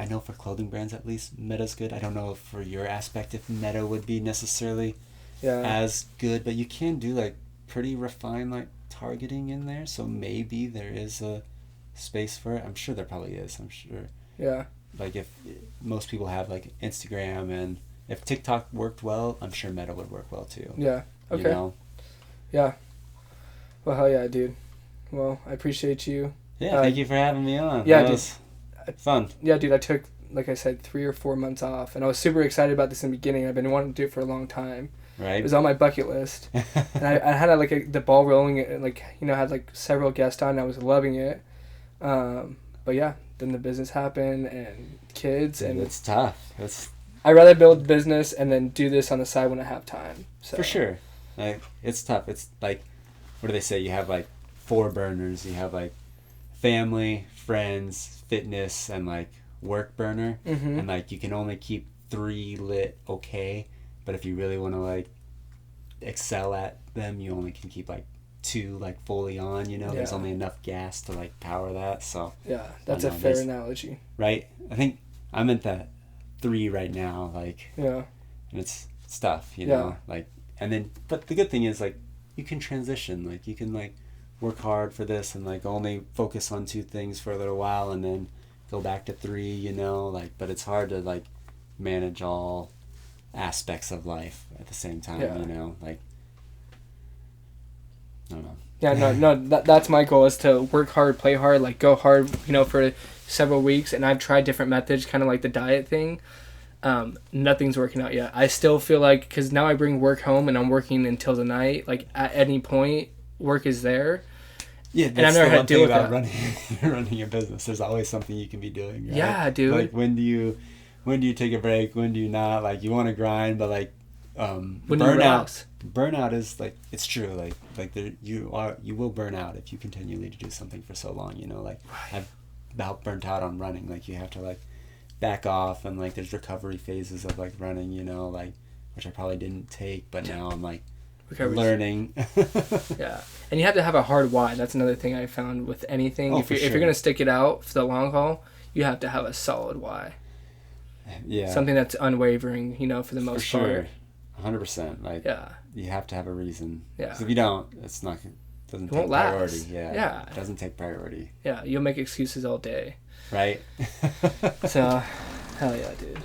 Speaker 2: I know for clothing brands at least Meta's good. I don't know if for your aspect if Meta would be necessarily as good, but you can do like pretty refined like targeting in there, so maybe there is a space for it. I'm sure there probably is. I'm sure.
Speaker 1: Yeah.
Speaker 2: Like if most people have like Instagram, and if TikTok worked well, I'm sure Meta would work well too.
Speaker 1: Yeah. Okay.
Speaker 2: You know?
Speaker 1: Yeah. Well, hell yeah, dude. Well, I appreciate you.
Speaker 2: Yeah, thank you for having me on.
Speaker 1: Yeah,
Speaker 2: that was fun.
Speaker 1: Yeah, dude, I took, like I said, 3 or 4 months off, and I was super excited about this in the beginning. I've been wanting to do it for a long time.
Speaker 2: Right.
Speaker 1: It was on my bucket list. And I had the ball rolling, and had like several guests on, and I was loving it. But yeah, then the business happened and kids, and
Speaker 2: it's tough.
Speaker 1: I'd rather build business and then do this on the side when I have time. So.
Speaker 2: For sure. Like it's tough. It's like, what do they say? You have like 4 burners. You have like family, friends, fitness, and like work burner. Mm-hmm. And like you can only keep 3 lit okay, but if you really want to like excel at them, you only can keep like 2 like fully on. There's only enough gas to like power that. So
Speaker 1: yeah, that's a fair analogy,
Speaker 2: right? I think I'm at that 3 right now, like
Speaker 1: and
Speaker 2: it's tough, know, like, and then but the good thing is like you can transition, like you can like work hard for this and like only focus on 2 things for a little while and then go back to 3, like, but it's hard to like manage all aspects of life at the same time, like I don't know. Yeah,
Speaker 1: no, that's my goal, is to work hard, play hard, like go hard, for several weeks. And I've tried different methods, kind of like the diet thing. Nothing's working out yet. I still feel like, because now I bring work home and I'm working until the night, like at any point, work is there.
Speaker 2: Yeah,
Speaker 1: and I've never had to deal with that.
Speaker 2: Running your business, there's always something you can be doing, right?
Speaker 1: Yeah, dude.
Speaker 2: Like when do you take a break? When do you not? Like you want to grind, but like burnout is like, it's true, like there you will burn out if you continually do something for so long, like I've about burnt out on running. Like you have to like back off, and like there's recovery phases of like running, like, which I probably didn't take, but now I'm like learning.
Speaker 1: Yeah, and you have to have a hard why. That's another thing I found with anything. If you're gonna stick it out for the long haul, you have to have a solid why.
Speaker 2: Yeah,
Speaker 1: something that's unwavering, for the most part.
Speaker 2: 100%. Like you have to have a reason. Yeah. 'Cause if you don't, it's not. Doesn't take priority. Yeah. It doesn't take priority.
Speaker 1: Yeah, you'll make excuses all day.
Speaker 2: Right.
Speaker 1: So, hell yeah, dude.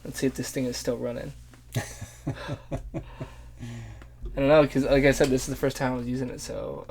Speaker 1: Let's see if this thing is still running. I don't know, because like I said, this is the first time I was using it, so